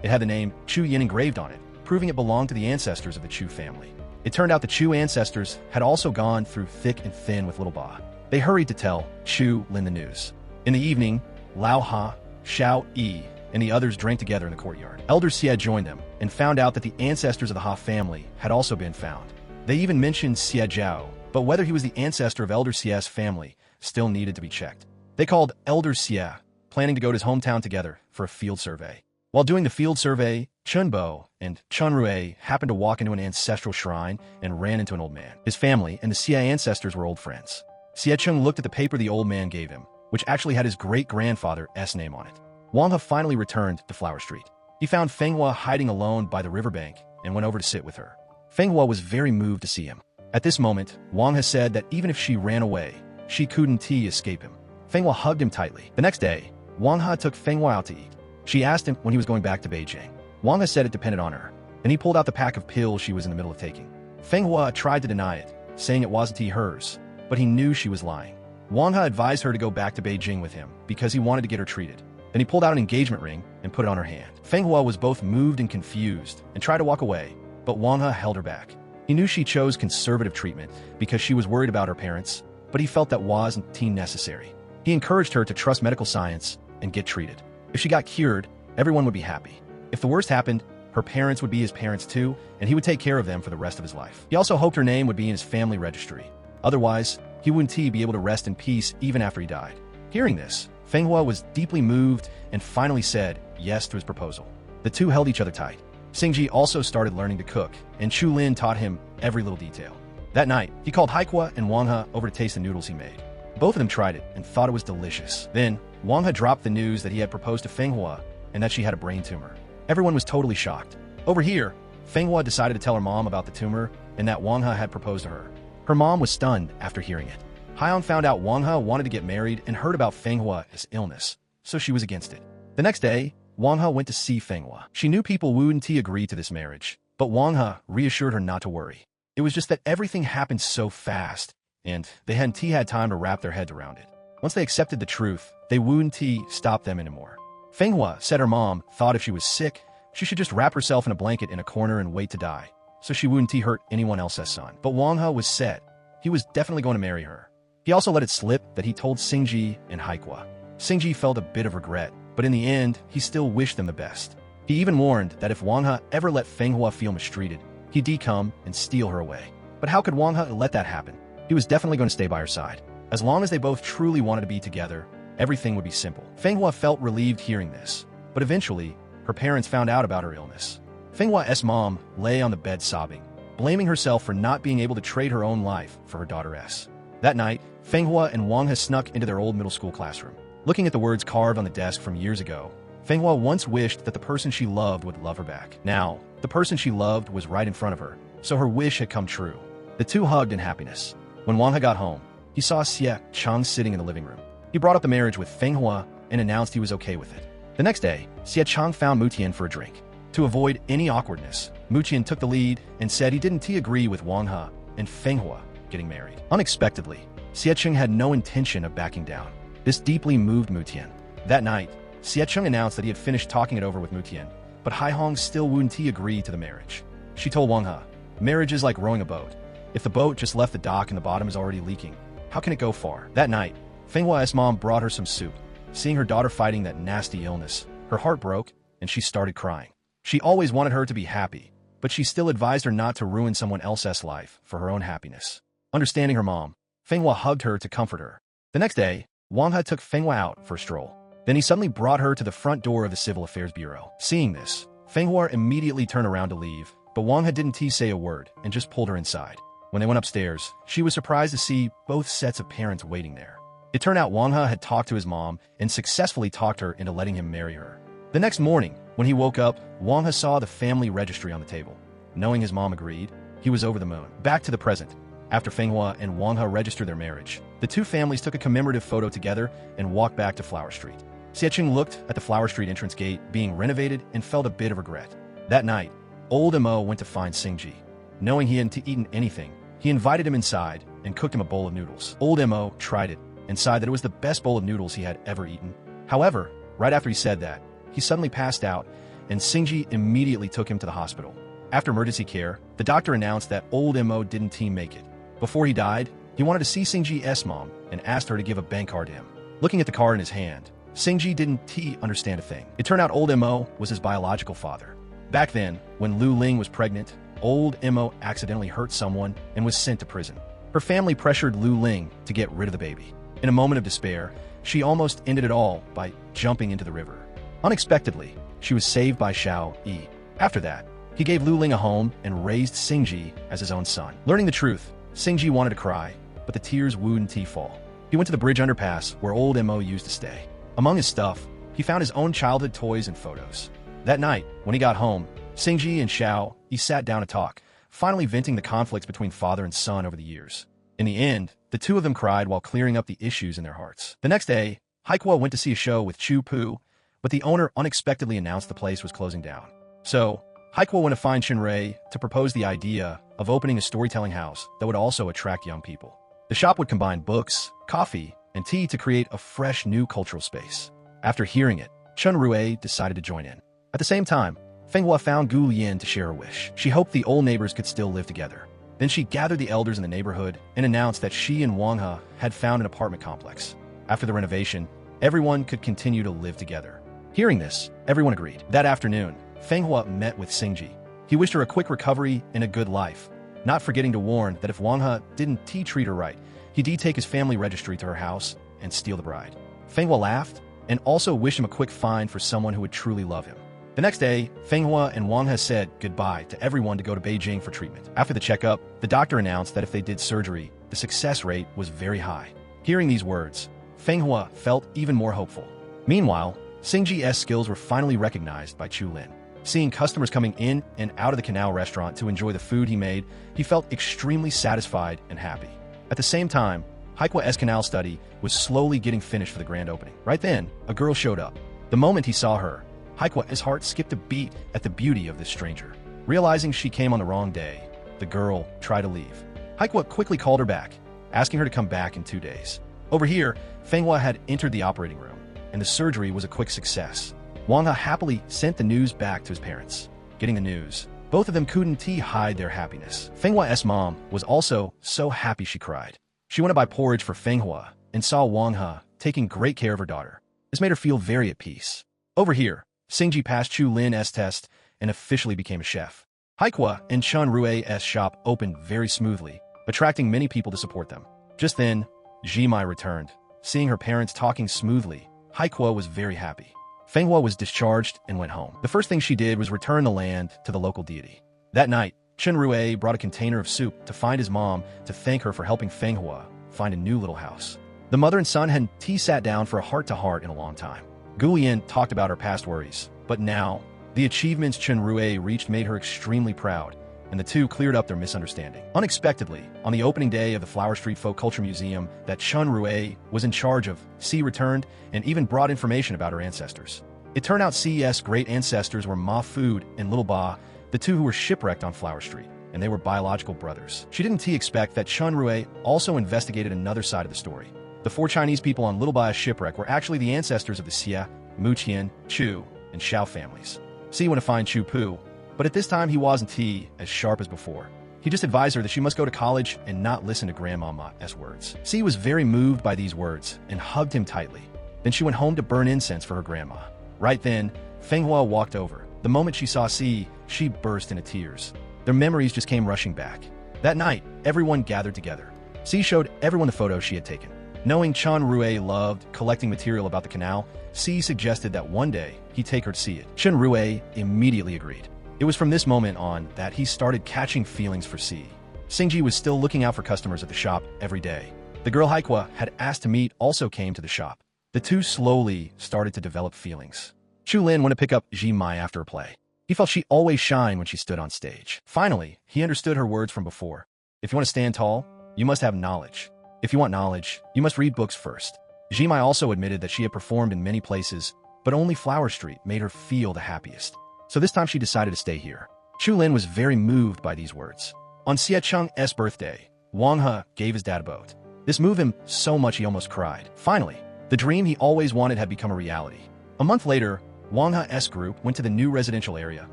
It had the name Chu Yin engraved on it, proving it belonged to the ancestors of the Chu family. It turned out the Chu ancestors had also gone through thick and thin with Little Ba. They hurried to tell Chu Lin the news. In the evening, Lao Ha, Xiao Yi, and the others drank together in the courtyard. Elder Xie joined them and found out that the ancestors of the Ha family had also been found. They even mentioned Xie Zhao, but whether he was the ancestor of Elder Xie's family still needed to be checked. They called Elder Xie, planning to go to his hometown together for a field survey. While doing the field survey, Chen Bo and Chen Rui happened to walk into an ancestral shrine and ran into an old man. His family and the Xie ancestors were old friends. Xie Cheng looked at the paper the old man gave him, which actually had his great-grandfather's name on it. Wang He finally returned to Flower Street. He found Fenghua hiding alone by the riverbank and went over to sit with her. Fenghua was very moved to see him. At this moment, Wang He said that even if she ran away, she couldn't escape him. Fenghua hugged him tightly. The next day, Wang He took Fenghua out to eat. She asked him when he was going back to Beijing. Wang He said it depended on her. Then he pulled out the pack of pills she was in the middle of taking. Fenghua tried to deny it, saying it wasn't hers, but he knew she was lying. Wang He advised her to go back to Beijing with him because he wanted to get her treated. Then he pulled out an engagement ring and put it on her hand. Fenghua was both moved and confused and tried to walk away, but Wang He held her back. He knew she chose conservative treatment because she was worried about her parents, but he felt that wasn't necessary. He encouraged her to trust medical science and get treated. If she got cured, everyone would be happy. If the worst happened, her parents would be his parents too, and he would take care of them for the rest of his life. He also hoped her name would be in his family registry. Otherwise, he wouldn't be able to rest in peace even after he died. Hearing this, Fenghua was deeply moved and finally said yes to his proposal. The two held each other tight. Xingji also started learning to cook, and Chu Lin taught him every little detail. That night, he called Haikua and Wang He over to taste the noodles he made. Both of them tried it and thought it was delicious. Then, Wang He dropped the news that he had proposed to Fenghua and that she had a brain tumor. Everyone was totally shocked. Over here, Fenghua decided to tell her mom about the tumor and that Wang He had proposed to her. Her mom was stunned after hearing it. Haiyan found out Wang He wanted to get married and heard about Fenghua's illness, so she was against it. The next day, Wang He went to see Fenghua. She knew people wouldn't agree to this marriage, but Wang He reassured her not to worry. It was just that everything happened so fast, and they hadn't had time to wrap their heads around it. Once they accepted the truth, they wouldn't stop them anymore. Fenghua said her mom thought if she was sick, she should just wrap herself in a blanket in a corner and wait to die, so she wouldn't hurt anyone else's son. But Wang He was set. He was definitely going to marry her. He also let it slip that he told Xingji and Haikua. Xingji felt a bit of regret, but in the end, he still wished them the best. He even warned that if Wang He ever let Fenghua feel mistreated, he'd come and steal her away. But how could Wang He let that happen? He was definitely going to stay by her side. As long as they both truly wanted to be together, everything would be simple. Fenghua felt relieved hearing this, but eventually, her parents found out about her illness. Fenghua's mom lay on the bed sobbing, blaming herself for not being able to trade her own life for her daughter's. That night, Fenghua and Wang He snuck into their old middle school classroom. Looking at the words carved on the desk from years ago, Fenghua once wished that the person she loved would love her back. Now, the person she loved was right in front of her, so her wish had come true. The two hugged in happiness. When Wang He got home, he saw Xie Chang sitting in the living room. He brought up the marriage with Fenghua and announced he was okay with it. The next day, Xie Chang found Mutian for a drink. To avoid any awkwardness, Mutian took the lead and said he didn't agree with Wang He and Fenghua getting married. Unexpectedly, Xie Cheng had no intention of backing down. This deeply moved Mutian. That night, Xie Cheng announced that he had finished talking it over with Mutian, but Hai Hong still wouldn't agree to the marriage. She told Wang He, marriage is like rowing a boat. If the boat just left the dock and the bottom is already leaking, how can it go far? That night, Fenghua's mom brought her some soup. Seeing her daughter fighting that nasty illness, her heart broke and she started crying. She always wanted her to be happy, but she still advised her not to ruin someone else's life for her own happiness. Understanding her mom, Fenghua hugged her to comfort her. The next day, Wang He took Fenghua out for a stroll. Then he suddenly brought her to the front door of the Civil Affairs Bureau. Seeing this, Fenghua immediately turned around to leave, but Wang He didn't say a word and just pulled her inside. When they went upstairs, she was surprised to see both sets of parents waiting there. It turned out Wang He had talked to his mom and successfully talked her into letting him marry her. The next morning, when he woke up, Wang He saw the family registry on the table. Knowing his mom agreed, he was over the moon. Back to the present. After Fenghua and Wang He registered their marriage, the two families took a commemorative photo together and walked back to Flower Street. Xiecheng looked at the Flower Street entrance gate being renovated and felt a bit of regret. That night, old Mo went to find Xingji. Knowing he hadn't eaten anything, he invited him inside and cooked him a bowl of noodles. Old Mo tried it and sighed that it was the best bowl of noodles he had ever eaten. However, right after he said that, he suddenly passed out, and Xingji immediately took him to the hospital. After emergency care, the doctor announced that old Mo didn't make it. Before he died, he wanted to see Xingji's mom and asked her to give a bank card to him. Looking at the card in his hand, Xingji didn't understand a thing. It turned out old Mo was his biological father. Back then, when Lu Ling was pregnant, old Mo accidentally hurt someone and was sent to prison. Her family pressured Lu Ling to get rid of the baby. In a moment of despair, she almost ended it all by jumping into the river. Unexpectedly, she was saved by Xiao Yi. After that, he gave Lu Ling a home and raised Xingji as his own son. Learning the truth, Xingji wanted to cry, but the tears wouldn't fall. He went to the bridge underpass where old Mo used to stay. Among his stuff, he found his own childhood toys and photos. That night, when he got home, Xingji and Xiao Yi sat down to talk, finally venting the conflicts between father and son over the years. In the end, the two of them cried while clearing up the issues in their hearts. The next day, Haikuo went to see a show with Chu Pu, but the owner unexpectedly announced the place was closing down. So, Haikuo went to find Chenrei to propose the idea of opening a storytelling house that would also attract young people. The shop would combine books, coffee, and tea to create a fresh new cultural space. After hearing it, Chen Rui decided to join in. At the same time, Fenghua found Gu Yin to share her wish. She hoped the old neighbors could still live together. Then she gathered the elders in the neighborhood and announced that she and Wang He had found an apartment complex. After the renovation, everyone could continue to live together. Hearing this, everyone agreed. That afternoon, Fenghua met with Xingji. He wished her a quick recovery and a good life, not forgetting to warn that if Wang He didn't treat her right, he'd take his family registry to her house and steal the bride. Fenghua laughed and also wished him a quick find for someone who would truly love him. The next day, Fenghua and Wang He said goodbye to everyone to go to Beijing for treatment. After the checkup, the doctor announced that if they did surgery, the success rate was very high. Hearing these words, Fenghua felt even more hopeful. Meanwhile, Xingji's skills were finally recognized by Chu Lin. Seeing customers coming in and out of the canal restaurant to enjoy the food he made, he felt extremely satisfied and happy. At the same time, Haikuo's canal study was slowly getting finished for the grand opening. Right then, a girl showed up. The moment he saw her, Haikuo's heart skipped a beat at the beauty of this stranger. Realizing she came on the wrong day, the girl tried to leave. Haikuo quickly called her back, asking her to come back in 2 days. Over here, Fenghua had entered the operating room, and the surgery was a quick success. Wang He happily sent the news back to his parents. Getting the news, both of them couldn't hide their happiness. Fenghua's mom was also so happy she cried. She went to buy porridge for Fenghua and saw Wang He taking great care of her daughter. This made her feel very at peace. Over here, Xingji passed Chu Lin's test and officially became a chef. Haikuo and Chen Rui's shop opened very smoothly, attracting many people to support them. Just then, Jimai returned. Seeing her parents talking smoothly, Haikuo was very happy. Fenghua was discharged and went home. The first thing she did was return the land to the local deity. That night, Chen Rui brought a container of soup to find his mom to thank her for helping Fenghua find a new little house. The mother and son had sat down for a heart-to-heart in a long time. Gulian talked about her past worries, but now, the achievements Chen Rui reached made her extremely proud, and the two cleared up their misunderstanding. Unexpectedly, on the opening day of the Flower Street Folk Culture Museum that Chen Rui was in charge of, C returned and even brought information about her ancestors. It turned out C's great ancestors were Ma Food and Little Ba, the two who were shipwrecked on Flower Street, and they were biological brothers. She didn't expect that Chen Rui also investigated another side of the story. The 4 Chinese people on Little Ba's shipwreck were actually the ancestors of the Xia, Muqian, Chu, and Xiao families. C went to find Chu Pu, but at this time he wasn't as sharp as before. He just advised her that she must go to college and not listen to Grandmama's words. C was very moved by these words and hugged him tightly. Then she went home to burn incense for her grandma. Right then, Fenghua walked over. The moment she saw C, she burst into tears. Their memories just came rushing back. That night, everyone gathered together. C showed everyone the photos she had taken. Knowing Chen Rue loved collecting material about the canal, C suggested that one day he take her to see it. Chen Rue immediately agreed. It was from this moment on that he started catching feelings for C. Xingji was still looking out for customers at the shop every day. The girl Haikua had asked to meet also came to the shop. The two slowly started to develop feelings. Chu Lin went to pick up Ji Mai after a play. He felt she always shined when she stood on stage. Finally, he understood her words from before. If you want to stand tall, you must have knowledge. If you want knowledge, you must read books first. Ji Mai also admitted that she had performed in many places, but only Flower Street made her feel the happiest. So this time she decided to stay here. Chu Lin was very moved by these words. On Xie Cheng's birthday, Wang He gave his dad a boat. This moved him so much he almost cried. Finally, the dream he always wanted had become a reality. A month later, Wang He's group went to the new residential area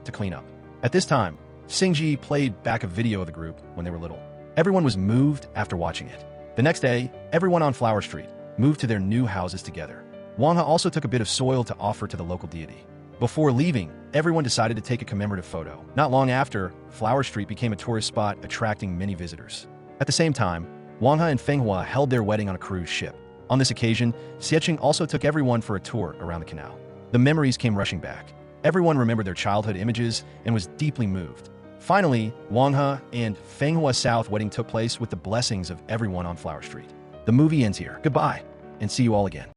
to clean up. At this time, Xingji played back a video of the group when they were little. Everyone was moved after watching it. The next day, everyone on Flower Street moved to their new houses together. Wang He also took a bit of soil to offer to the local deity. Before leaving, everyone decided to take a commemorative photo. Not long after, Flower Street became a tourist spot attracting many visitors. At the same time, Wang He and Feng Hua held their wedding on a cruise ship. On this occasion, Xiecheng also took everyone for a tour around the canal. The memories came rushing back. Everyone remembered their childhood images and was deeply moved. Finally, Wang He and Feng Hua South wedding took place with the blessings of everyone on Flower Street. The movie ends here. Goodbye, and see you all again.